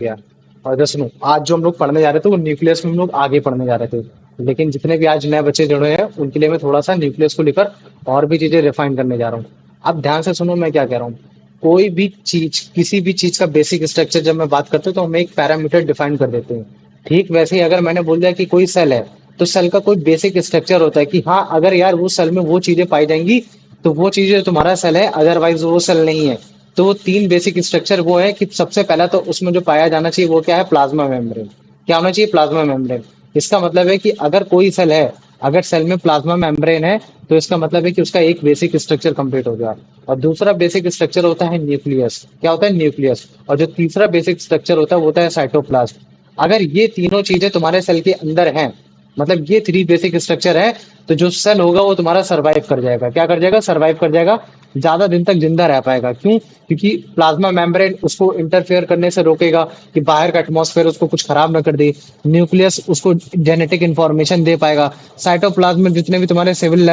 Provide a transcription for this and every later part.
गया। और जैसे सुनो, आज जो हम लोग पढ़ने जा रहे थे वो न्यूक्लियस में हम लोग आगे पढ़ने जा रहे थे, लेकिन जितने भी आज नए बच्चे जुड़े हैं उनके लिए मैं थोड़ा सा न्यूक्लियस को लेकर और भी चीजें रिफाइन करने जा रहा हूँ। अब ध्यान से सुनो मैं क्या कह रहा हूँ। कोई भी चीज, किसी भी चीज का बेसिक स्ट्रक्चर जब मैं बात करता हूँ तो हम एक पैरामीटर डिफाइन कर देते हैं। ठीक वैसे ही अगर मैंने बोल दिया कि कोई सेल है, तो सेल का कोई बेसिक स्ट्रक्चर होता है कि हाँ अगर यार वो सेल में वो चीजें पाई जाएंगी तो वो चीजें तुम्हारा सेल है, अदरवाइज वो सेल नहीं है। तो वो तीन बेसिक स्ट्रक्चर वो है कि सबसे पहला तो उसमें जो पाया जाना चाहिए वो क्या है, प्लाज्मा मेम्ब्रेन। क्या होना चाहिए, प्लाज्मा मेम्ब्रेन। इसका मतलब है कि अगर कोई सेल है, अगर सेल में प्लाज्मा मेम्ब्रेन है, तो इसका मतलब है कि उसका एक बेसिक स्ट्रक्चर कंप्लीट हो गया। और दूसरा बेसिक स्ट्रक्चर होता है न्यूक्लियस। क्या होता है, न्यूक्लियस। और जो तीसरा बेसिक स्ट्रक्चर होता है वो होता है साइटोप्लाज्म। अगर ये तीनों चीजें तुम्हारे सेल के अंदर हैं, मतलब ये थ्री बेसिक स्ट्रक्चर है, तो जो सेल होगा वो तुम्हारा सरवाइव कर जाएगा। क्या कर जाएगा, सरवाइव कर जाएगा, ज्यादा दिन तक जिंदा रह पाएगा। क्यों, क्योंकि प्लाज्मा मेम्ब्रेन उसको इंटरफेयर करने से रोकेगा कि बाहर का एटमॉस्फेयर उसको कुछ खराब ना कर दे। न्यूक्लियस उसको जेनेटिक इंफॉर्मेशन दे पाएगा। साइटोप्लाज्म में जितने भी तुम्हारे सिविल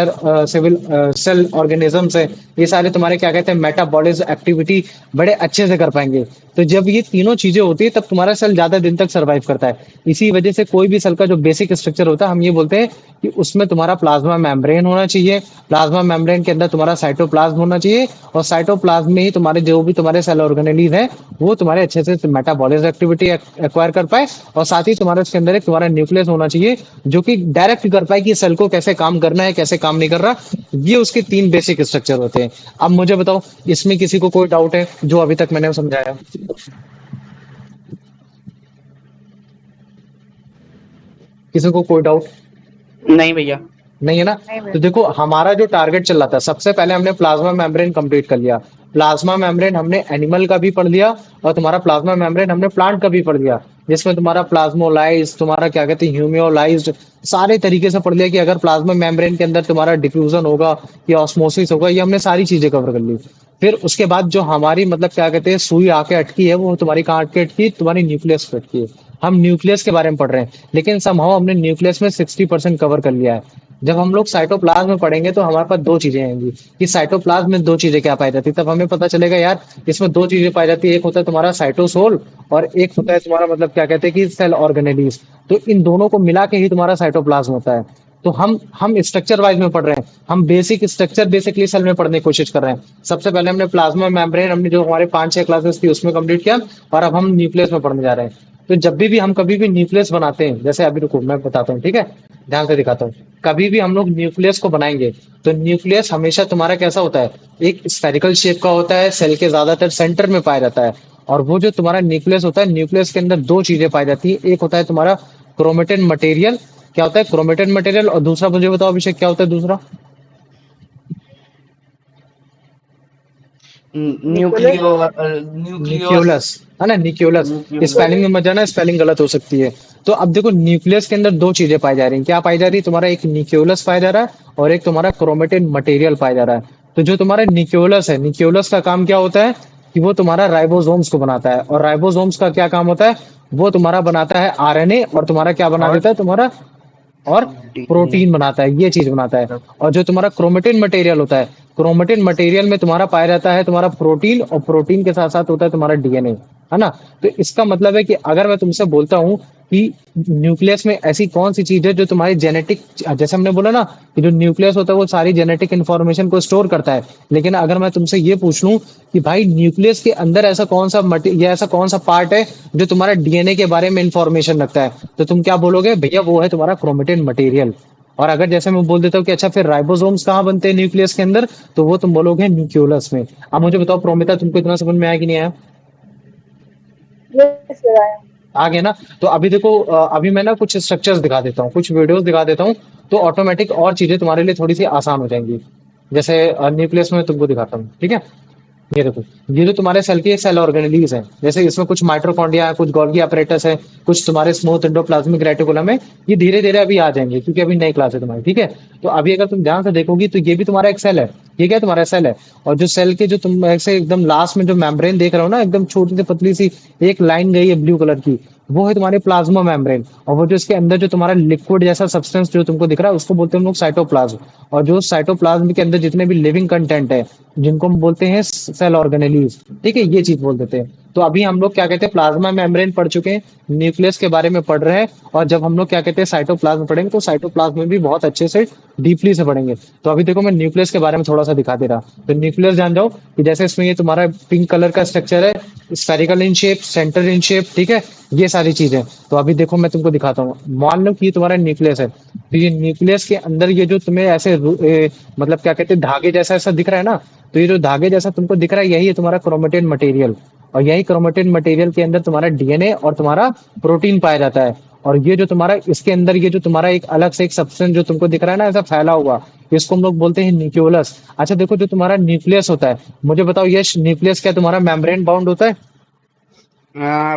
सेल ऑर्गेनिजम्स है, ये सारे तुम्हारे क्या कहते हैं, मेटाबॉलिज्म एक्टिविटी बड़े अच्छे से कर पाएंगे। तो जब ये तीनों चीजें होती है तब तुम्हारा सेल ज्यादा दिन तक सर्वाइव करता है। इसी वजह से कोई भी सेल का जो बेसिक स्ट्रक्चर होता है हम ये बोलते हैं कि उसमें तुम्हारा प्लाज्मा मेम्ब्रेन होना चाहिए। प्लाज्मा मेम्ब्रेन के अंदर तुम्हारा साइटोप्लाज्म होना चाहिए, और साइटोप्लाज्म में ही तुम्हारे जो भी तुम्हारे सेल ऑर्गेनेलीज हैं वो तुम्हारे अच्छे से मेटाबॉलिज्म एक्टिविटी एक्वायर कर पाए। और साथ ही तुम्हारे उसके अंदर एक तुम्हारा न्यूक्लियस होना चाहिए जो कि डायरेक्ट कर पाए कि सेल को कैसे काम करना है, कैसे काम नहीं कर रहा। ये उसके तीन बेसिक स्ट्रक्चर होते हैं। अब मुझे बताओ, इसमें किसी को कोई डाउट है जो अभी तक मैंने समझाया? किसी को कोई डाउट नहीं भैया। नहीं है ना? नहीं तो भैया। देखो हमारा जो टारगेट चल रहा था, सबसे पहले हमने प्लाज्मा मेम्ब्रेन कंप्लीट कर लिया। प्लाज्मा मेम्ब्रेन हमने एनिमल का भी पढ़ लिया, और तुम्हारा प्लाज्मा मेम्ब्रेन हमने प्लांट का भी पढ़ लिया, जिसमें तुम्हारा प्लाज्मोलाइज, तुम्हारा क्या कहते हैं, ह्यूमियोलाइज्ड, सारे तरीके से पढ़ लिया कि अगर प्लाज्मा मेम्ब्रेन के अंदर तुम्हारा डिफ्यूजन होगा या ऑस्मोसिस होगा, ये हमने सारी चीजें कवर कर ली। फिर उसके बाद जो हमारी मतलब क्या कहते हैं सुई आके अटकी है, वो तुम्हारी कहाँ अटकी, अटकी तुम्हारी न्यूक्लियस पे अटकी है। हम न्यूक्लियस के बारे में पढ़ रहे हैं, लेकिन समहाउ हमने न्यूक्लियस में 60% कवर कर लिया है। जब हम लोग साइटोप्लाज्म में पढ़ेंगे तो हमारे पास दो चीजें आएंगी कि साइटोप्लाज्म में दो चीजें क्या पाई जाती है, तब हमें पता चलेगा यार इसमें दो चीजें पाई जाती है, एक होता है तुम्हारा साइटोसोल और एक होता है तुम्हारा मतलब क्या कहते हैं कि सेल ऑर्गेनेलीज। तो इन दोनों को मिला के ही तुम्हारा साइटोप्लाज्म होता है। तो हम स्ट्रक्चर वाइज में पढ़ रहे हैं, हम बेसिक स्ट्रक्चर बेसिकली सेल में पढ़ने की कोशिश कर रहे हैं। सबसे पहले हमने प्लाज्मा मेम्ब्रेन, हमने जो हमारे 5-6 क्लासेस थी उसमें कंप्लीट किया, और अब हम न्यूक्लियस में पढ़ने जा रहे हैं। तो जब भी हम कभी भी न्यूक्लियस बनाते हैं, जैसे अभी रुको मैं बताता हूँ, ठीक है, ध्यान से दिखाता हूँ। कभी भी हम लोग न्यूक्लियस को बनाएंगे तो न्यूक्लियस हमेशा तुम्हारा कैसा होता है, एक स्फेरिकल शेप का होता है, सेल के ज्यादातर सेंटर में पाया जाता है। और वो जो तुम्हारा न्यूक्लियस होता है, न्यूक्लियस के अंदर दो चीजें पाई जाती है, एक होता है तुम्हारा क्रोमेटिन मटेरियल। क्या होता है क्रोमेटिन मटेरियल? और दूसरा मुझे बताओ अभिषेक, क्या होता है दूसरा? निकोलस। न्यूक्लियो न्यूक्लियोस। न्यूक्लियोलस, है ना, न्यूक्लियोलस। स्पेलिंग में न्यूक्लियोलस। मत जाना, स्पेलिंग गलत हो सकती है। तो अब देखो न्यूक्लियस के अंदर दो चीजें पाई जा रही हैं। क्या पाई जा रही है, तुम्हारा एक न्यूक्लियोलस पाया जा रहा है और एक तुम्हारा क्रोमेटिन मटेरियल पाया जा रहा है। तो जो तुम्हारा न्यूक्लियोलस है, न्यूक्लियोलस का काम क्या होता है कि वो तुम्हारा राइबोसोम्स को बनाता है। और राइबोसोम्स का क्या काम होता है, वो तुम्हारा बनाता है आरएनए, और तुम्हारा क्या बना और देता है तुम्हारा, और डीएनए। प्रोटीन बनाता है, ये चीज बनाता है। और जो तुम्हारा क्रोमेटिन मटेरियल होता है, क्रोमेटिन मटेरियल में तुम्हारा पाया जाता है तुम्हारा प्रोटीन, और प्रोटीन के साथ साथ होता है तुम्हारा डीएनए, है ना? तो इसका मतलब है कि अगर मैं तुमसे बोलता हूँ कि न्यूक्लियस में ऐसी कौन सी चीज है जो तुम्हारी जेनेटिक, जैसे हमने बोला ना कि जो न्यूक्लियस होता है वो सारी जेनेटिक इंफॉर्मेशन को स्टोर करता है, लेकिन अगर मैं तुमसे ये पूछ लूं कि भाई न्यूक्लियस के अंदर ऐसा कौन सा या ऐसा कौन सा पार्ट है जो तुम्हारा डीएनए के बारे में इंफॉर्मेशन रखता है, तो तुम क्या बोलोगे, भैया वो है तुम्हारा क्रोमेटिन मटेरियल। और अगर जैसे मैं बोल देता हूँ कि अच्छा फिर राइबोसोम्स कहाँ बनते हैं न्यूक्लियस के अंदर, तो वो तुम बोलोगे न्यूक्लियोलस में। अब मुझे बताओ प्रोमिता, तुमको इतना समझ में आया कि नहीं आया? यस सर आया। आ गया ना? तो अभी देखो अभी मैं ना कुछ स्ट्रक्चर्स दिखा देता हूँ, कुछ वीडियोस दिखा देता हूँ, तो ऑटोमेटिक और चीजें तुम्हारे लिए थोड़ी सी आसान हो जाएंगी। जैसे न्यूक्लियस में तुमको दिखाता हूँ, ठीक है? ये देखो, ये जो तुम्हारे सेल की सेल ऑर्गेनेलीज है, जैसे इसमें कुछ माइटोकॉन्ड्रिया है, कुछ गोल्गी अपरेटस है, कुछ तुम्हारे स्मूथ एंडोप्लाज्मिक रेटिकुलम है। ये धीरे धीरे अभी आ जाएंगे क्योंकि अभी नई क्लास है तुम्हारी, ठीक है? तो अभी अगर तुम ध्यान से देखोगी तो ये भी तुम्हारा एक सेल है। ये क्या तुम्हारा सेल है? और जो सेल के जो तुम ऐसे एकदम लास्ट में जो मेम्ब्रेन देख रहे हो ना, एकदम छोटी सी पतली सी एक लाइन गई है ब्लू कलर की, वो है तुम्हारी प्लाज्मा मेम्ब्रेन। और वो जो इसके अंदर जो तुम्हारा लिक्विड जैसा सब्सटेंस जो तुमको दिख रहा है उसको बोलते हैं हम लोग साइटोप्लाज्म। और जो साइटोप्लाज्म के अंदर जितने भी लिविंग कंटेंट है, जिनको हम बोलते हैं सेल ऑर्गेनेलीज, ठीक है, ये चीज बोल देते हैं। तो अभी हम लोग क्या कहते हैं प्लाज्मा मेम्ब्रेन पढ़ चुके हैं, न्यूक्लियस के बारे में पढ़ रहे हैं, और जब हम लोग क्या कहते हैं साइटोप्लाज्म पढ़ेंगे तो साइटोप्लाज्म में भी बहुत अच्छे से डीपली से पढ़ेंगे। तो अभी देखो मैं न्यूक्लियस के बारे में थोड़ा सा दिखा दे रहा। तो न्यूक्लियस जान जाओ कि जैसे इसमें ये तुम्हारा पिंक कलर का स्ट्रक्चर है, spherical in shape, centre in shape, ठीक है, ये सारी चीजें। तो अभी देखो मैं तुमको दिखाता हूँ, मान लो कि ये तुम्हारा न्यूक्लियस है, तो ये न्यूक्लियस के अंदर ये जो तुम्हें ऐसे मतलब क्या कहते हैं धागे जैसा ऐसा दिख रहा है ना, तो ये जो धागे जैसा तुमको दिख रहा है यही है तुम्हारा क्रोमेटिन मटेरियल, और यही क्रोमेटिन मटेरियल के अंदर तुम्हारा डीएनए और तुम्हारा प्रोटीन पाया जाता है। और ये जो तुम्हारा इसके अंदर ये जो तुम्हारा एक अलग से एक सब्सटेंस जो तुमको दिख रहा है ना ऐसा फैला हुआ, इसको हम लोग बोलते हैं न्यूक्लियोलस। अच्छा देखो जो तुम्हारा न्यूक्लियस होता है, मुझे बताओ ये न्यूक्लियस क्या तुम्हारा मेम्ब्रेन बाउंड होता है?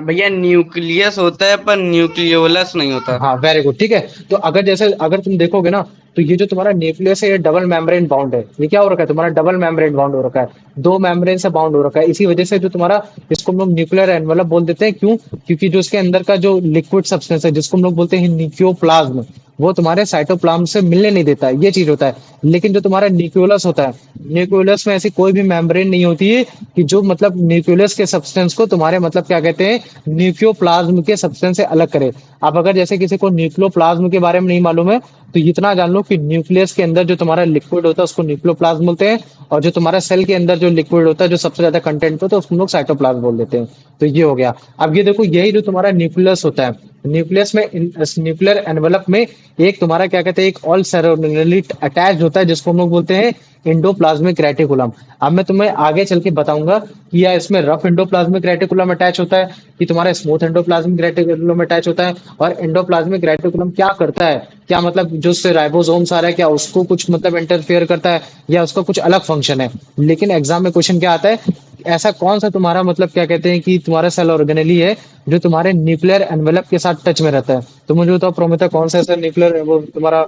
भैया न्यूक्लियस होता है पर न्यूक्लियोलस नहीं होता। हाँ वेरी गुड, ठीक है। तो अगर जैसे अगर तुम देखोगे ना, तो ये जो तुम्हारा न्यूक्लियस है ये डबल मेम्ब्रेन बाउंड है। ये क्या हो रखा है तुम्हारा डबल मेम्ब्रेन बाउंड हो रखा है, दो मेम्ब्रेन से बाउंड हो रखा है। इसी वजह से जो तुम्हारा इसको हम लोग न्यूक्लियर एनवलप बोल देते हैं। क्यों? क्योंकि जो इसके अंदर का जो लिक्विड सब्सटेंस है जिसको हम लोग बोलते हैं न्यूक्लियोप्लाज्म, वो तुम्हारे साइटोप्लाज्म से मिलने नहीं देता है, ये चीज होता है। लेकिन जो तुम्हारा न्यूक्लियोलस होता है, न्यूक्लियोलस में ऐसी कोई भी मेम्ब्रेन नहीं होती है कि जो मतलब न्यूक्लियस के सब्सटेंस को तुम्हारे मतलब क्या कहते हैं न्यूक्लियोप्लाज्म के सब्सटेंस से अलग करे। अब अगर जैसे किसी को न्यूक्लियोप्लाज्म के बारे में नहीं मालूम है, तो इतना जान लो कि न्यूक्लियस के अंदर जो तुम्हारा लिक्विड होता है उसको न्यूक्लियोप्लाज्म बोलते हैं, और जो तुम्हारा सेल के अंदर जो लिक्विड होता है जो सबसे ज्यादा कंटेंट होता है उसको हम लोग साइटोप्लाज्म बोल देते हैं। तो ये हो गया। अब ये देखो यही जो तुम्हारा न्यूक्लियस होता है, न्यूक्लियस में न्यूक्लियर एनवलप में एक तुम्हारा क्या कहते हैं एक ऑल सेरेमोनियली अटैच्ड होता है जिसको हम लोग बोलते हैं एंडोप्लाज्मिक रेटिकुलम। अब मैं तुम्हें आगे चल के बताऊंगा कि या इसमें रफ एंडोप्लाज्मिक रेटिकुलम अटैच होता है कि तुम्हारा स्मूथ एंडोप्लाज्मिक रेटिकुलम अटैच होता है, और एंडोप्लाज्मिक रेटिकुलम क्या करता है, क्या मतलब जो उससे राइबोसोम्स आ रहा है क्या उसको कुछ मतलब इंटरफेयर करता है या उसका कुछ अलग फंक्शन है। लेकिन एग्जाम में क्वेश्चन क्या आता है, ऐसा कौन सा तुम्हारा मतलब क्या कहते हैं कि तुम्हारा सेल ऑर्गेनेली है जो तुम्हारे न्यूक्लियर एनवेलप के साथ टच में रहता है। तो मुझे बताओ प्रोमेथा कौन सा ऐसा न्यूक्लियर वो तुम्हारा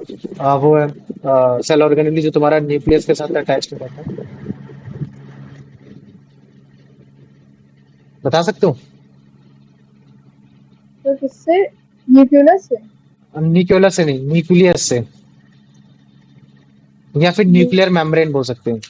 वो है सेल ऑर्गेनेली जो तुम्हारा न्यूक्लियस के साथ अटैच में रहता है, बता सकते हो? तो किससे? न्यूक्लियस से। न्यूक्लियस से नहीं, न्यूक्लियस से, या फिर न्यूक्लियर मेम्ब्रेन बोल सकते हैं।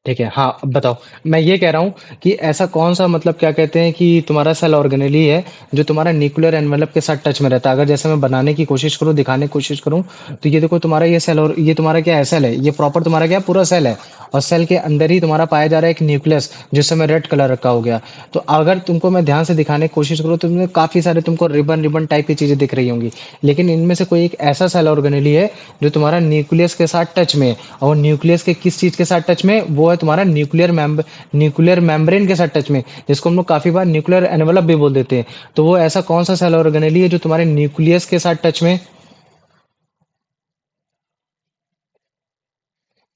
ठीक है, हाँ अब बताओ। मैं ये कह रहा हूँ कि ऐसा कौन सा मतलब क्या कहते हैं कि तुम्हारा सेल ऑर्गेनेली है जो तुम्हारा न्यूक्लियर एनवेलप के साथ टच में रहता है। अगर जैसे मैं बनाने की कोशिश करूँ, दिखाने की कोशिश करूँ, तो ये देखो तुम्हारा ये सेल, और ये तुम्हारा क्या है सेल है, ये प्रॉपर तुम्हारा क्या पूरा सेल है, और सेल के अंदर ही तुम्हारा पाया जा रहा है एक न्यूक्लियस जिस समय रेड कलर रखा हो गया। तो अगर तुमको मैं ध्यान से दिखाने की कोशिश करूँ तो तुम्हें काफी सारे तुमको रिबन रिबन टाइप की चीजें दिख रही होंगी, लेकिन इनमें से कोई एक ऐसा सेल ऑर्गेनेली है जो तुम्हारा न्यूक्लियस के साथ टच में है। और न्यूक्लियस के किस चीज के साथ टच में है? वो है तुम्हारा न्यूक्लियर मेम्ब्रेन के साथ टच में, जिसको हम लोग काफी बार न्यूक्लियर एनवलप भी बोल देते हैं। तो वो ऐसा कौन सा सेल ऑर्गेनेली है जो तुम्हारे न्यूक्लियस के साथ टच में?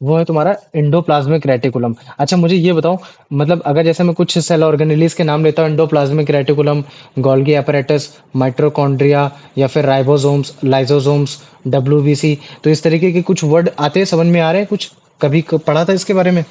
वो है तुम्हारा एंडोप्लाज्मिक रेटिकुलम। अच्छा मुझे ये बताओ, मतलब अगर जैसे मैं कुछ सेल ऑर्गेनेलीज के नाम लेता हूँ, endoplasmic reticulum, Golgi apparatus, mitochondria, या फिर राइबोसोम्स, लाइसोसोम्स, डब्ल्यूबीसी, तो इस तरीके के कुछ वर्ड आते हैं, समझ में आ रहे हैं कुछ? कभी पढ़ा था इसके बारे में?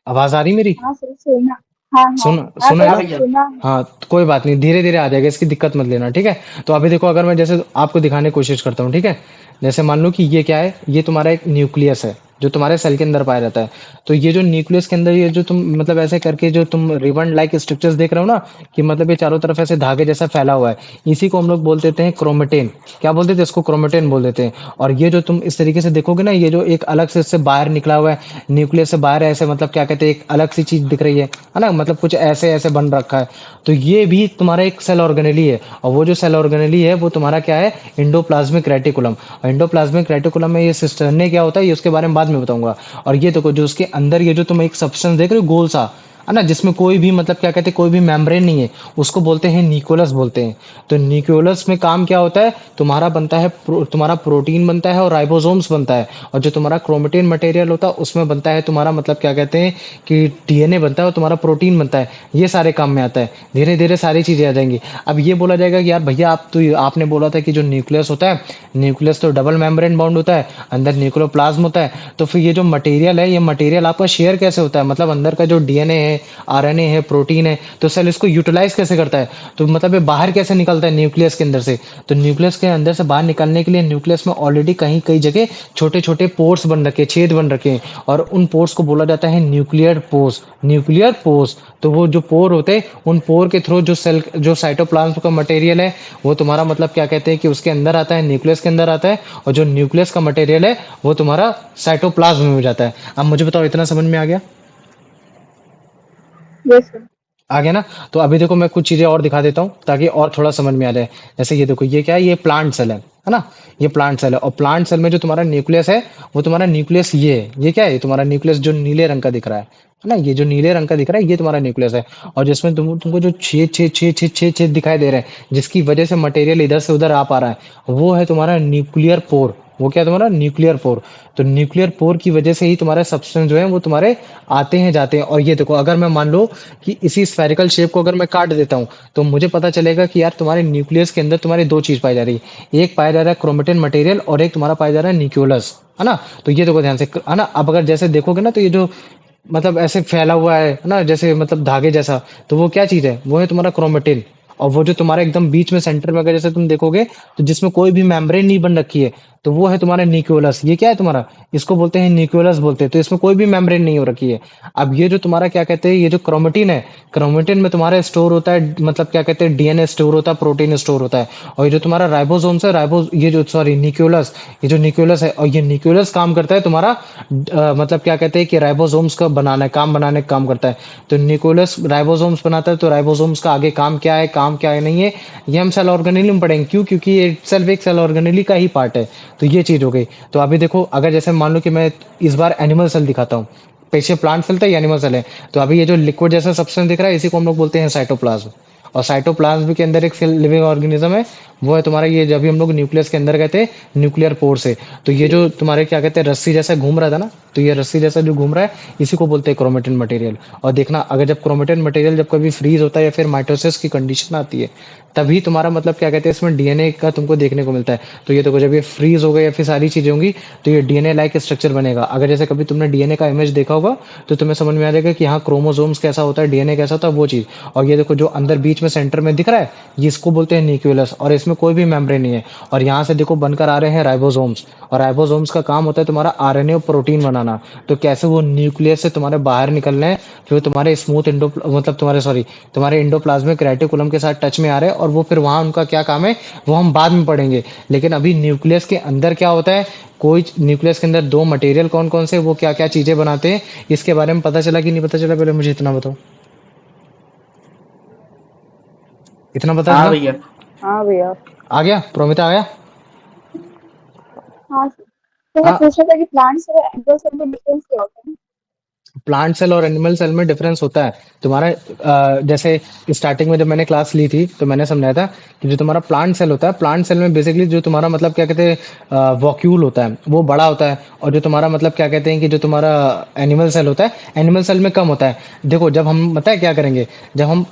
आवाज आ रही मेरी? हाँ सर, सुना। हाँ हाँ। सुन हाँ सुना है हाँ सर, ना? भैया। सुना है। हाँ तो कोई बात नहीं, धीरे धीरे आ जाएगा, इसकी दिक्कत मत लेना, ठीक है। तो अभी देखो अगर मैं जैसे आपको दिखाने की कोशिश करता हूँ, ठीक है, जैसे मान लो कि ये क्या है, ये तुम्हारा एक न्यूक्लियस है जो तुम्हारे सेल के अंदर पाया जाता है। तो ये जो न्यूक्लियस के अंदर ये जो तुम मतलब ऐसे करके जो तुम रिबन लाइक स्ट्रक्चर्स देख रहे हो ना, कि मतलब ये चारों तरफ ऐसे धागे जैसा फैला हुआ है, इसी को हम लोग बोल देते हैं क्रोमेटिन। क्या बोलते थे इसको? क्रोमेटिन बोल देते हैं। और ये जो तुम इस तरीके से देखोगे ना, ये जो एक अलग से इससे बाहर निकला हुआ है न्यूक्लियस से बाहर, ऐसे मतलब क्या कहते हैं एक अलग सी चीज दिख रही है ना, मतलब कुछ ऐसे ऐसे बन रखा है। तो ये भी तुम्हारा एक सेल ऑर्गेनेली है, और वो जो सेल ऑर्गेनेली है वो तुम्हारा क्या है, एंडोप्लाज्मिक रेटिकुलम। और एंडोप्लाज्मिक रेटिकुलम में ये सिस्टर्ने क्या होता है ये उसके बारे में बाद में बताऊंगा। और ये देखो जो उसके अंदर ये जो तुम एक सब्सटेंस देख रहे हो गोल सा, है ना, जिसमें कोई भी मतलब क्या कहते हैं कोई भी मेम्ब्रेन नहीं है, उसको बोलते हैं न्यूक्लियस बोलते हैं। तो न्यूक्लियस में काम क्या होता है, तुम्हारा बनता है तुम्हारा प्रोटीन बनता है और राइबोसोम्स बनता है, और जो तुम्हारा क्रोमेटिन मटेरियल होता है उसमें बनता है तुम्हारा मतलब क्या कहते हैं कि डीएनए बनता है और तुम्हारा प्रोटीन बनता है। ये सारे काम में आता है, धीरे धीरे सारी चीजें आ जाएंगी। अब ये बोला जाएगा कि यार भैया आप तो आपने बोला था कि जो न्यूक्लियस होता है, न्यूक्लियस तो डबल मेम्ब्रेन बाउंड होता है, अंदर न्यूक्लियोप्लाज्म होता है, तो फिर ये जो मटेरियल है ये मटेरियल आपका शेयर कैसे होता है, मतलब अंदर का जो डीएनए है है, आरएनए है, प्रोटीन है, तो सेल इसको यूटिलाइज कैसे करता है, तो मतलब ये बाहर कैसे निकलता है न्यूक्लियस के अंदर से। तो न्यूक्लियस के अंदर से बाहर निकलने के लिए न्यूक्लियस में ऑलरेडी कहीं कई जगह छोटे छोटे पोर्स बन रखे, छेद बन रखे हैं, और उन पोर्स को बोला जाता है न्यूक्लियर पोर्स, न्यूक्लियर पोर्स। तो वो जो पोर होते हैं, उन पोर के थ्रू जो सेल, जो साइटोप्लाज्म का मटेरियल है, वो तुम्हारा मतलब क्या कहते हैं कि उसके अंदर आता है, न्यूक्लियस के अंदर आता है, और जो न्यूक्लियस का मटेरियल है वो तुम्हारा साइटोप्लाज्म में हो जाता है। अब मुझे बताओ, इतना समझ में आ गया? Yes sir. आ गया ना? तो अभी देखो मैं कुछ चीजें और दिखा देता हूँ ताकि और थोड़ा समझ में आ जाए। जैसे ये देखो, ये क्या है, ये प्लांट सेल है ना? ये प्लांट सेल है, और प्लांट सेल में जो तुम्हारा न्यूक्लियस है, वो तुम्हारा न्यूक्लियस ये है। ये क्या है? ये तुम्हारा न्यूक्लियस जो नीले रंग का दिख रहा है ना? ये जो नीले रंग का दिख रहा है, ये तुम्हारा न्यूक्लियस है। और जिसमें तुमको जो छः छः छः छः छः छः दिखाई दे रहे हैं, जिसकी वजह से मटेरियल इधर से उधर आ पा रहा है, वो है तुम्हारा न्यूक्लियर पोर। वो क्या है तुम्हारा? Nuclear pore. तो न्यूक्लियर पोर की वजह से ही तुम्हारे सब्सटेंस जो है वो तुम्हारे आते हैं जाते हैं। और ये देखो, अगर मैं मान लो कि इसी स्फेरिकल शेप को अगर मैं काट देता हूँ, तो मुझे पता चलेगा कि यार तुम्हारे न्यूक्लियस के अंदर तुम्हारी दो चीज पाई जा रही है। एक पाया जा रहा है क्रोमेटिन मटेरियल, और एक तुम्हारा पाया जा रहा है न्यूक्लियोलस, है ना? तो ये देखो ध्यान से, है ना? अब अगर जैसे देखोगे ना, तो ये जो मतलब ऐसे फैला हुआ है ना, जैसे मतलब धागे जैसा, तो वो क्या चीज है? वो है तुम्हारा क्रोमेटिन। और वो जो तुम्हारा एकदम बीच में सेंटर में अगर जैसे तुम देखोगे, तो जिसमें कोई भी मेम्ब्रेन नहीं बन रखी है, तो वो है तुम्हारा न्यूक्लियोलस। ये क्या है तुम्हारा? इसको बोलते हैं न्यूक्लियोलस बोलते हैं। तो इसमें कोई भी मेम्ब्रेन नहीं हो रखी है। अब ये जो तुम्हारा क्या कहते हैं, ये जो क्रोमेटिन है, क्रोमेटिन में तुम्हारा स्टोर होता है, मतलब क्या कहते हैं, डीएनए स्टोर होता है, प्रोटीन स्टोर होता है। और ये जो तुम्हारा राइबोसोम्स है, ये जो सॉरी न्यूक्लियोलस, ये जो न्यूक्लियोलस है, और ये न्यूक्लियोलस काम करता है तुम्हारा मतलब क्या कहते हैं कि राइबोसोम्स का बनाना है, काम बनाने का काम करता है। तो न्यूक्लियोलस राइबोसोम्स बनाता है, तो राइबोसोम्स का आगे काम क्या है, काम क्या है नहीं है, ये हम सेल ऑर्गेनेल में पढ़ेंगे। क्यों? क्योंकि ये सेल्फ एक सेल ऑर्गेनेल का ही पार्ट है। तो ये चीज हो गई। तो अभी देखो, अगर जैसे मान लो कि मैं इस बार एनिमल सेल दिखाता हूँ, पीछे प्लांट सेल था, ये एनिमल सेल है। तो अभी ये जो लिक्विड जैसा सब्सटेंस दिख रहा है, इसी को हम लोग बोलते हैं साइटोप्लाज्म। और साइटोप्लाज्म के अंदर एक सेल लिविंग ऑर्गेनिज्म है, वो है तुम्हारा ये, जब भी हम लोग न्यूक्लियस के अंदर गए थे, न्यूक्लियर पोर से। तो ये जो तुम्हारे क्या कहते हैं, रस्सी जैसा घूम रहा था ना, तो ये रस्सी जैसा जो घूम रहा है, इसी को बोलते हैं क्रोमेटिन मटेरियल। और देखना, अगर जब क्रोमेटिन मटेरियल जब कभी फ्रीज होता है या फिर माइटोसिस की कंडीशन आती है, तभी तुम्हारा मतलब क्या कहते हैं, इसमें डीएनए का तुमको देखने को मिलता है। तो ये देखो, जब ये फ्रीज हो गया या फिर सारी चीजें होंगी, तो ये डीएनए लाइक स्ट्रक्चर बनेगा। अगर जैसे कभी तुमने डीएनए का इमेज देखा होगा, तो तुम्हें समझ में आ जाएगा कि हाँ, क्रोमोसोम्स कैसा होता है, डीएनए कैसा होता है, वो चीज। और ये देखो, जो अंदर बीच में सेंटर में दिख रहा है, ये इसको बोलते हैं न्यूक्लियस, और इसमें कोई भी मेम्ब्रेन नहीं है। और यहाँ से देखो बनकर आ रहे हैं राइबोसोम्स, और राइबोसोम्स का काम होता है तुम्हारा आरएनए और प्रोटीन बनाना। तो कैसे वो न्यूक्लियस से तुम्हारे बाहर निकल रहे हैं, फिर वो तुम्हारे स्मूथ इंडो मतलब तुम्हारे सॉरी तुम्हारे इंडोप्लाज्मिक रेटिकुलम के साथ टच में आ रहे हैं, और वो फिर वहां उनका क्या काम है, वो हम बाद में पढ़ेंगे। लेकिन अभी न्यूक्लियस के अंदर क्या होता है, कोई न्यूक्लियस के अंदर दो मटेरियल कौन कौन से, वो क्या क्या चीजें बनाते हैं, इसके बारे में पता चला कि नहीं पता चला? पहले मुझे इतना बताओ, इतना पता हाँ चला? भैया। हाँ भैया। आ गया? प्रोमिता आ गया? हाँ सर। तो मैं हाँ। पूछ रहा था कि प्लांट्स और एनिमल सेल में डिफरेंस क्या होता है? प्लांट सेल और एनिमल सेल में डिफरेंस होता है तुम्हारा। जैसे स्टार्टिंग में जब मैंने क्लास ली थी, तो मैंने समझाया था कि जो तुम्हारा प्लांट सेल होता है, प्लांट सेल में बेसिकली जो तुम्हारा मतलब क्या कहते हैं, वॉक्यूल होता है, वो बड़ा होता है। और जो तुम्हारा मतलब क्या कहते हैं कि जो तुम्हारा एनिमल सेल होता है, एनिमल सेल में कम होता है। देखो, जब हम पता है क्या करेंगे, जब हम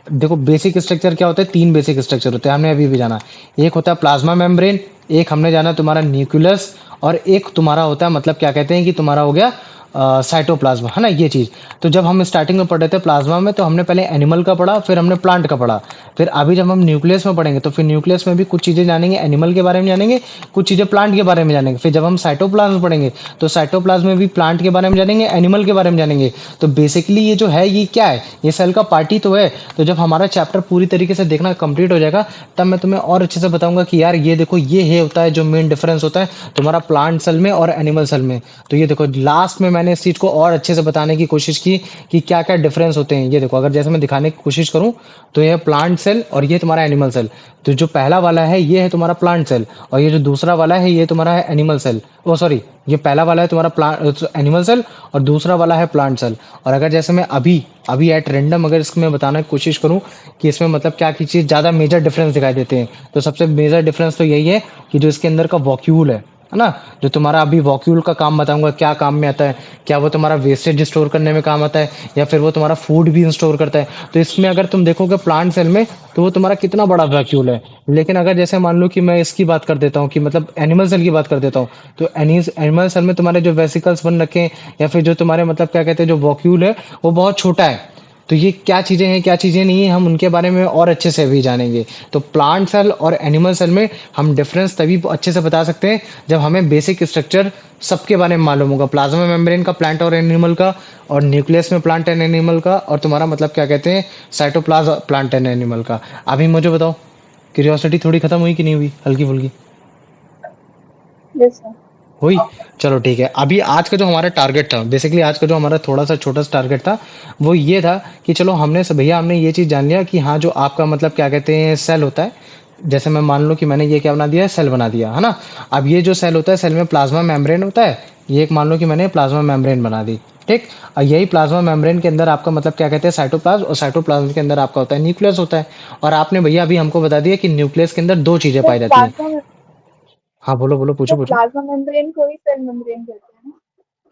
देखो बेसिक स्ट्रक्चर क्या होता है, तीन बेसिक स्ट्रक्चर होते हैं, हमने अभी भी जाना। एक होता है प्लाज्मा मेम्ब्रेन, एक हमने जाना तुम्हारा न्यूक्लियस, और एक तुम्हारा होता है मतलब क्या कहते हैं कि तुम्हारा हो गया साइटोप्लाज्मा, है ना? ये चीज। तो जब हम स्टार्टिंग में पढ़ रहे थे प्लाज्मा में, तो हमने पहले एनिमल का पढ़ा, फिर हमने प्लांट का पढ़ा। फिर अभी जब हम न्यूक्लियस में पढ़ेंगे, तो फिर न्यूक्लियस में भी कुछ चीजें जानेंगे, एनिमल के बारे में जानेंगे, कुछ चीजें प्लांट के बारे में जानेंगे। फिर जब हम साइटोप्लाज्म पढ़ेंगे, तो साइटोप्लाज्म में भी प्लांट के बारे में जानेंगे, एनिमल के बारे में जानेंगे। तो बेसिकली ये जो है, ये क्या है, ये सेल का पार्ट ही तो है। तो जब हमारा चैप्टर पूरी तरीके से देखना कंप्लीट हो जाएगा, तब मैं तुम्हें और अच्छे से बताऊंगा कि यार ये देखो, ये है होता है जो मेन डिफरेंस होता है तुम्हारा प्लांट सेल में और एनिमल सेल में। तो ये देखो, लास्ट में मैंने इस चीज को और अच्छे से बताने की कोशिश की कि क्या क्या डिफरेंस होते हैं। ये देखो, अगर जैसे मैं दिखाने की कोशिश करूं, तो ये प्लांट सेल और ये तुम्हारा एनिमल सेल। तो जो पहला वाला है, ये है तुम्हारा प्लांट सेल, और ये जो दूसरा वाला है, ये तुम्हारा है एनिमल सेल। ओ सॉरी, ये पहला वाला है तुम्हारा प्लांट एनिमल सेल, और दूसरा वाला है प्लांट सेल। और अगर जैसे मैं अभी अभी एट रैंडम अगर इसमें बताने की कोशिश करूं कि इसमें मतलब क्या की चीज ज्यादा मेजर डिफरेंस दिखाई देते हैं, तो सबसे मेजर डिफरेंस तो यही है कि जो इसके अंदर का वॉक्यूल है ना? जो तुम्हारा अभी वॉक्यूल का काम बताऊंगा क्या काम में आता है, क्या वो तुम्हारा वेस्टेज स्टोर करने में काम आता है, या फिर वो तुम्हारा फूड भी स्टोर करता है। तो इसमें अगर तुम देखोगे प्लांट सेल में, तो वो तुम्हारा कितना बड़ा वैक्यूल है। लेकिन अगर जैसे मान लो कि मैं इसकी बात कर देता हूँ, कि मतलब एनिमल सेल की बात कर देता हूँ, तो एनिमल सेल में तुम्हारे जो वेसिकल्स बन रखे हैं, या फिर जो तुम्हारे मतलब क्या कहते हैं जो वॉक्यूल है, वो बहुत छोटा है। तो ये क्या चीजें हैं क्या चीजें नहीं है, हम उनके बारे में और अच्छे से भी जानेंगे। तो प्लांट सेल और एनिमल सेल में हम डिफरेंस तभी अच्छे से बता सकते हैं जब हमें बेसिक स्ट्रक्चर सबके बारे में मालूम होगा, प्लाज्मा मेम्ब्रेन का प्लांट और एनिमल का, और न्यूक्लियस में प्लांट एंड एनिमल का, और तुम्हारा मतलब क्या कहते हैं साइटोप्लाज्म प्लांट एंड एनिमल का। अभी मुझे बताओ, क्यूरियोसिटी थोड़ी खत्म हुई कि नहीं हुई, हल्की फुल्की Yes, sir. हुई? चलो ठीक है। अभी आज का जो हमारा टारगेट था, बेसिकली आज का जो हमारा थोड़ा सा छोटा सा टारगेट था, वो ये था कि चलो भैया हमने ये चीज़ जान लिया कि हाँ जो आपका मतलब क्या कहते हैं सेल होता है, जैसे मैं मान लो कि मैंने ये क्या बना दिया है, सेल बना दिया है ना। अब ये जो सेल होता है, सेल में प्लाज्मा मेम्ब्रेन होता है, ये एक मान लो कि मैंने प्लाज्मा मेम्ब्रेन बना दी, ठीक। और यही प्लाज्मा मेम्ब्रेन के अंदर आपका मतलब क्या कहते हैं साइटोप्लाज्म, और साइटोप्लाज्म के अंदर आपका होता है न्यूक्लियस होता है। और आपने भैया अभी हमको बता दिया कि न्यूक्लियस के अंदर दो चीज़ें तो पाई जाती हैं। हाँ बोलो बोलो, पूछो तो पूछो। प्लाज्मा मेम्ब्रेन को ही सेल मेम्ब्रेन कहते हैं ना?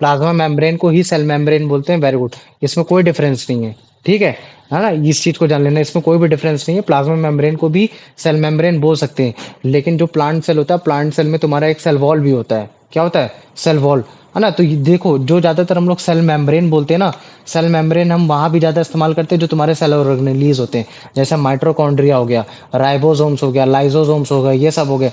प्लाज्मा मेम्ब्रेन को ही सेल मेम्ब्रेन बोलते हैं, वेरी गुड। इसमें कोई डिफरेंस नहीं है, ठीक है ना, इस चीज को जान लेना, इसमें कोई भी डिफरेंस नहीं है। प्लाज्मा मेम्ब्रेन को भी सेल मेम्ब्रेन बोल सकते हैं, लेकिन जो प्लांट सेल होता है, प्लांट सेल में तुम्हारा एक सेल वॉल भी होता है। क्या होता है? सेल वॉल, है ना। तो ये देखो, जो ज्यादातर हम लोग सेल मेम्ब्रेन बोलते हैं ना, सेल मेम्ब्रेन हम वहां भी ज्यादा इस्तेमाल करते हैं जो तुम्हारे सेल ऑर्गेनेलीज होते हैं, जैसे माइटोकॉन्ड्रिया हो गया, राइबोसोम्स हो गया, लाइसोसोम्स हो गया, ये सब हो गए।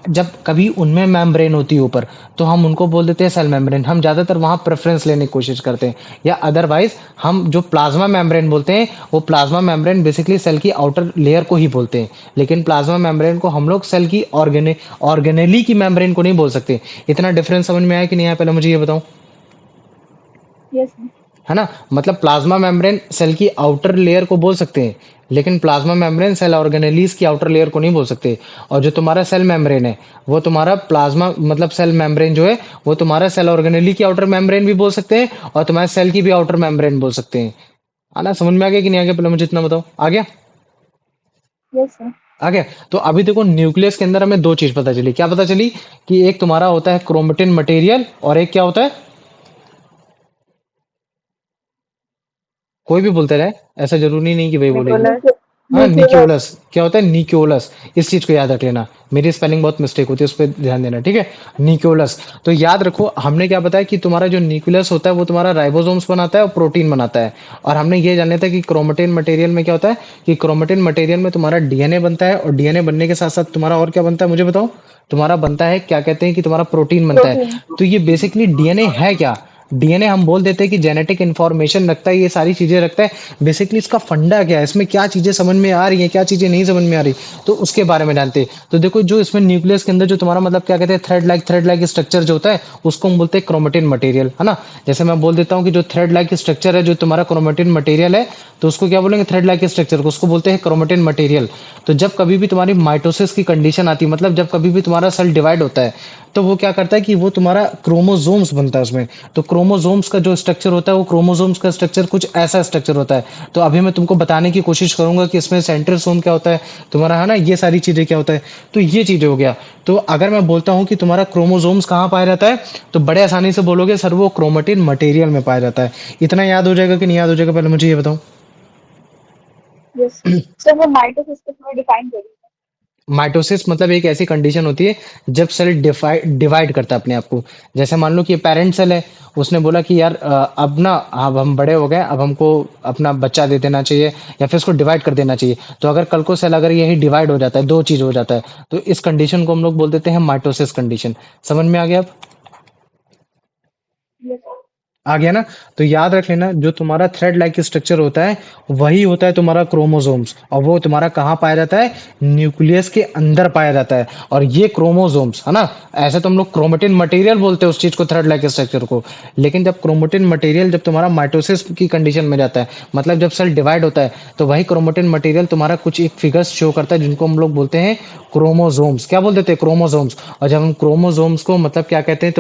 जब कभी उनमें मेम्ब्रेन होती है ऊपर, तो हम उनको बोल देते हैं सेल मेम्ब्रेन, हम ज़्यादातर वहाँ प्रेफरेंस लेने की कोशिश करते हैं। या अदरवाइज हम जो प्लाज्मा मेम्ब्रेन बोलते हैं, वो प्लाज्मा मेम्ब्रेन बेसिकली सेल की आउटर लेयर को ही बोलते हैं, लेकिन प्लाज्मा मेम्ब्रेन को हम लोग सेल की ऑर्गेनेली की मेम्ब्रेन को नहीं बोल सकते। इतना डिफरेंस समझ में आया कि नहीं आया, पहले मुझे ये बताओ। Yes, sir. है ना, मतलब प्लाज्मा मेम्ब्रेन सेल की आउटर लेयर को बोल सकते हैं, लेकिन प्लाज्मा मेम्ब्रेन सेल ऑर्गेनेलीज की आउटर लेयर को नहीं बोल सकते। और जो तुम्हारा सेल मेम्ब्रेन है, वो तुम्हारा प्लाज्मा मतलब सेल मेम्ब्रेन जो है, वो तुम्हारा सेल ऑर्गेनेली की आउटर मेम्ब्रेन भी बोल सकते हैं, और तुम्हारे सेल की भी आउटर मेम्ब्रेन बोल सकते हैं। आना समझ में आ गया कि नहीं आ गया, पहले मुझे इतना बताओ। आ गया? Yes, sir. आ गया। तो अभी देखो, न्यूक्लियस के अंदर हमें दो चीज पता चली। क्या पता चली? कि एक तुम्हारा होता है क्रोमेटिन मटेरियल, और एक क्या होता है, कोई भी बोलते रहे, ऐसा जरूरी नहीं कि वही बोलेगी। Nucleus. हाँ, Nucleus. निक्योलस। क्या होता है? निक्योलस। इस चीज को याद रख लेना, मेरी स्पेलिंग बहुत मिस्टेक होती है, उस पर ध्यान देना, ठीक है। निक्योलस। तो याद रखो, हमने क्या बताया कि तुम्हारा जो न्यूक्लियस होता है वो तुम्हारा राइबोसोम्स बनाता है और प्रोटीन बनाता है। और हमने ये जान लिया था कि क्रोमेटिन मटेरियल में क्या होता है, कि क्रोमेटिन मटेरियल में तुम्हारा डीएनए बनता है, और डीएनए बनने के साथ साथ तुम्हारा और क्या बनता है, मुझे बताओ। तुम्हारा बनता है, क्या कहते हैं कि तुम्हारा प्रोटीन बनता है। Protein. तो ये बेसिकली डीएनए है क्या? डीएनए हम बोल देते हैं कि जेनेटिक इंफॉर्मेशन रखता है, ये सारी चीजें रखता है। बेसिकली इसका फंडा क्या है, इसमें क्या चीजें समझ में आ रही हैं, क्या चीजें नहीं समझ में आ रही, तो उसके बारे में जानते हैं। तो देखो, जो इसमें न्यूक्लियस के अंदर जो तुम्हारा मतलब क्या कहते हैं थ्रेड लाइक स्ट्रक्चर जो होता है, उसको हम बोलते हैं क्रोमेटिन मटेरियल, है ना। जैसे मैं बोल देता हूँ कि जो थ्रेड लाइक स्ट्रक्चर है, जो तुम्हारा क्रोमेटिन मटेरियल है, तो उसको क्या बोलेंगे, थ्रेड लाइक स्ट्रक्चर को, उसको बोलते हैं क्रोमेटिन मटेरियल। तो जब कभी भी तुम्हारी माइटोसिस की कंडीशन आती है, मतलब जब कभी भी तुम्हारा सेल डिवाइड होता है, तो वो क्या करता है कि वो तुम्हारा क्रोमोसोम्स बनता है उसमें। तो क्रोमोसोम्स का जो स्ट्रक्चर होता है, वो क्रोमोसोम्स का स्ट्रक्चर कुछ ऐसा स्ट्रक्चर होता है। तो अभी मैं तुमको बताने की कोशिश करूंगा कि इसमें सेंट्रोसोम क्या होता है तुम्हारा, है ना, ये सारी चीजें क्या होता है। तो ये चीजें हो गया। तो अगर मैं बोलता हूँ कि तुम्हारा क्रोमोसोम्स कहाँ पाया जाता है, तो बड़े आसानी से बोलोगे सर वो क्रोमेटिन मटेरियल में पाया जाता है। इतना याद हो जाएगा कि नहीं याद हो जाएगा, पहले मुझे ये बताओ। Yes. So वो mitosis को थोड़ा define करिए. माइटोसिस मतलब एक ऐसी कंडीशन होती है जब सेल डिवाइड करता है अपने आप को। जैसे मान लो कि पेरेंट सेल है, उसने बोला कि यार अब ना, अब हम बड़े हो गए, अब हमको अपना बच्चा दे देना चाहिए, या फिर इसको डिवाइड कर देना चाहिए। तो अगर कल को सेल अगर यही डिवाइड हो जाता है, दो चीज हो जाता है, तो इस कंडीशन को हम लोग बोल देते हैं माइटोसिस कंडीशन। समझ में आ गया अब? Yes. आ गया ना। तो याद रख लेना, जो तुम्हारा थ्रेड लाइक स्ट्रक्चर होता है, वही होता है तुम्हारा क्रोमोसोम्स, और वो तुम्हारा कहाँ पाया जाता है, न्यूक्लियस के अंदर पाया जाता है। और ये क्रोमोसोम्स, है ना, ऐसे तो हम लोग क्रोमेटिन मटेरियल बोलते हैं उस चीज को, थ्रेड लाइक स्ट्रक्चर को। लेकिन जब क्रोमेटिन मटेरियल जब तुम्हारा माइटोसिस की कंडीशन में जाता है, मतलब जब सेल डिवाइड होता है, तो वही क्रोमेटिन मटेरियल तुम्हारा कुछ एक फिगर्स शो करता है, जिनको हम लोग बोलते हैं क्रोमोसोम्स। क्या बोल देते हैं? क्रोमोसोम्स। और जब हम क्रोमोसोम्स को मतलब क्या कहते हैं,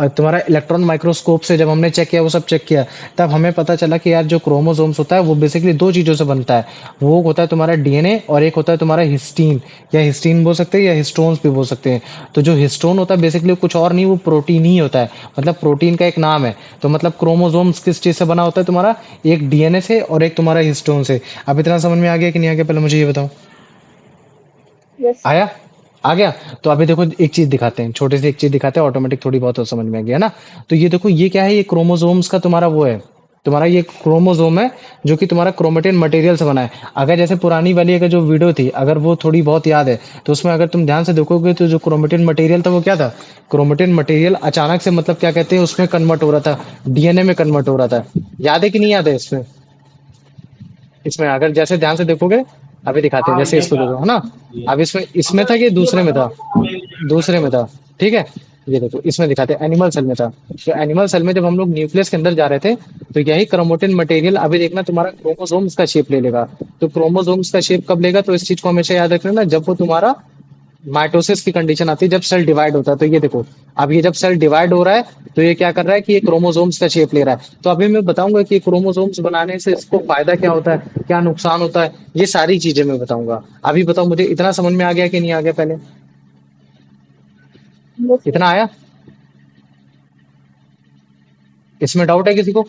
तुम्हारा इलेक्ट्रॉन माइक्रोस्कोप से जब हमने चेक किया, वो सब चेक किया, तब हमें पता चला कि यार जो क्रोमोसोम्स होता है वो बेसिकली दो चीजों से बनता है। वो होता है तुम्हारा डीएनए, और एक होता है तुम्हारा हिस्टीन, या हिस्टीन बोल सकते हैं या हिस्टोन्स भी बोल सकते हैं। तो जो हिस्टोन होता है बेसिकली कुछ और नहीं, वो प्रोटीन ही होता है, मतलब प्रोटीन का एक नाम है। तो मतलब क्रोमोसोम्स किस चीज से बना होता है तुम्हारा, एक डीएनए से और एक तुम्हारा हिस्टोन से। अब इतना समझ में आ गया कि नहीं आ गया, पहले मुझे ये बताओ। Yes. आया? आ गया। तो अभी देखो, एक चीज दिखाते हैं, छोटी सी एक चीज दिखाते हैं, ऑटोमेटिक थोड़ी बहुत और समझ में आ गया ना। तो ये देखो, ये क्या है, ये क्रोमोसोम्स का तुम्हारा वो है, तुम्हारा ये क्रोमोसोम है जो कि तुम्हारा क्रोमेटिन मटेरियल से बना है। अगर जैसे पुरानी वाली अगर जो वीडियो थी, अगर वो थोड़ी बहुत याद है, तो उसमें अगर तुम ध्यान से देखोगे तो जो क्रोमेटिन मटेरियल था वो क्या था? क्रोमेटिन मटेरियल अचानक से मतलब क्या कहते हैं उसमें कन्वर्ट हो रहा था, डीएनए में कन्वर्ट हो रहा था। याद है कि नहीं याद है इसमें? इसमें अगर जैसे ध्यान से देखोगे, अभी दिखाते हैं, जैसे इसको देखो, है ना? अब इसमें इसमें था कि दूसरे में था? दूसरे में था। ठीक है, ये देखो इसमें दिखाते हैं, एनिमल सेल में था। तो एनिमल सेल में जब हम लोग न्यूक्लियस के अंदर जा रहे थे, तो यही क्रोमेटिन मटेरियल अभी देखना तुम्हारा क्रोमोसोम्स का शेप ले लेगा। तो क्रोमोसोम्स का शेप कब लेगा? तो इस चीज को हमेशा याद रखना ना, जब वो तुम्हारा माइटोसिस की कंडीशन आती है, जब सेल डिवाइड होता है। तो ये देखो, अब ये जब सेल डिवाइड हो रहा है, तो ये क्या कर रहा है कि ये क्रोमोसोम्स का शेप ले रहा है। तो अभी मैं बताऊंगा कि क्रोमोसोम्स बनाने से इसको फायदा क्या होता है, क्या नुकसान होता है, ये सारी चीजें मैं बताऊंगा। अभी बताओ मुझे, इतना समझ में आ गया कि नहीं आ गया? पहले Yes, sir. इतना आया? इसमें डाउट है किसी को?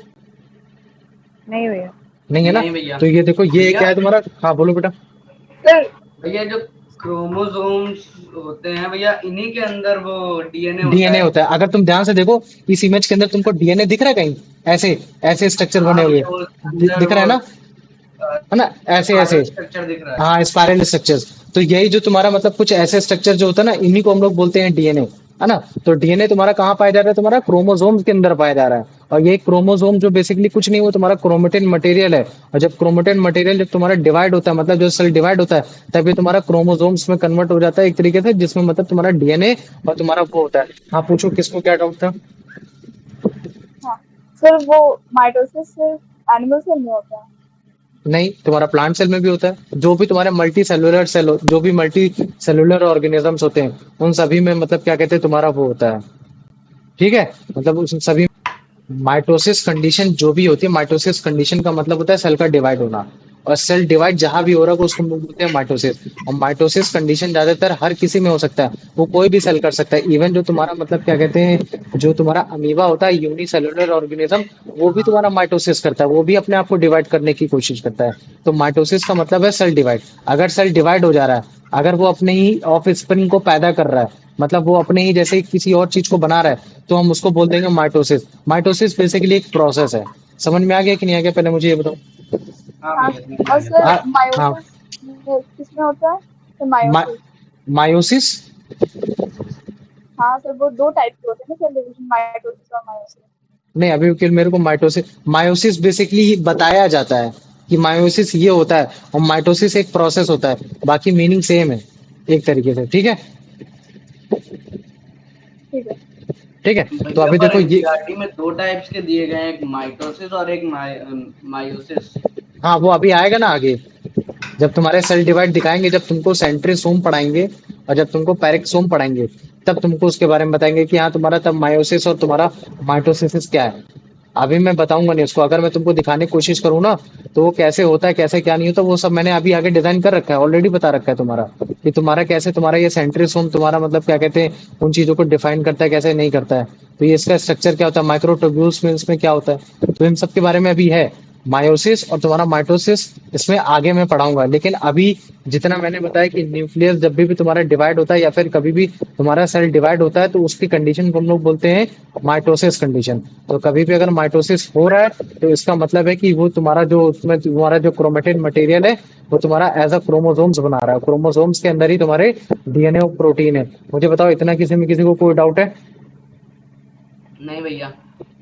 नहीं भैया। नहीं है ना? नहीं भैया। तो ये देखो, ये क्या भैया है तुम्हारा? हाँ बोलो बेटा। सर भैया जो क्रोमोसोम्स होते हैं भैया, इन्हीं के अंदर वो डीएनए होता डीएनए है। होता है। अगर तुम ध्यान से देखो, इस इमेज के अंदर तुमको डीएनए दिख रहा है कहीं? ऐसे ऐसे स्ट्रक्चर बने हाँ हुए भैया, वो अंदर दिख रहा वो है ना? है ना? ऐसे स्पाइरल ऐसे। स्ट्रक्चर दिख रहा है। हाँ, स्पाइरल स्ट्रक्चर्स। तो यही जो तुम्हारा मतलब कुछ ऐसे स्ट्रक्चर जो होता है ना, इन्हीं को हम लोग बोलते हैं डीएनए, है ना? तो डीएनए तुम्हारा कहाँ पाया जा रहा है? तुम्हारा क्रोमोसोम्स के अंदर पाया जा रहा है। और ये क्रोमोसोम जो बेसिकली कुछ नहीं, वो तुम्हारा क्रोमेटिन मटेरियल है। और जब क्रोमेटिन मटेरियल जब तुम्हारा डिवाइड होता है, मतलब जो सेल डिवाइड होता है, तभी तुम्हारा क्रोमोसोम्स में कन्वर्ट हो जाता है एक तरीके से, जिसमें मतलब तुम्हारा डीएनए और तुम्हारा वो होता है। हाँ पूछो, किसको क्या डाउट था? हाँ सर, वो माइटोसिस सिर्फ एनिमल सेल में होता है? नहीं, तुम्हारा प्लांट सेल में भी होता है। जो भी तुम्हारे मल्टी सेलुलर सेल जो भी मल्टी सेलुलर ऑर्गेनिजम्स होते हैं, उन सभी में मतलब क्या कहते हैं तुम्हारा वो होता है। ठीक है, मतलब उस सभी माइटोसिस कंडीशन जो भी होती है, माइटोसिस कंडीशन का मतलब होता है सेल का डिवाइड होना। और सेल डिवाइड जहां भी हो रहा है उसको हम लोग बोलते हैं माइटोसिस। और माइटोसिस कंडीशन ज्यादातर हर किसी में हो सकता है, वो कोई भी सेल कर सकता है। इवन जो तुम्हारा मतलब क्या कहते हैं, जो तुम्हारा अमीबा होता है, यूनिसेलुलर ऑर्गेनिज्म, वो भी तुम्हारा माइटोसिस करता है, वो भी अपने आप को डिवाइड करने की कोशिश करता है। तो माइटोसिस का मतलब है सेल डिवाइड। अगर सेल डिवाइड हो जा रहा है, अगर वो अपने ही ऑफ स्प्रिंग को पैदा कर रहा है, मतलब वो अपने ही जैसे किसी और चीज को बना रहा है, तो हम उसको बोल देंगे माइटोसिस। माइटोसिस बेसिकली एक प्रोसेस है। समझ में आ गया कि नहीं आ गया? पहले मुझे ये बताओ। हाँ हाँ, भैया, समझ में आ और गया। सर हाँ हाँ। मायोसिस किसमें होता है? सर मा, मायोसिस। मायोसिस। हाँ सर, वो दो टाइप के होते हैं ना, सेल डिवीजन, माइटोसिस और मायोसिस। नहीं, अभी के मेरे को माइटोसिस, मायोसिस बेसिकली बताया जाता है कि मायोसिस ये होता है, और माइटोसिस एक प्रोसेस होता है। बाकी मीनिंग सेम है एक तरीके से। ठीक है। ठीक है। ठीक है। तो भैया अभी पर देखो ये, एनसीईआरटी में दो टाइप्स के दिए गए हैं, एक माइटोसिस और एक मायोसिस। हाँ वो अभी आएगा ना आगे, जब तुम्हारे सेल डिवाइड दिखाएंगे, जब तुमको सेंट्रीसोम पढ़ाएंगे और जब तुमको पेरिक्सोम पढ़ाएंगे, तब तुमको उसके बारे में बताएंगे कि हाँ तुम्हारा तब मायोसिस और तुम्हारा माइटोसिस क्या है। अभी मैं बताऊंगा नहीं उसको। अगर मैं तुमको दिखाने की कोशिश करूँ ना, तो वो कैसे होता है कैसे क्या नहीं होता, वो सब मैंने अभी आगे डिजाइन कर रखा है, ऑलरेडी बता रखा है तुम्हारा, कि तुम्हारा कैसे तुम्हारा ये सेंट्रीसोम तुम्हारा मतलब क्या कहते हैं उन चीजों को डिफाइन करता है, कैसे नहीं करता है। तो ये इसका स्ट्रक्चर क्या होता है, माइक्रोट्यूब्यूल्स में इसमें क्या होता है, तो इन सब के बारे में अभी है। मायोसिस और तुम्हारा माइटोसिस इसमें आगे मैं पढ़ाऊंगा, लेकिन अभी जितना मैंने बताया कि न्यूक्लियस जब भी तुम्हारा डिवाइड होता है, या फिर कभी भी तुम्हारा सेल डिवाइड होता है, तो उसकी कंडीशन को हम लोग बोलते हैं माइटोसिस कंडीशन। तो कभी भी अगर माइटोसिस हो रहा है, तो इसका मतलब है कि वो तुम्हारा जो उसमें तुम्हारा जो क्रोमेटिन मटेरियल है, वो तुम्हारा एज अ क्रोमोसोम्स बना रहा है। क्रोमोसोम्स के अंदर ही तुम्हारे डीएनए और प्रोटीन है। मुझे बताओ, इतना किसी में किसी को कोई डाउट है? नहीं भैया।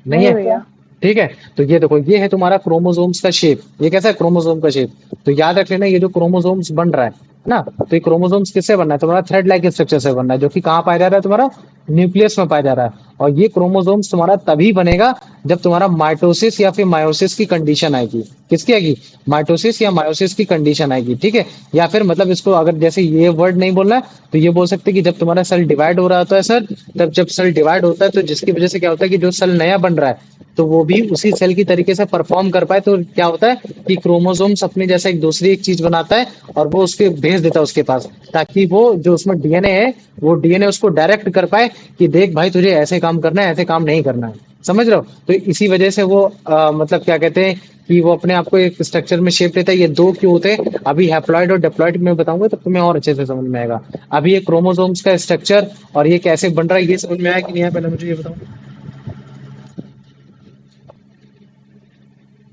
नहीं नहीं है? भैया। ठीक है। तो ये देखो, ये है तुम्हारा क्रोमोसोम्स का शेप। ये कैसा है क्रोमोसोम का शेप? तो याद रख लेना, ये जो क्रोमोसोम्स बन रहा है ना, तो ये क्रोमोसोम्स किससे बनना है? तुम्हारा थ्रेड लाइक स्ट्रक्चर से बनना है, जो कि कहाँ पाया जा रहा है? तुम्हारा न्यूक्लियस में पाया जा रहा है। और ये क्रोमोसोम्स तुम्हारा तभी बनेगा जब तुम्हारा माइटोसिस या फिर मायोसिस की कंडीशन आएगी। किसकी आएगी? माइटोसिस या मायोसिस की कंडीशन आएगी। ठीक है। या फिर मतलब इसको अगर जैसे ये वर्ड नहीं बोलना है, तो ये बोल सकते हैं कि जब तुम्हारा सेल डिवाइड हो रहा होता है सर, तब जब सेल डिवाइड होता है, तो जिसकी वजह से क्या होता है कि जो सेल नया बन रहा है, तो वो भी उसी सेल की तरीके से परफॉर्म कर पाए। तो क्या होता है कि क्रोमोसोम्स अपने जैसा एक दूसरी एक चीज बनाता है, और वो उसके भेज देता है उसके पास, ताकि वो जो उसमें डीएनए है, वो डीएनए उसको डायरेक्ट कर पाए कि देख भाई तुझे ऐसे काम करना है, ऐसे काम नहीं करना है। समझ रहे हो? तो इसी वजह से वो मतलब क्या कहते हैं कि वो अपने आप को एक स्ट्रक्चर में शेप लेता है। ये दो क्यों होते हैं, अभी हैप्लॉइड और डिप्लॉइड में बताऊंगा, तब तुम्हें और अच्छे से समझ में आएगा। अभी ये क्रोमोसोम्स का स्ट्रक्चर और ये कैसे बन रहा है, ये समझ में आया कि नहीं है? पहले मुझे ये बताओ।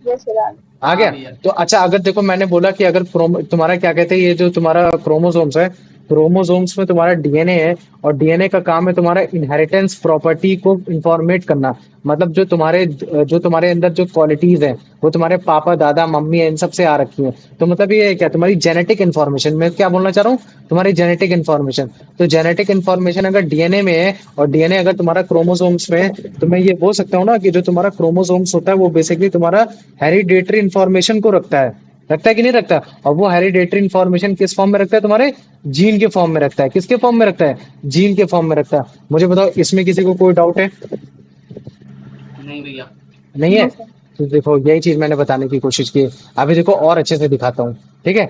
यस सर आ आ हाँ गया। भैया। तो अच्छा, अगर देखो मैंने बोला कि अगर तुम्हारा क्या कहते हैं, ये जो तुम्हारा क्रोमोसोम्स है, क्रोमोसोम्स में तुम्हारा डीएनए है, और डीएनए का काम है तुम्हारा इनहेरिटेंस प्रॉपर्टी को इंफॉर्मेट करना। मतलब जो तुम्हारे अंदर जो क्वालिटीज हैं, वो तुम्हारे पापा दादा मम्मी इन सब से आ रखी हैं। तो मतलब ये है क्या, तुम्हारी जेनेटिक इन्फॉर्मेशन, मैं क्या बोलना चाह रहा हूँ, तुम्हारी जेनेटिक इन्फॉर्मेशन। तो जेनेटिक इन्फॉर्मेशन अगर डीएनए में है, और डीएनए अगर तुम्हारा क्रोमोसोम्स में है, तो मैं ये बोल सकता हूँ ना कि जो तुम्हारा क्रोमोसोम्स होता है वो बेसिकली तुम्हारा हेरिडेटरी इन्फॉर्मेशन को रखता है कि नहीं रखता। और वो हेरिडेटरी इन्फॉर्मेशन किस फॉर्म में रखता है, तुम्हारे जीन के फॉर्म में रखता है। किसके फॉर्म में रखता है, जीन के फॉर्म में रखता है। मुझे बताओ, इसमें किसी को कोई डाउट है? नहीं भैया। नहीं है? No sir. तो देखो, यही चीज मैंने बताने की कोशिश की है। अभी देखो और अच्छे से दिखाता हूँ, ठीक है।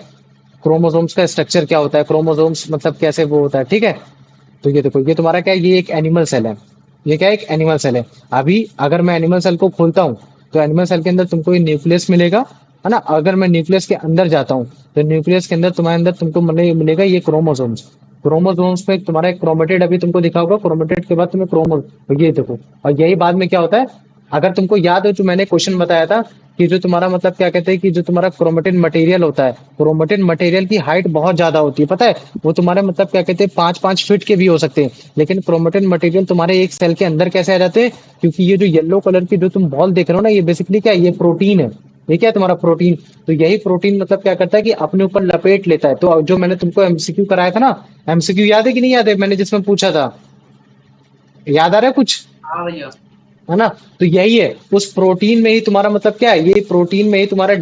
क्रोमोसोम्स का स्ट्रक्चर क्या होता है, क्रोमोसोम्स मतलब कैसे वो होता है, ठीक है। तो ये देखो, ये तुम्हारा क्या है, ये एक एनिमल सेल है। ये क्या है, एक एनिमल सेल है। अभी अगर मैं एनिमल सेल को खोलता हूँ, तो एनिमल सेल के अंदर तुमको ये न्यूक्लियस मिलेगा, है ना। अगर मैं न्यूक्लियस के अंदर जाता हूँ, तो न्यूक्लियस के अंदर तुम्हारे अंदर तुमको मिलेगा ये क्रोमोसोम्स। क्रोमोसोम्स में तुम्हारा एक क्रोमेटिड अभी तुमको दिखा होगा, क्रोमेटिड के बाद तुम्हें क्रोमो, तो ये देखो। और यही बाद में क्या होता है, अगर तुमको याद हो जो मैंने क्वेश्चन बताया था, कि जो तुम्हारा मतलब क्या कहते हैं, कि जो तुम्हारा क्रोमेटिन मटेरियल होता है, क्रोमेटिन मटेरियल की हाइट बहुत ज्यादा होती है, पता है। वो तुम्हारे मतलब क्या कहते हैं, 5-5 फीट के भी हो सकते हैं। लेकिन क्रोमेटिन मटेरियल तुम्हारे एक सेल के अंदर कैसे आ जाते हैं, क्योंकि ये जो येलो कलर की जो तुम बॉल देख रहे हो ना, ये बेसिकली क्या है, ये प्रोटीन है। ये क्या है, तुम्हारा प्रोटीन। तो यही प्रोटीन मतलब क्या करता है कि अपने ऊपर लपेट लेता है। तो जो मैंने तुमको एमसीक्यू कराया था ना, एमसीक्यू याद है कि नहीं याद है, मैंने जिसमें पूछा था, याद आ रहा है कुछ, हाँ भैया। है ना। तो यही है, उस प्रोटीन में ही तुम्हारा मतलब क्या है, ये प्रोटीन में ही तुम्हारा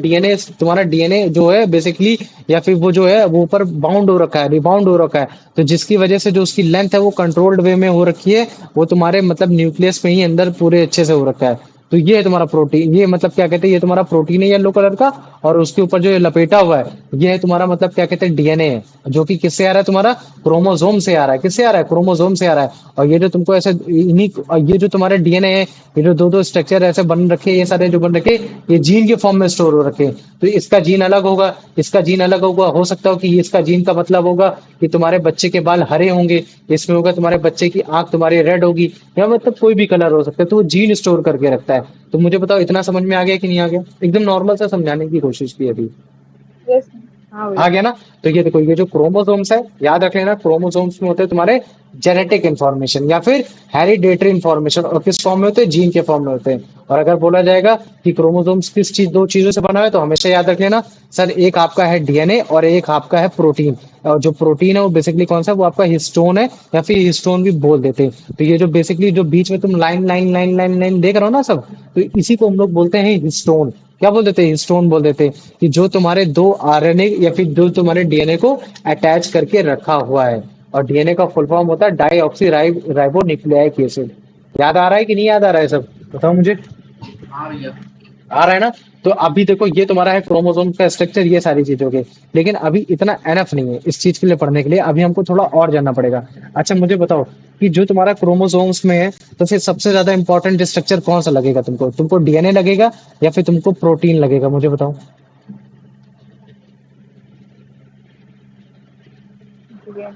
डीएनए जो है बेसिकली, या फिर वो जो है वो ऊपर बाउंड हो रखा है, रिबाउंड हो रखा है। तो जिसकी वजह से जो उसकी लेंथ है वो कंट्रोल्ड वे में हो रखी है। वो तुम्हारे मतलब न्यूक्लियस में ही अंदर पूरे अच्छे से हो रखा है। तो ये है तुम्हारा प्रोटीन, ये मतलब क्या कहते हैं, ये तुम्हारा प्रोटीन है येलो कलर का। और उसके ऊपर जो ये लपेटा हुआ है, ये है तुम्हारा मतलब क्या कहते हैं, डीएनए है। जो कि किससे आ रहा है, तुम्हारा क्रोमोसोम से आ रहा है। किससे आ रहा है, क्रोमोसोम से आ रहा है। और ये जो तुमको ऐसे इन्हीं, और ये जो तुम्हारे डीएनए है, ये जो दो दो स्ट्रक्चर ऐसे बन रखे हैं, ये सारे जो बन रखे, ये जीन के फॉर्म में स्टोर हो रखे हैं। तो इसका जीन अलग होगा, इसका जीन अलग होगा। हो सकता हो कि इसका जीन का मतलब होगा कि तुम्हारे बच्चे के बाल हरे होंगे, इसमें होगा तुम्हारे बच्चे की आंख तुम्हारी रेड होगी, या मतलब कोई भी कलर हो सकता है। तो वो जीन स्टोर करके रखता है। तो मुझे बताओ, इतना समझ में आ गया कि नहीं आ गया? एकदम नॉर्मल सा समझाने की कोशिश की अभी। यस हाँ आ भैया। गया ना। तो ये देखो, ये जो क्रोमोसोम्स है, याद रख लेना, क्रोमोसोम्स में होते हैं तुम्हारे जेनेटिक इन्फॉर्मेशन या फिर हेरिडेटरी इन्फॉर्मेशन। और किस फॉर्म में होते हैं, जीन के फॉर्म में होते हैं। और अगर बोला जाएगा कि क्रोमोसोम्स किस चीज, दो चीजों से बना है, तो हमेशा याद रख लेना, सर एक आपका है डीएनए और एक आपका है प्रोटीन। और जो प्रोटीन है वो बेसिकली कौन सा है, वो आपका हिस्टोन है, या फिर हिस्टोन भी बोल देते हैं। तो ये जो बेसिकली जो बीच में तुम line line line line line देख रहे हो ना सब, तो इसी को हम लोग बोलते हैं हिस्टोन। क्या बोल देते हैं, हिस्टोन बोल देते हैं। कि जो तुम्हारे दो आरएनए या फिर जो तुम्हारे डीएनए को अटैच करके रखा हुआ है। और डीएनए का फुल फॉर्म होता है deoxyribonucleic acid. याद आ रहा है कि नहीं याद आ रहा है सब, बताओ मुझे। हाँ भैया। आ रहा है ना। तो अभी देखो, ये तुम्हारा है क्रोमोसोम का स्ट्रक्चर, ये सारी चीजों के। लेकिन अभी इतना एनफ नहीं है इस चीज के लिए पढ़ने के लिए, अभी हमको थोड़ा और जानना पड़ेगा। अच्छा मुझे बताओ, कि जो तुम्हारा क्रोमोसोम्स में है, तो फिर सबसे ज्यादा इंपॉर्टेंट स्ट्रक्चर कौन सा लगेगा तुमको? तुमको डीएनए लगेगा या फिर तुमको प्रोटीन लगेगा, मुझे बताओ। डीएनए।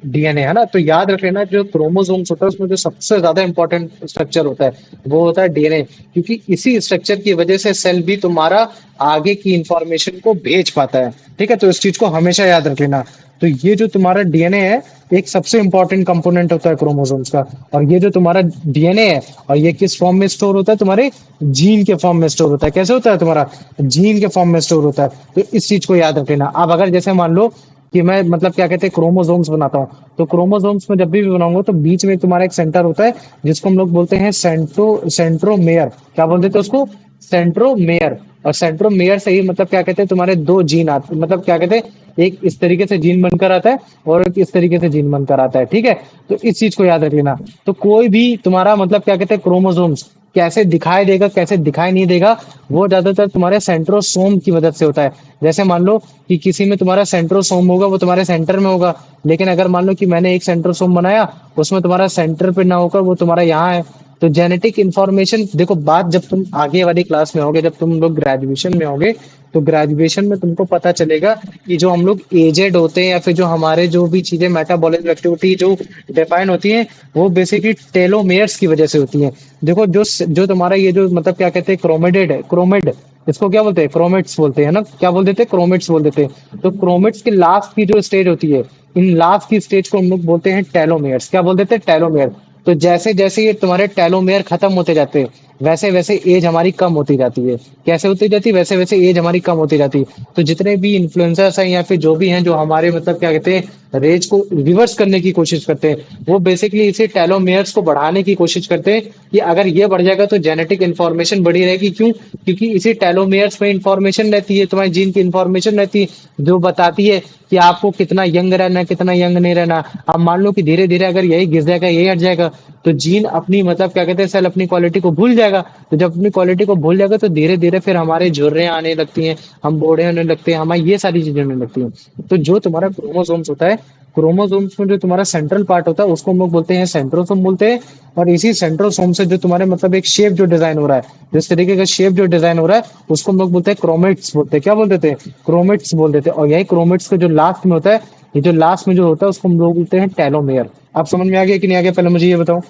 डीएनए, है ना। तो याद रख लेना, जो क्रोमोसोम्स होता है उसमें जो सबसे ज्यादा इंपॉर्टेंट स्ट्रक्चर होता है, वो होता है डीएनए। क्योंकि इसी स्ट्रक्चर की वजह से सेल भी तुम्हारा आगे की इंफॉर्मेशन को भेज पाता है। ठीक है, तो इस चीज को हमेशा याद रख लेना। तो ये जो तुम्हारा डीएनए है, एक सबसे इंपॉर्टेंट कंपोनेंट होता है क्रोमोसोम्स का। और ये जो तुम्हारा डीएनए है, और ये किस फॉर्म में स्टोर होता है, तुम्हारे जीन के फॉर्म में स्टोर होता है। कैसे होता है, तुम्हारा जीन के फॉर्म में स्टोर होता है। तो इस चीज को याद रख लेना। अब अगर जैसे मान लो कि मैं मतलब क्या कहते हैं, क्रोमोसोम्स बनाता हूँ, तो क्रोमोसोम्स में जब भी बनाऊंगा, तो बीच में तुम्हारा एक सेंटर होता है, जिसको हम लोग बोलते हैं सेंट्रोमेयर। क्या बोलते थे उसको, सेंट्रोमेयर। और सेंट्रोमेयर से ही मतलब क्या कहते हैं, तुम्हारे दो जीन आते, मतलब क्या कहते हैं, एक इस तरीके से जीन बनकर आता है, और एक इस तरीके से जीन बनकर आता है। ठीक है, तो इस चीज को याद रख लेना। तो कोई भी तुम्हारा मतलब क्या कहते हैं, क्रोमोसोम्स कैसे दिखाई देगा, कैसे दिखाई नहीं देगा, वो ज्यादातर तुम्हारे सेंट्रोसोम की मदद से होता है। जैसे मान लो कि किसी में तुम्हारा सेंट्रोसोम होगा, वो तुम्हारे सेंटर में होगा। लेकिन अगर मान लो कि मैंने एक सेंट्रोसोम बनाया, उसमें तुम्हारा सेंटर पे ना होकर वो तुम्हारा यहाँ है। तो जेनेटिक इन्फॉर्मेशन देखो, बात जब तुम आगे वाली क्लास में होगे, जब तुम लोग ग्रेजुएशन में होगे, तो ग्रेजुएशन में तुमको पता चलेगा कि जो हम लोग एजेड होते हैं, या फिर जो हमारे जो भी चीजें मेटाबॉलिक एक्टिविटी जो डिफाइन होती हैं, वो बेसिकली टेलोमेयर्स की वजह से होती हैं। देखो, जो जो तुम्हारा ये जो मतलब क्या कहते हैं, क्रोमेडेड है, क्रोमेड इसको क्या बोलते हैं, क्रोमेट्स बोलते हैं ना, क्या बोल देते हैं, क्रोमेट्स बोल देते हैं। तो क्रोमेट्स की लास्ट की जो स्टेज होती है, इन लास्ट की स्टेज को हम लोग बोलते हैं टेलोमेयर्स। क्या बोल देते हैं, टेलोमेयर। तो जैसे जैसे ये तुम्हारे टेलोमेयर खत्म होते जाते हैं, वैसे वैसे एज हमारी कम होती जाती है। कैसे होती जाती है, वैसे वैसे एज हमारी कम होती जाती है। तो जितने भी इन्फ्लुएंसर्स हैं या फिर जो भी हैं जो हमारे मतलब क्या कहते हैं रेज को रिवर्स करने की कोशिश करते हैं, वो बेसिकली इसे टेलोमेयर्स को बढ़ाने की कोशिश करते हैं कि अगर ये बढ़ जाएगा तो जेनेटिक इन्फॉर्मेशन बढ़ी रहेगी। क्यों? क्योंकि इसी टेलोमेयर्स में इन्फॉर्मेशन रहती है, तुम्हारे जीन की इन्फॉर्मेशन रहती है जो बताती है कि आपको कितना यंग रहना है, कितना यंग नहीं रहना। अब मान लो कि धीरे धीरे अगर यही घिस जाएगा, यही हट जाएगा, तो जीन अपनी मतलब क्या कहते हैं सेल अपनी क्वालिटी को भूल जाएगा। तो जब अपनी क्वालिटी को भूल जाएगा तो धीरे धीरे फिर हमारे झुर्रियां आने लगती हैं, हम बूढ़े होने लगते हैं, हमारी ये सारी चीजें होने लगती हैं। तो जो तुम्हारा क्रोमोसोम्स होता है, क्रोमोसोम्स में जो तुम्हारा सेंट्रल पार्ट होता है उसको हम लोग बोलते हैं सेंट्रोसोम बोलते हैं। और इसी सेंट्रोसोम से जो तुम्हारे मतलब एक शेप जो डिजाइन हो रहा है, जिस तरीके का शेप जो डिजाइन हो रहा है, उसको हम लोग बोलते हैं क्रोमेट्स बोलते हैं। क्या बोल देते हैं, क्रोमेट्स बोल देते हैं। और यही क्रोमेट्स का जो लास्ट में होता है, ये जो लास्ट में जो होता है उसको हम लोग बोलते हैं टेलोमेयर। आप समझ में आ गया कि नहीं आ गया, पहले मुझे ये बताओ।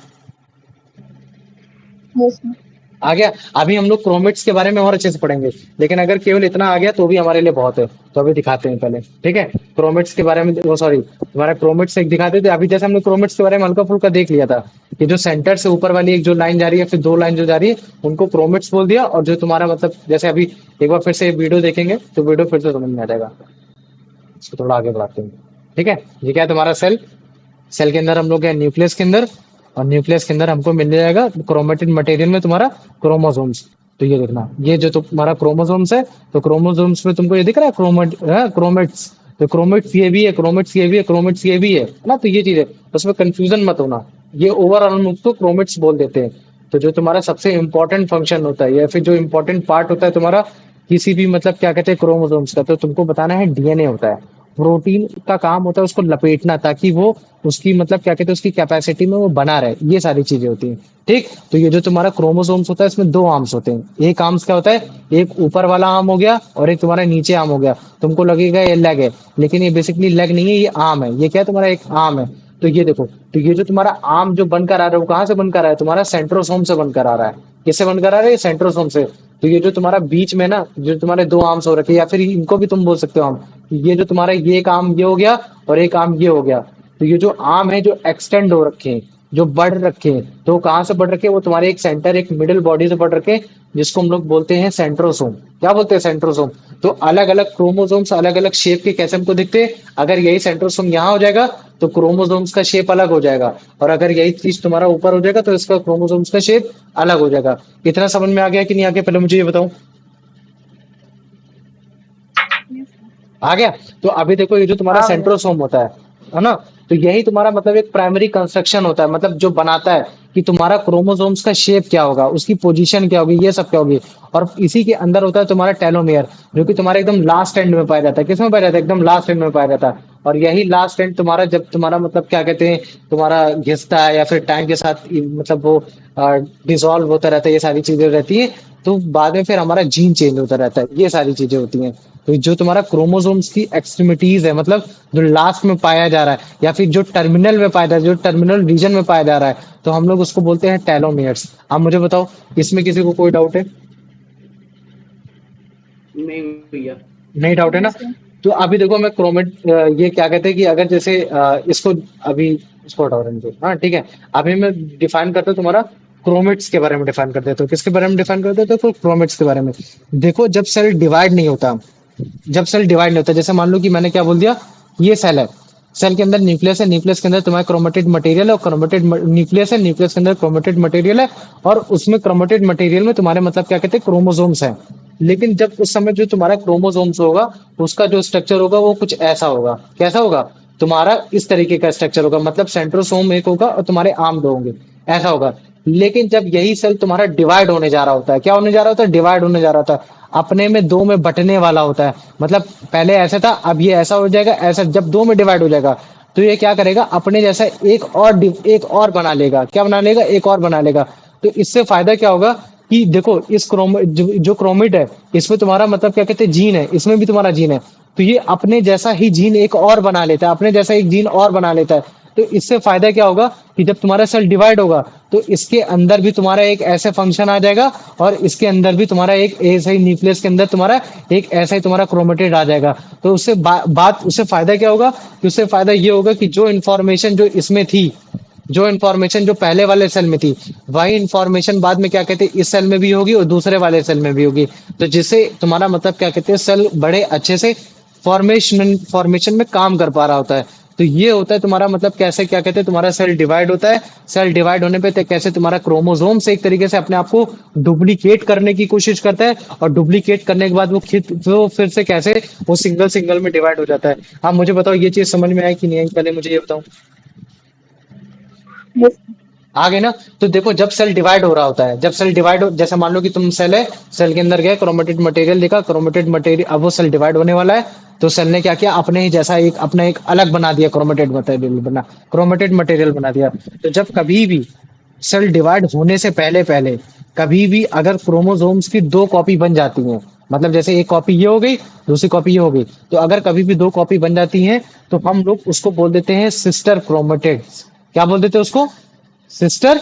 Yes ma'am. आ गया? अभी हम लोग क्रोमेट्स के बारे में और अच्छे से पढ़ेंगे, लेकिन अगर केवल इतना आ गया तो भी हमारे लिए बहुत है। तो अभी दिखाते हैं पहले, ठीक है? क्रोमेट्स के बारे में, वो सॉरी, तुम्हारा क्रोमेट्स एक दिखाते थे। अभी जैसे हमने क्रोमेट्स के बारे में हल्का फुल्का देख लिया था कि जो सेंटर से ऊपर वाली एक जो लाइन जा रही है, फिर दो लाइन जो जा रही है, उनको क्रोमेट्स बोल दिया। और जो तुम्हारा मतलब जैसे अभी एक बार फिर से वीडियो देखेंगे तो वीडियो फिर से समझ में आ जाएगा। इसको थोड़ा आगे बढ़ाते हैं, ठीक है? ये क्या है, तुम्हारा सेल। सेल के अंदर हम लोग हैं न्यूक्लियस के अंदर, और न्यूक्लियस के अंदर हमको मिल जाएगा क्रोमेटिन मटेरियल में तुम्हारा क्रोमोसोम्स। तो ये देखना, ये जो तुम्हारा क्रोमोसोम्स है, तो क्रोमोसोम्स में तुमको ये दिख रहा है क्रोमेट्स। तो क्रोमेट्स ये भी है, क्रोमेट्स ये भी है, क्रोमेट्स ये भी है ना। तो ये चीज है, उसमें कंफ्यूजन मत होना। ये ओवरऑल उसको क्रोमेट्स बोल देते हैं। तो जो तुम्हारा सबसे इंपॉर्टेंट फंक्शन होता है या फिर जो इंपॉर्टेंट पार्ट होता है तुम्हारा किसी भी मतलब क्या कहते हैं क्रोमोसोम्स का, तो तुमको बताना है डीएनए होता है। प्रोटीन का काम होता है उसको लपेटना, ताकि वो उसकी मतलब क्या कहते हैं उसकी कैपेसिटी में वो बना रहे। ये सारी चीजें होती हैं, ठीक? तो ये जो तुम्हारा क्रोमोसोम्स होता है इसमें दो आर्म्स होते हैं। एक आर्म्स क्या होता है, एक ऊपर वाला आर्म हो गया और एक तुम्हारा नीचे आर्म हो गया। तुमको लगेगा ये लेग है, लेकिन ये बेसिकली लेग नहीं है, ये आर्म है। ये क्या है, तुम्हारा एक आर्म है। तो ये देखो, तो ये जो तुम्हारा आर्म जो बनकर आ रहा है वो कहाँ से बनकर आ रहा है, तुम्हारा सेंट्रोसोम से बनकर आ रहा है। किससे बनकर आ रहा है, सेंट्रोसोम से। तो ये जो तुम्हारा बीच में ना जो तुम्हारे दो आर्म्स हो रखे हैं, या फिर इनको भी तुम बोल सकते हो आर्म, ये जो तुम्हारा ये एक आर्म ये हो गया और एक आर्म ये हो गया। तो ये जो आर्म है जो एक्सटेंड हो रखे हैं, जो बढ़ रखे हैं, तो कहाँ से बढ़ रखे हैं, वो तुम्हारे एक सेंटर एक मिडिल बॉडी से बढ़ रखे हैं, जिसको हम लोग बोलते हैं सेंट्रोसोम। क्या बोलते हैं, सेंट्रोसोम। तो अलग अलग क्रोमोसोम्स अलग अलग शेप के कैसे हमको दिखते हैं। अगर यही सेंट्रोसोम यहाँ हो जाएगा तो क्रोमोसोम्स का शेप अलग हो जाएगा, और अगर यही चीज तुम्हारा ऊपर हो जाएगा तो इसका क्रोमोसोम्स का शेप अलग हो जाएगा। इतना समझ में आ गया कि नहीं आ गया, पहले मुझे ये बताओ। आ गया? तो अभी देखो, ये जो तुम्हारा हाँ भैया। सेंट्रोसोम होता है ना, तो यही तुम्हारा मतलब एक प्राइमरी कंस्ट्रक्शन होता है, मतलब जो बनाता है कि तुम्हारा क्रोमोसोम्स का शेप क्या होगा, उसकी पोजीशन क्या होगी, ये सब क्या होगी। और इसी के अंदर होता है तुम्हारा टेलोमेयर, जो कि तुम्हारे एकदम लास्ट एंड में पाया जाता है। किसमें पाया जाता है, एकदम लास्ट एंड में पाया जाता है। और यही लास्ट एंड तुम्हारा जब तुम्हारा मतलब क्या कहते हैं तुम्हारा घिसता है या फिर टाइम के साथ मतलब वो डिसॉल्व होता रहता है, ये सारी चीजें रहती है। तो बाद में फिर हमारा जीन चेंज होता रहता है, ये सारी चीजें होती हैं। तो जो तुम्हारा क्रोमोसोम्स की एक्सट्रीमिटीज है, मतलब जो लास्ट में पाया जा रहा है या फिर जो टर्मिनल में पाया जा रहा है, जो टर्मिनल रीजन में पाया जा रहा है, तो हम लोग उसको बोलते हैं टेलोमियर्स। अब मुझे बताओ, इसमें किसी को कोई डाउट है? नहीं भैया। नहीं डाउट है ना? तो अभी देखो मैं ये क्या कहते हैं कि अगर जैसे इसको अभी इसको हटाओ रहने दो, हाँ ठीक है। अभी मैं डिफाइन करता हूँ तुम्हारा क्रोमेट्स के बारे में डिफाइन कर देता हूँ। किसके बारे में डिफाइन कर देता हूँ, तो क्रोमेट्स के बारे में। देखो, जब सेल डिवाइड नहीं होता, जब सेल डिवाइड नहीं होता, जैसे मान लो कि मैंने क्या बोल दिया, ये सेल है, सेल के अंदर न्यूक्लियस है, न्यूक्लियस के अंदर तुम्हारा क्रोमेटेड मटेरियल है, और क्रोमेटेड न्यूक्लियस है, न्यूक्लियस के अंदर क्रोमेटेड मटेरियल है, और उसमें क्रोमेटेड मटेरियल में तुम्हारे मतलब क्या कहते हैं क्रोमोसोम्स है। लेकिन जब उस समय जो तुम्हारा क्रोमोसोम्स होगा, उसका जो स्ट्रक्चर होगा वो कुछ ऐसा होगा। कैसा होगा, तुम्हारा इस तरीके का स्ट्रक्चर होगा, मतलब सेंट्रोसोम एक होगा और तुम्हारे आर्म दो होंगे, ऐसा होगा। लेकिन जब यही सेल तुम्हारा डिवाइड होने जा रहा होता है, क्या होने जा रहा होता है, डिवाइड होने जा रहा होता है, अपने में दो में बंटने वाला होता है। मतलब पहले ऐसा था, अब ये ऐसा हो जाएगा, ऐसा जब दो में डिवाइड हो जाएगा तो ये क्या करेगा, अपने जैसा एक और बना लेगा। क्या बना लेगा, एक और बना लेगा। तो इससे फायदा क्या होगा कि देखो, इस जो क्रोमेट है, इसमें तुम्हारा मतलब क्या कहते हैं जीन है, इसमें भी तुम्हारा जीन है, तो ये अपने जैसा ही जीन एक और बना लेता है, अपने जैसा एक जीन और बना लेता है। तो तो इससे फायदा क्या होगा कि जब तुम्हारा सेल डिवाइड होगा तो इसके अंदर भी तुम्हारा एक ऐसे फंक्शन आ जाएगा और इसके अंदर भी तुम्हारा एक ऐसा ही न्यूक्लियस के अंदर तुम्हारा एक ऐसा ही तुम्हारा क्रोमेटिड आ जाएगा। तो उससे बात उससे फायदा क्या होगा कि उससे फायदा ये होगा कि जो इन्फॉर्मेशन जो इसमें थी, जो इन्फॉर्मेशन जो पहले वाले सेल में थी, वही इन्फॉर्मेशन बाद में क्या कहते हैं इस सेल में भी होगी और दूसरे वाले सेल में भी होगी। तो जिससे तुम्हारा मतलब क्या कहते हैं सेल बड़े अच्छे से फॉर्मेशन में काम कर पा रहा होता है। तो ये होता है तुम्हारा मतलब कैसे क्या कहते हैं तुम्हारा सेल डिवाइड होता है। सेल डिवाइड होने पे कैसे तुम्हारा क्रोमोसोम से एक तरीके से अपने आप को डुप्लीकेट करने की कोशिश करता है और डुप्लीकेट करने के बाद वो फिर से कैसे वो सिंगल सिंगल में डिवाइड हो जाता है। आप मुझे बताओ ये चीज समझ में आई कि नहीं आई, पहले मुझे ये बताओ। yes, आ गए ना। तो देखो जब सेल डिवाइड हो रहा होता है, जब सेल डिवाइड हो, जैसे मान लो कि तुम सेल है, सेल के अंदर गए, क्रोमेटेड मटेरियल देखा, क्रोमेटेड मटेरियल, अब वो सेल डिवाइड होने वाला है। तो सेल ने क्या किया, अपने ही जैसा एक अपना एक अलग बना दिया, क्रोमेटेड मटेरियल बना दिया। तो जब कभी भी सेल डिवाइड होने से पहले पहले कभी भी अगर क्रोमोसोम्स की दो कॉपी बन जाती हैं, मतलब जैसे एक कॉपी ये हो गई, दूसरी कॉपी ये हो गई, तो अगर कभी भी दो कॉपी बन जाती हैं तो हम लोग उसको बोल देते हैं सिस्टर क्रोमेटिड्स। क्या बोल देते हैं उसको? सिस्टर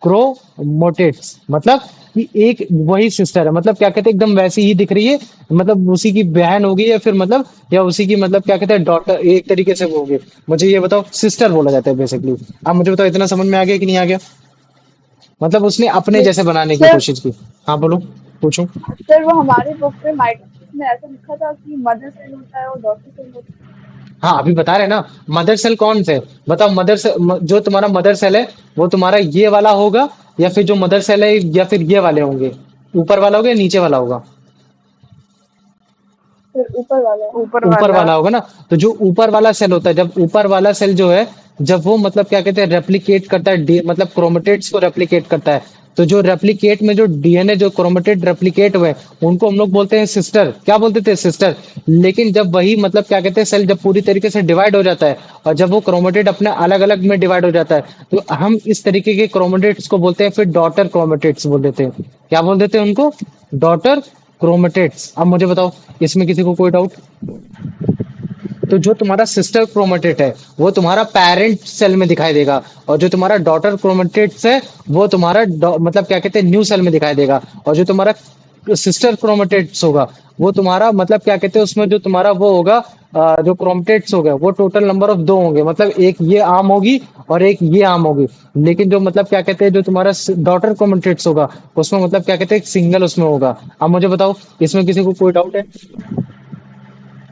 क्रोमोटिड्स। मतलब कि एक वही सिस्टर है, मतलब क्या कहते हैं एकदम वैसी ही दिख रही है, मतलब उसी की बहन होगी या फिर मतलब या उसी की मतलब क्या कहते हैं डॉटर, एक तरीके से वो होगी। मुझे ये बताओ, सिस्टर बोला जाता है बेसिकली। आप मुझे बताओ इतना समझ में आ गया कि नहीं आ गया? मतलब उसने अपने yes. जैसे बनाने की सर कोशिश की। हाँ बोलो, पूछो। सर वो हमारी बुक में माइटोसिस में ऐसा लिखा था कि मदर सेल होता है और डॉटर सेल होता है। हाँ अभी बता रहे ना, मदर सेल कौन से, बताओ। मदर से जो तुम्हारा मदर सेल है वो तुम्हारा ये वाला होगा या फिर जो मदर सेल है या फिर ये वाले होंगे, ऊपर वाला होगा या नीचे वाला होगा? फिर ऊपर वाला ऊपर ऊपर वाला। वाला होगा ना। तो जो ऊपर वाला सेल होता है, जब ऊपर वाला सेल जो है, जब वो मतलब क्या कहते हैं रेप्लिकेट करता है, मतलब क्रोमेटिड्स को रेप्लिकेट करता है, तो जो रेप्लिकेट में जो डीएनए जो क्रोमेटिड रेप्लिकेट हुए उनको हम लोग बोलते हैं सिस्टर। क्या बोलते थे? सिस्टर। लेकिन जब वही मतलब क्या कहते हैं सेल जब पूरी तरीके से डिवाइड हो जाता है और जब वो क्रोमेटिड अपने अलग अलग में डिवाइड हो जाता है तो हम इस तरीके के क्रोमेटिड्स को बोलते हैं फिर डॉटर क्रोमेटिड्स बोल देते हैं। क्या बोल देते हैं उनको? Daughter chromatids. अब मुझे बताओ इसमें किसी को कोई डाउट? तो जो तुम्हारा सिस्टर क्रोमेटिड है वो तुम्हारा पेरेंट सेल में दिखाई देगा और जो तुम्हारा डॉटर क्रोमेटिड्स है वो तुम्हारा मतलब क्या कहते हैं न्यू सेल में दिखाई देगा। और जो तुम्हारा सिस्टर क्रोमेटिड्स होगा वो तुम्हारा मतलब क्या कहते हैं उसमें जो तुम्हारा वो होगा जो क्रोमेटिड्स होगा वो टोटल नंबर ऑफ दो होंगे, मतलब एक ये आम होगी और एक ये आम होगी। लेकिन जो मतलब क्या कहते हैं जो तुम्हारा डॉटर क्रोमेटिड्स होगा उसमें मतलब क्या कहते हैं सिंगल उसमें होगा। अब मुझे बताओ इसमें किसी को कोई डाउट है?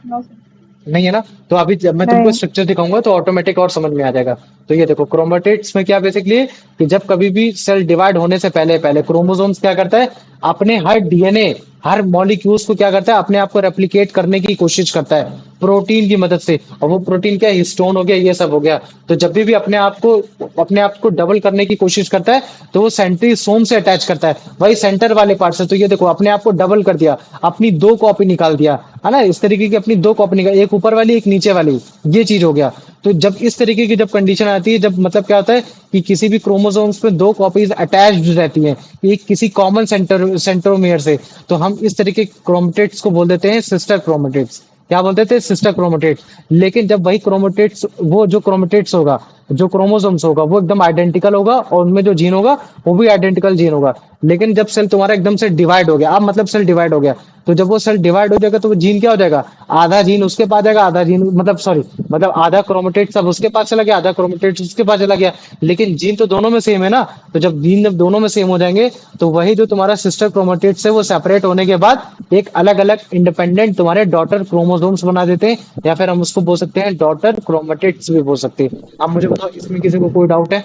No sir. नहीं है ना। तो अभी जब मैं तुमको नहीं स्ट्रक्चर दिखाऊंगा तो ऑटोमेटिक और समझ में आ जाएगा। तो ये देखो क्रोमेटिड्स में क्या बेसिकली है कि जब कभी भी सेल डिवाइड होने से पहले पहले क्रोमोसोम्स क्या करता है, अपने हर डीएनए हर मॉलिक्यूल्स को क्या करता है अपने आप को रेप्लिकेट करने की कोशिश करता है प्रोटीन की मदद से। और वो प्रोटीन क्या, हिस्टोन हो गया, ये सब हो गया। तो जब भी अपने आप को डबल करने की कोशिश करता है तो वो सेंट्रीसोम से अटैच करता है, वही सेंटर वाले पार्ट से। तो ये देखो अपने आप को डबल कर दिया, अपनी दो कॉपी निकाल दिया, है ना। इस तरीके की अपनी दो कॉपी निकाल, एक ऊपर वाली एक नीचे वाली, ये चीज हो गया। तो जब इस तरीके की जब कंडीशन आती है, जब मतलब क्या होता है कि किसी भी क्रोमोसोम्स पे दो कॉपीज अटैच्ड रहती हैं एक किसी कॉमन सेंट्रोमियर से, तो हम इस तरीके के क्रोमेटिड्स को बोल देते हैं सिस्टर क्रोमेटिड्स। क्या बोलते थे? Sister chromatids. लेकिन जब वही क्रोमेटिड्स वो जो क्रोमेटिड्स होगा जो क्रोमोसोम्स होगा वो एकदम आइडेंटिकल होगा और उनमें जो जीन होगा वो भी आइडेंटिकल जीन होगा। लेकिन जब सेल तुम्हारा एकदम से डिवाइड हो गया, अब मतलब सेल डिवाइड हो गया, तो जब वो सेल डिवाइड हो जाएगा तो वो जीन क्या हो जाएगा, आधा जीन उसके पास जाएगा, आधा जीन मतलब सॉरी मतलब आधा क्रोमेटिड सब उसके पास चला गया, आधा क्रोमेटिड उसके पास चला गया। लेकिन जीन तो दोनों में सेम है ना। तो जब जीन जब दोनों में सेम हो जाएंगे तो वही जो तुम्हारा सिस्टर क्रोमेटिड्स है वो सेपरेट होने के बाद एक अलग अलग इंडिपेंडेंट तुम्हारे डॉटर क्रोमोसोम्स बना देते हैं, या फिर हम उसको बोल सकते हैं डॉटर क्रोमेटिड्स भी बोल सकते हैं। अब मुझे बताओ इसमें किसी को कोई डाउट है?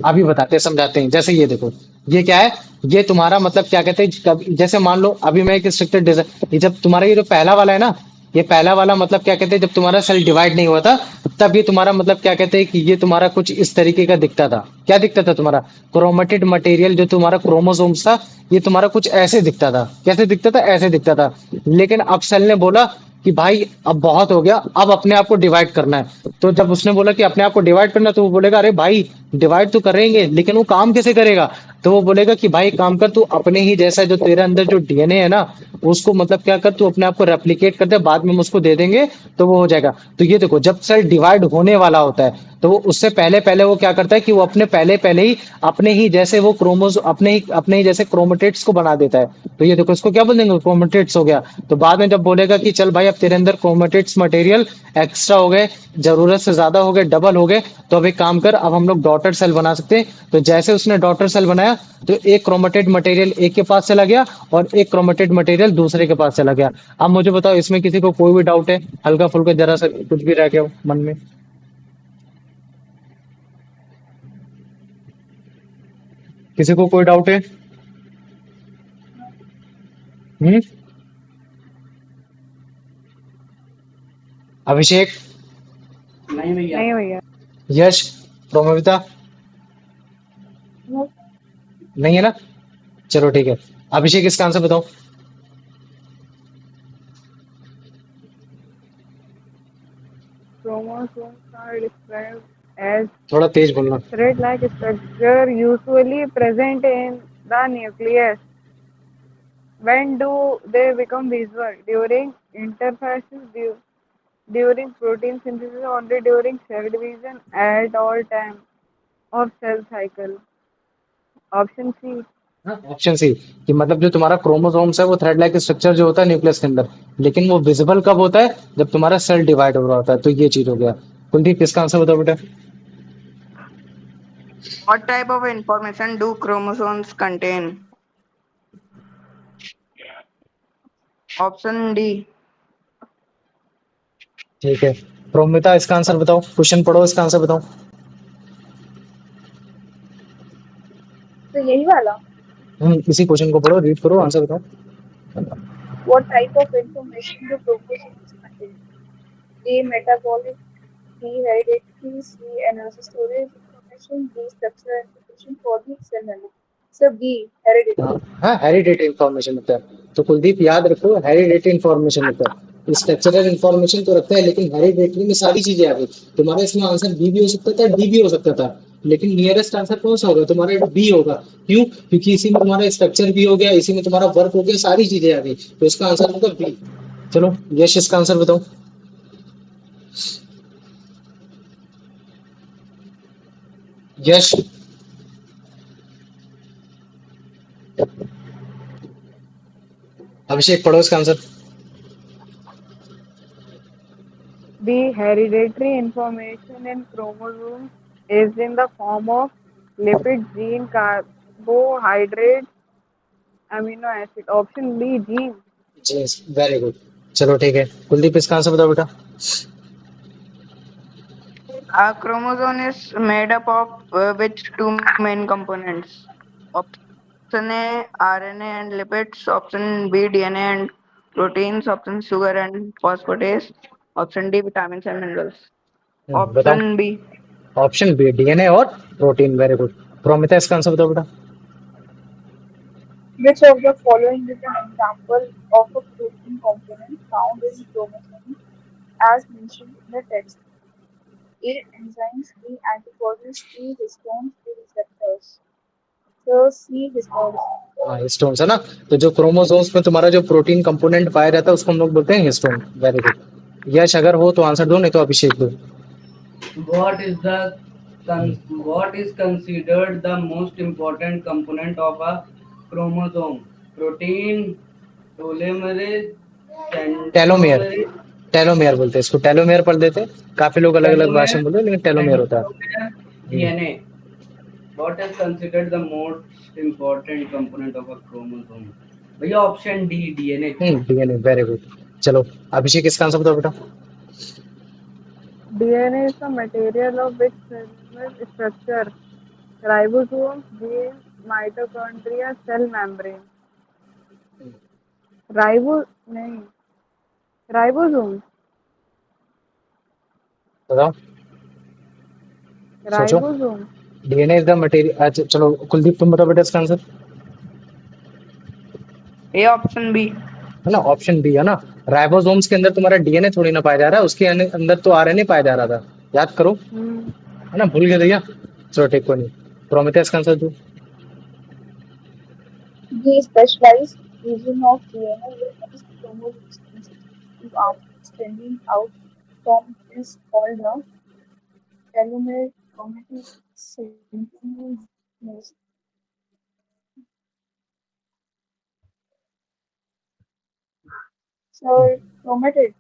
अभी बताते हैं, समझाते हैं। जैसे ये देखो ये क्या है, ये तुम्हारा मतलब क्या कहते हैं जैसे मान लो अभी मैं एक स्ट्रक्चर डिजाइन, ये जब तुम्हारा ये जो पहला वाला है ना, ये पहला वाला मतलब क्या कहते हैं जब तुम्हारा सेल डिवाइड नहीं हुआ था तब ये तुम्हारा मतलब क्या कहते हैं कि ये तुम्हारा कुछ इस तरीके का दिखता था। क्या दिखता था तुम्हारा? क्रोमेटिड मटेरियल जो तुम्हारा क्रोमोसोम्स था ये तुम्हारा कुछ ऐसे दिखता था। कैसे दिखता था? ऐसे दिखता था। लेकिन अब सेल ने बोला कि भाई अब बहुत हो गया, अब अपने आप को डिवाइड करना है। तो जब उसने बोला कि अपने आप को डिवाइड करना है तो वो बोलेगा अरे भाई डिवाइड तो करेंगे लेकिन वो काम कैसे करेगा? तो वो बोलेगा कि भाई काम कर, तू अपने ही जैसा जो तेरे अंदर जो डीएनए है ना, उसको मतलब क्या कर, तू अपने आप को रेप्लिकेट कर दे, बाद में हम उसको दे देंगे तो वो हो जाएगा। तो ये देखो, जब सेल डिवाइड होने वाला होता है तो वो उससे पहले पहले वो क्या करता है कि वो अपने पहले पहले ही अपने ही जैसे वो क्रोमोस अपने ही जैसे क्रोमेटिड्स को बना देता है। तो ये देखो, इसको क्या बोल देंगे, क्रोमेटिड्स हो गया। तो बाद में जब बोलेगा कि चल भाई अब तेरे अंदर क्रोमेटिड्स मटेरियल एक्स्ट्रा हो गए, जरूरत से ज्यादा हो गए, डबल हो गए, तो अब एक काम कर, अब हम लोग डॉटर सेल बना सकते हैं। तो जैसे उसने डॉटर सेल बनाया तो एक क्रोमेटेड मटेरियल एक के पास चला गया और एक क्रोमेटेड मटेरियल दूसरे के पास चला गया। अब मुझे बताओ, इसमें किसी को कोई भी डाउट है, हल्का फुल्का जरा सा कुछ भी रह गया हो मन में? किसी को कोई डाउट है? हम्म। अभिषेक, नहीं भैया। नहीं भैया। यश, प्रोमोविता, No, नहीं है ना? चलो ठीक है। अभिषेक, इसका आंसर बताओ। chromosomes are described as थोड़ा तेज बोलना। thread-like structure usually present in the nucleus. When do they become visible? During interphases, during protein synthesis, only during cell division, at all time of cell cycle. Option C. Option C, कि मतलब जो तुम्हारा chromosomes है वो thread like structure जो होता है nucleus के अंदर, लेकिन वो विजिबल कब होता है, जब तुम्हारा सेल डिवाइड हो रहा होता है। तो ये चीज हो गया। कुलदीप, किसका आंसर बताओ बेटा। What type of information do chromosomes contain? Option D. ठीक है, प्रोमिता, इसका आंसर बताओ, क्वेश्चन पढ़ो, इसका आंसर बताओ। तो यही वाला. इसी क्वेश्चन को पढ़ो, रीड करो, आंसर बताओ। What type of information do chromosomes contain? A. Metabolic. B. Hereditary. C. Energy storage information. D. Structural information for the cell memory. So B. Hereditary. हाँ, हेरिडेटरी इंफॉर्मेशन होता है। तो कुलदीप याद रखो, हेरिडेटरी इंफॉर्मेशन होता है। स्ट्रक्चरल इंफॉर्मेशन तो रखता है, लेकिन हेरिडेटरी में सारी चीजें आ गई। तुम्हारा इसमें आंसर बी भी हो सकता था, डी भी हो सकता था, लेकिन नियरेस्ट आंसर कौन सा होगा तुम्हारा? बी होगा। क्यों? क्योंकि इसी में तुम्हारा स्ट्रक्चर भी हो गया, इसी में तुम्हारा वर्क हो गया, सारी चीजें आ गई, तो इसका आंसर होगा बी। चलो यश, इसका आंसर बताओ। यश, अभिषेक, पढ़ो इसका answer. B. Hereditary information in chromosomes is in the form of lipid, gene, carbohydrate, amino acid. Option B. Gene. Ji, very good. चलो ठीक है, कुलदीप, इसका आंसर बताओ बेटा। A chromosome is made up of which two main components? Option A, RNA and lipids. Option B, DNA and proteins. Option sugar and phosphatase. Option D, vitamins and minerals. बताओ। Option B. Option B, DNA और protein, very good. Promita, इसका answer बताओ बेटा। Which of the following is an example of a protein component found in chromosomes as mentioned in the text? A. Enzymes. B. Antibodies. C. Histones. D. Receptors. So C. Histones. हाँ, histones है ना। तो जो chromosomes में तुम्हारा जो protein component पाया जाता है उसको हम लोग बोलते हैं हिस्टोन। Very good. यश, अगर हो तो आंसर दो, नहीं तो अभिषेक दो। What is the what is considered the most important component of a chromosome? Protein, telomerase, telomere, centromere, telomere बोलते हैं इसको, टेलोमेयर पढ़ देते हैं। काफी लोग अलग अलग भाषा telomere, में बोलते हैं, लेकिन टेलोमेयर होता है। centromere, DNA. What is considered the most important component of a chromosome? भैया option D, DNA. DNA, very good. चलो अभिषेक, इसका आंसर बताओ बेटा। DNA is the material of which cellular structure. Ribosomes, genes, mitochondria, cell membrane. नहीं. Ribosomes. बताओ, सोचो। Ribosomes. DNA is the material. अच्छा चलो कुलदीप, तुम बताओ बेटा इसका आंसर। A. Option B. है ना, ऑप्शन बी है ना। राइबोसोम्स के अंदर तुम्हारा डीएनए थोड़ी ना पाया जा रहा है, उसके अंदर तो आरएनए पाया जा रहा था। याद करो, Hmm. है ना, भूल गए भैया। चलो ठीक, कोई नहीं। प्रोमेथियस का आंसर दो। The specialized region of DNA where each chromosome consists of arms extending out from is called the telomere chromatin centromere. So chromatid.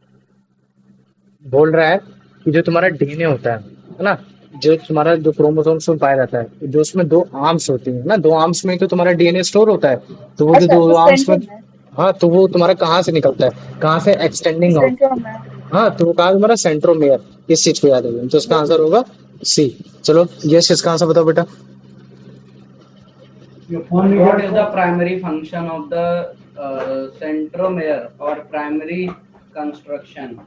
बोल रहा है कि जो तुम्हारा डीएनए होता है ना, जो तुम्हारा जो क्रोमोसोम्स में पाया जाता है, जो उसमें दो आर्म्स होती है ना, दो आर्म्स में ही तो तुम्हारा डीएनए स्टोर होता है। तो वो जो अच्छा दो तो आर्म्स में, सेंट्रोम में, हाँ, तो वो तुम्हारा कहाँ से निकलता है, कहाँ से एक्सटेंडिंग आउट। सेंट्रोम में। हाँ, तो वो कहा तुम्हारा सेंट्रोमेयर। इस चीज को याद है, तो इसका आंसर होगा सी। चलो यस, इसका आंसर बताओ बेटा। What is the primary function of the centromere or primary construction?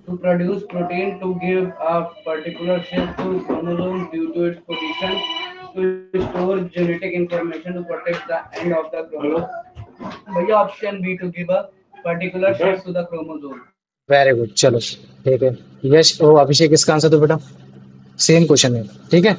To produce protein to give a particular shape to chromosome due to its position, to store genetic information to protect the end of the chromosome. भैया option B to give a particular shape to the chromosome. Very good, चलो ठीक है। यश ओ अभिषेक, इसका answer दो बेटा। Same question है, ठीक है,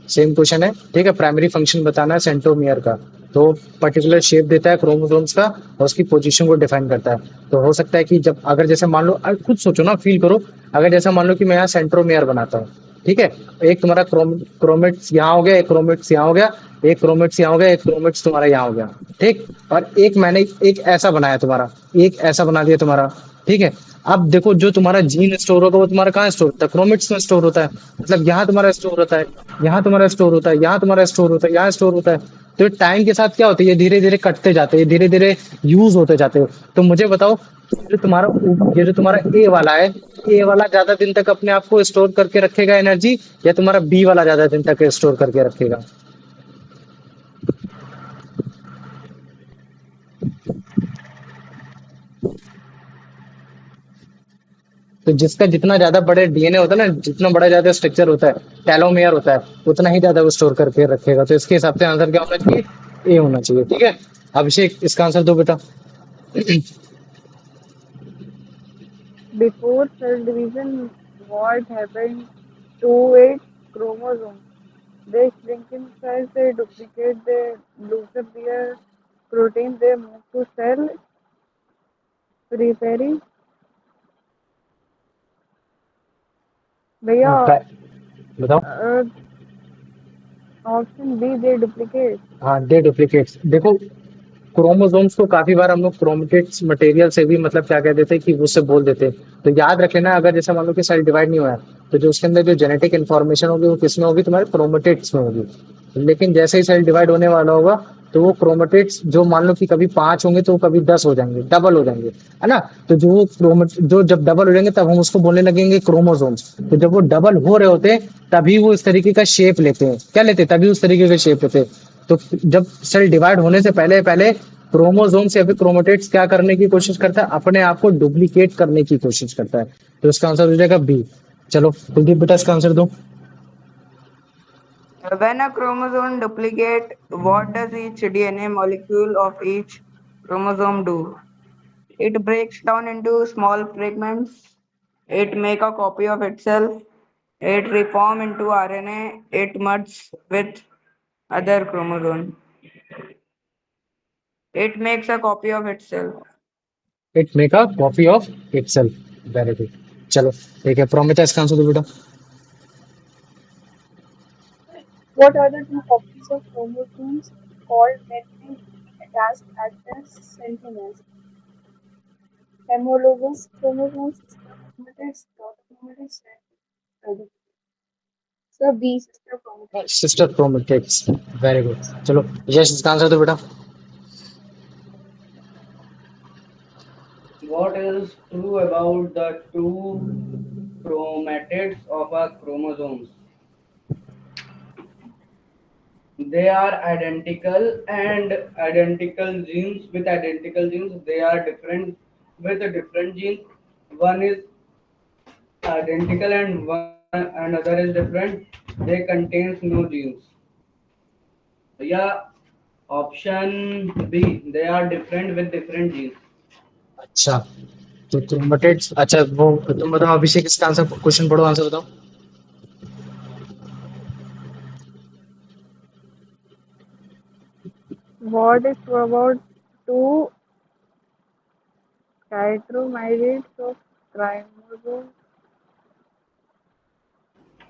सेम क्वेश्चन है, ठीक है। प्राइमरी फंक्शन बताना है सेंट्रोमियर का। तो पर्टिकुलर शेप देता है क्रोमोसोम्स का और उसकी पोजीशन को डिफाइन करता है। तो हो सकता है कि जब अगर जैसे मान लो, खुद सोचो ना, फील करो। अगर जैसा मान लो कि मैं यहाँ सेंट्रोमियर बनाता हूँ, ठीक है, एक तुम्हारा क्रोमेट्स यहाँ हो गया, एक क्रोमेट्स यहाँ हो गया, एक क्रोमेट्स यहाँ हो गया, एक क्रोमेट्स तुम्हारा यहाँ हो गया, ठीक। और एक मैंने एक ऐसा बनाया तुम्हारा, एक ऐसा बना दिया तुम्हारा, ठीक है। अब देखो, जो तुम्हारा जीन स्टोर होगा वो तुम्हारा कहाँ स्टोर होता है, क्रोमेट्स में स्टोर होता है। मतलब यहाँ तुम्हारा स्टोर होता है, यहाँ तुम्हारा स्टोर होता है, यहाँ तुम्हारा स्टोर होता है, यहाँ स्टोर होता है। तो टाइम के साथ क्या होता है, ये धीरे धीरे कटते जाते हैं, धीरे धीरे यूज होते जाते हो। तो मुझे बताओ, ये जो तुम्हारा ए वाला है, ए वाला ज्यादा दिन तक अपने आप को स्टोर करके रखेगा एनर्जी, या तुम्हारा बी वाला ज्यादा दिन तक स्टोर करके रखेगा? तो जिसका जितना ज्यादा बड़े डीएनए होता है ना, जितना बड़ा ज्यादा स्ट्रक्चर होता है, टेलोमेयर होता है, उतना ही ज्यादा वो स्टोर करके रखेगा। तो इसके हिसाब से आंसर क्या होना चाहिए? ए होना चाहिए, ठीक है। अभिषेक, इसका आंसर दो बेटा। Before cell division, what happened to its chromosomes? They shrink in size, they duplicate, they loosen their protein, they move to cell repairing. भैया बताओ। ऑप्शन बी दे डुप्लीकेट। हाँ, दे डुप्लीकेट्स। देखो, क्रोमोसोम्स को काफी बार हम लोग क्रोमेटिड्स मटेरियल से भी मतलब क्या कह देते हैं कि उससे बोल देते हैं। तो याद रख लेना, अगर जैसे मान लो कि सेल डिवाइड नहीं हुआ है, तो जो उसके अंदर जो जेनेटिक इन्फॉर्मेशन होगी वो किसमें होगी? तुम्हारे क्रोमेटिड्स में होगी। लेकिन जैसे ही सेल डिवाइड होने वाला होगा, तो वो क्रोमेटिड्स जो मान लो कि कभी 5 होंगे तो कभी 10 हो जाएंगे, डबल हो जाएंगे, है ना। तो जो क्रोमेट जो जब डबल हो जाएंगे तब हम उसको बोलने लगेंगे क्रोमोसोम्स। तो जब वो डबल हो रहे होते हैं तभी वो इस तरीके का शेप लेते हैं, क्या लेते हैं? तभी उस तरीके का शेप लेते हैं। तो जब सेल डिवाइड होने से पहले पहले क्रोमोसोम्स या फिर क्रोमेटिड्स क्या करने की कोशिश करता है? अपने आप को डुप्लीकेट करने की कोशिश करता है। तो इसका आंसर हो जाएगा बी। चलो कुलदीप बेटा, इसका आंसर दो। When a chromosome duplicate, what does each DNA molecule of each chromosome do? It breaks down into small fragments. It make a copy of itself. It reform into RNA. It merges with other chromosome. It makes a copy of itself. It make a copy of itself. Very good. चलो ठीक है, प्रोमिता, इसका answer दो बेटा। What are the two copies of chromosomes called when they remain attached at the centromeres? Homologous chromosomes, sister chromatids, daughter chromatids, and other. So B, sister chromatids. Sister chromatids. Very good. चलो यश, इसका answer दो बेटा। What is true about the two chromatids of a chromosomes? They are identical and identical genes with identical genes. They are different with different genes. One is identical and one another is different. They contains no genes. Yeah, option B. They are different with different genes. अच्छा, तो chromatids, अच्छा वो तुम बताओ अभिषेक, इसका answer, question पढ़ो, answer बताओ। What is true about two tetrameres of chromosomes?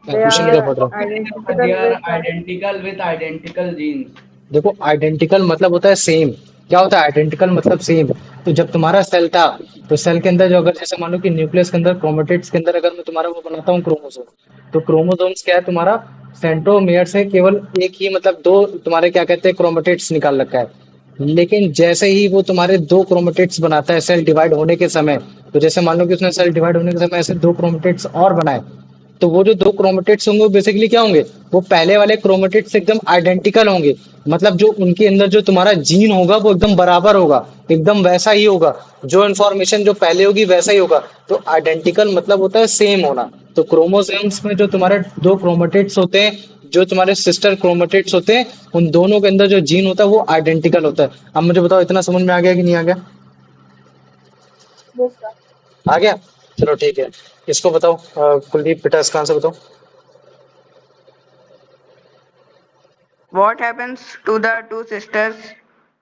क्या They क्वेश्चन क्या are पढ़ रहा हूँ? identical they are with identical with identical genes. देखो आइडेंटिकल मतलब होता है सेम। क्या होता है आइडेंटिकल मतलब सेम? तो जब तुम्हारा सेल था, तो सेल के अंदर जो अगर जैसे मान लो कि न्यूक्लियस के अंदर क्रोमेटिड्स के अंदर अगर मैं तुम्हारा वो बनाता हूँ क्रोमोसोम, तो क्रोमोसोम्स क्या है तुम्हारा, सेंट्रोमेयर से केवल एक ही मतलब दो तुम्हारे क्या कहते हैं क्रोमेटिड्स निकाल रखा है। लेकिन जैसे ही वो तुम्हारे दो क्रोमेटिड्स बनाता है सेल डिवाइड होने के समय, तो जैसे मान लो कि उसने सेल डिवाइड होने के समय ऐसे दो क्रोमेटिड्स और बनाए, तो वो जो दो क्रोमेटिड्स होंगे वो बेसिकली क्या होंगे, वो पहले वाले क्रोमेटिड्स एकदम आइडेंटिकल होंगे। मतलब जो उनके अंदर जो तुम्हारा जीन होगा वो एकदम बराबर होगा, एकदम वैसा ही होगा, जो इन्फॉर्मेशन जो पहले होगी वैसा ही होगा। तो आइडेंटिकल मतलब होता है सेम होना। तो क्रोमोसोम्स में जो तुम्हारे दो क्रोमेटिड्स होते हैं, जो तुम्हारे सिस्टर क्रोमेटिड्स होते हैं, उन दोनों के अंदर जो जीन होता है वो आइडेंटिकल होता है। अब मुझे बताओ इतना समझ में आ गया कि नहीं आ गया? Yes, sir. आ गया। चलो ठीक है, इसको बताओ कुलदीप बेटा इसका आंसर बताओ। What happens to the two sisters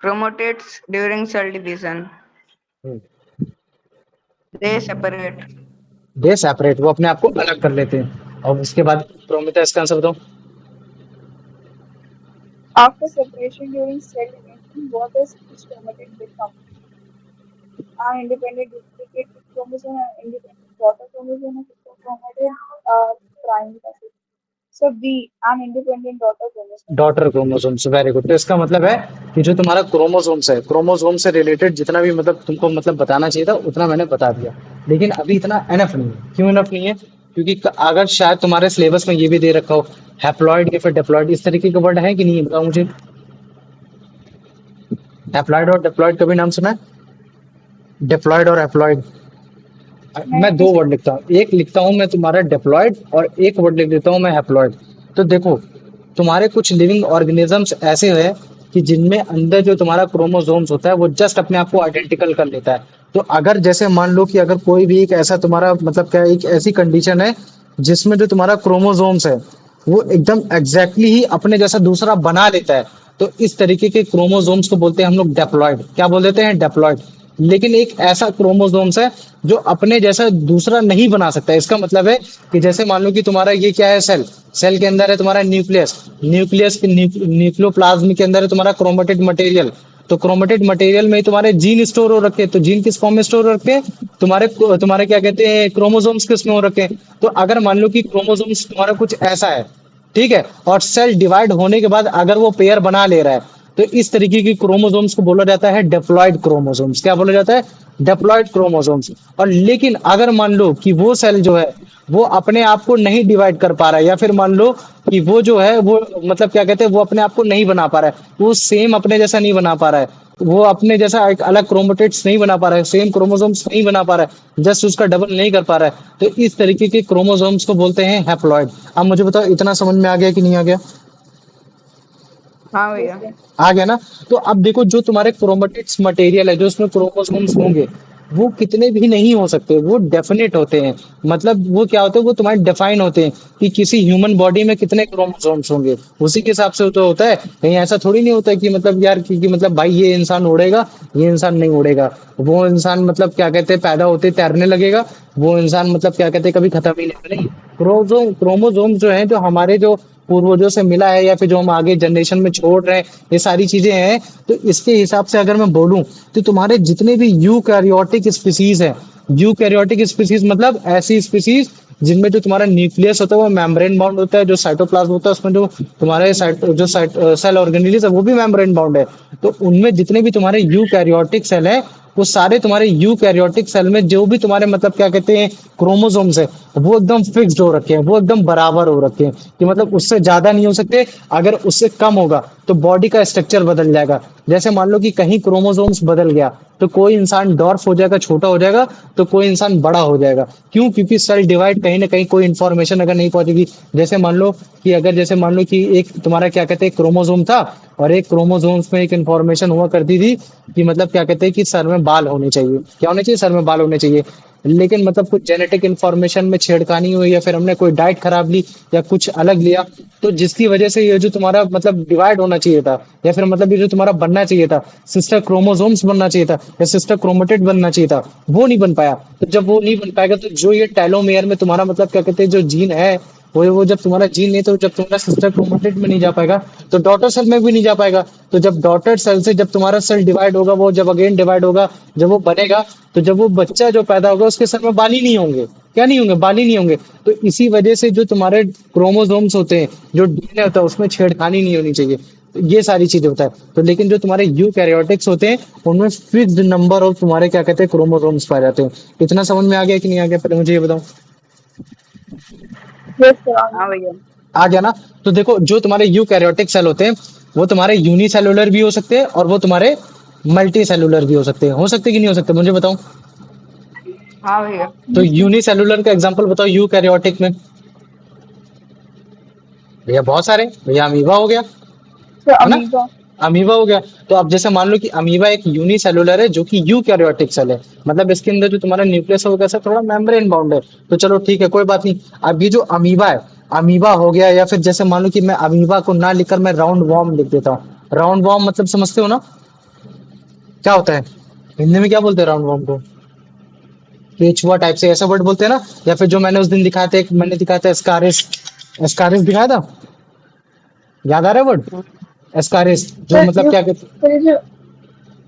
chromatids during cell division? They separate. They separate, वो अपने आप को अलग कर लेते हैं। और उसके बाद प्रोमिता इसका आंसर बताओ। After separation during cell division, what does each chromatid become? An independent duplicate chromosome, an independent daughter chromosome, a sister chromatid, primary acid. So B, an independent daughter chromosome. Daughter chromosomes, very good. तो इसका मतलब है कि जो तुम्हारा chromosomes है, chromosome से related जितना भी मतलब तुमको मतलब बताना चाहिए था उतना मैंने बता दिया। लेकिन अभी इतना एनफ नहीं है। क्यों एनफ नहीं है? क्योंकि अगर शायद तुम्हारे सिलेबस में ये भी दे रखा हो हैप्लॉइड या फिर डिप्लॉइड, इस तरीके के वर्ड है कि नहीं है? बताओ मुझे। हैप्लॉइड और डिप्लॉइड कभी नाम सुना है? डिप्लॉइड और हैप्लॉइड। मैं नहीं दो सर. वर्ड लिखता हूँ, एक लिखता हूँ मैं तुम्हारा डिप्लॉइड और एक वर्ड लिख देता हूँ मैं हैप्लॉइड। तो देखो, तुम्हारे कुछ लिविंग ऑर्गेनिजम्स ऐसे हैं कि जिनमें अंदर जो तुम्हारा क्रोमोसोम्स होता है वो जस्ट अपने आप को आइडेंटिकल कर लेता है। तो अगर जैसे मान लो कि अगर कोई भी एक ऐसा तुम्हारा मतलब क्या एक ऐसी कंडीशन है जिसमें जो तुम्हारा क्रोमोसोम्स है वो एकदम एग्जैक्टली ही अपने जैसा दूसरा बना लेता है, तो इस तरीके के क्रोमोसोम्स को बोलते हैं हम लोग डेप्लॉइड। क्या बोल देते हैं? डेप्लॉइड। लेकिन एक ऐसा क्रोमोसोम्स है जो अपने जैसा दूसरा नहीं बना सकता। इसका मतलब है कि जैसे मान लो कि तुम्हारा ये क्या है, सेल, सेल के अंदर है तुम्हारा न्यूक्लियस, न्यूक्लियस के न्यूक्लियोप्लाज्म के अंदर है तुम्हारा क्रोमेटिड मटेरियल। तो क्रोमेटिड मटेरियल में तुम्हारे जीन स्टोर हो रखे हैं। तो जीन किस फॉर्म में स्टोर हो रखे हैं? तुम्हारे तुम्हारे क्या कहते हैं क्रोमोसोम्स किस में हो रखे हैं? तो अगर मान लो कि क्रोमोसोम्स तुम्हारा कुछ ऐसा है, ठीक है, और सेल डिवाइड होने के बाद अगर वो पेयर बना ले रहा है, तो इस तरीके की क्रोमोसोम्स को बोला जाता है डेप्लॉइड क्रोमोसोम्स। क्या बोला जाता है? Diploid chromosomes. और लेकिन अगर मान लो कि वो सेल जो है वो अपने आप को नहीं डिवाइड कर पा रहा है, या फिर मान लो कि वो जो है वो मतलब क्या कहते हैं वो अपने आप को नहीं बना पा रहा है, वो सेम अपने जैसा नहीं बना पा रहा है, वो अपने जैसा एक अलग क्रोमेटिड्स नहीं बना पा रहा है, सेम क्रोमोसोम्स नहीं बना पा रहा है, जस्ट उसका डबल नहीं कर पा रहा है, तो इस तरीके के क्रोमोसोम्स को बोलते हैं हैप्लॉइड। अब मुझे बताओ इतना समझ में आ गया कि नहीं आ गया? हाँ Yes, भैया. sir. आ गया ना? तो अब देखो जो तुम्हारे क्रोमेटिड्स मटेरियल है जो उसमें क्रोमोसोम्स होंगे वो कितने भी नहीं हो सकते, वो डेफिनेट होते हैं। मतलब वो क्या होते हैं, वो तुम्हारे डिफाइन होते हैं कि किसी ह्यूमन बॉडी में कितने क्रोमोसोम्स होंगे, उसी के हिसाब से तो होता है। कहीं ऐसा थोड़ी नहीं होता कि मतलब यार कि मतलब भाई ये इंसान उड़ेगा, ये इंसान नहीं उड़ेगा, वो इंसान मतलब क्या कहते हैं पैदा होते ही तैरने लगेगा, वो इंसान मतलब क्या कहते हैं कभी खत्म ही नहीं होगा। नहीं, क्रोमोसोम जो है जो हमारे जो पूर्वजों से मिला है या फिर जो हम आगे जनरेशन में छोड़ रहे हैं, ये सारी चीजें हैं। तो इसके हिसाब से अगर मैं बोलूं तो तुम्हारे जितने भी यूकैरियोटिक स्पीसीज है, यूकैरियोटिक स्पीसीज मतलब ऐसी स्पीसीज जिनमें जो तुम्हारा न्यूक्लियस होता है वो मेम्ब्रेन बाउंड होता है, जो साइटोप्लाज्म होता है उसमें जो तुम्हारे सेल ऑर्गेनेलिज है वो भी मेम्ब्रेन बाउंड है। तो उनमें जितने भी तुम्हारे यूकैरियोटिक सेल है वो सारे तुम्हारे यूकैरियोटिक सेल में जो भी तुम्हारे मतलब क्या कहते हैं क्रोमोसोम्स है वो एकदम फिक्स्ड हो रखे हैं, वो एकदम बराबर हो रखे हैं कि मतलब उससे ज्यादा नहीं हो सकते। अगर उससे कम होगा तो बॉडी का स्ट्रक्चर बदल जाएगा। जैसे मान लो कि कहीं क्रोमोसोम्स बदल गया तो कोई इंसान डॉर्फ हो जाएगा, छोटा हो जाएगा, तो कोई इंसान बड़ा हो जाएगा। क्यों? क्योंकि सेल डिवाइड कहीं ना कहीं कोई इन्फॉर्मेशन अगर नहीं पहुंचेगी। जैसे मान लो कि अगर जैसे मान लो कि एक तुम्हारा क्या कहते हैं क्रोमोसोम था और एक क्रोमोसोम्स में एक इन्फॉर्मेशन हुआ करती थी कि मतलब क्या कहते हैं कि सर में बाल होने चाहिए। क्या होने चाहिए? सर में बाल होने चाहिए। लेकिन मतलब कुछ जेनेटिक इन्फॉर्मेशन में छेड़खानी हुई या फिर हमने कोई डाइट खराब ली या कुछ अलग लिया, तो जिसकी वजह से ये जो तुम्हारा मतलब डिवाइड होना चाहिए था या फिर मतलब ये जो तुम्हारा बनना चाहिए था, सिस्टर क्रोमोसोम्स बनना चाहिए था या सिस्टर क्रोमेटिड बनना चाहिए था, वो नहीं बन पाया। तो जब वो नहीं बन पाएगा तो जो ये टेलोमेयर में तुम्हारा मतलब क्या कहते हैं जो जीन है, वो जब तुम्हारा जीन नहीं, तो जब तुम्हारा सिस्टर क्रोमेटिड में नहीं जा पाएगा तो डॉटर सेल में भी नहीं जा पाएगा। तो जब डॉटर सेल से जब तुम्हारा सेल डिवाइड होगा, वो जब अगेन डिवाइड होगा, जब वो बनेगा, तो जब वो बच्चा जो पैदा होगा उसके सर में बाल ही नहीं होंगे। क्या नहीं होंगे? बाल ही नहीं होंगे। तो इसी वजह से जो तुम्हारे क्रोमोसोम्स होते हैं, जो डीएनए होता है, उसमें छेड़खानी नहीं होनी चाहिए। तो ये सारी चीजें होता है। तो लेकिन जो तुम्हारे यूकैरियोटिक्स होते हैं, उनमें फिक्स्ड नंबर ऑफ तुम्हारे क्या कहते हैं क्रोमोसोम्स पाए जाते हैं। इतना समझ में आ गया कि नहीं आ गया? पहले मुझे ये बताओ। Yes, sir. हाँ भैया। आ गया ना? तो देखो, जो तुम्हारे यूकैरियोटिक सेल होते हैं, वो तुम्हारे यूनिसेलुलर भी हो सकते हैं और वो तुम्हारे मल्टी सेलुलर भी हो सकते हैं। हो सकते कि नहीं हो सकते? मुझे बताओ। हाँ भैया। तो यूनिसेलुलर का एग्जांपल बताओ यूकैरियोटिक में। भैया बहुत सारे। भैया अमीबा हो गया, So, है ना? amoeba. अमीबा हो गया। तो अब जैसे मान लो कि अमीबा एक यूनिसेलुलर है जो कि यूकैरियोटिक सेल है, मतलब इसके अंदर जो तुम्हारा न्यूक्लियस है वो कैसा थोड़ा मेम्ब्रेन बाउंड है। तो चलो ठीक है, कोई बात नहीं। अब ये जो अमीबा है, अमीबा हो गया, या फिर जैसे मान लो कि मैं अमीबा को ना लिखकर मैं राउंड वॉर्म लिख देता हूँ। राउंड वॉर्म मतलब समझते हो ना क्या होता है? हिंदी में क्या बोलते हैं राउंड वॉर्म को? केचुआ टाइप से ऐसा वर्ड बोलते हैं ना। या फिर जो मैंने उस दिन दिखाया था, एक मैंने दिखाया था एस्कारिस। एस्कारिस दिखाया था, याद आ रहा है वर्ड? एस्कारिस, जो Sir, मतलब you, क्या कहते sir, ये जो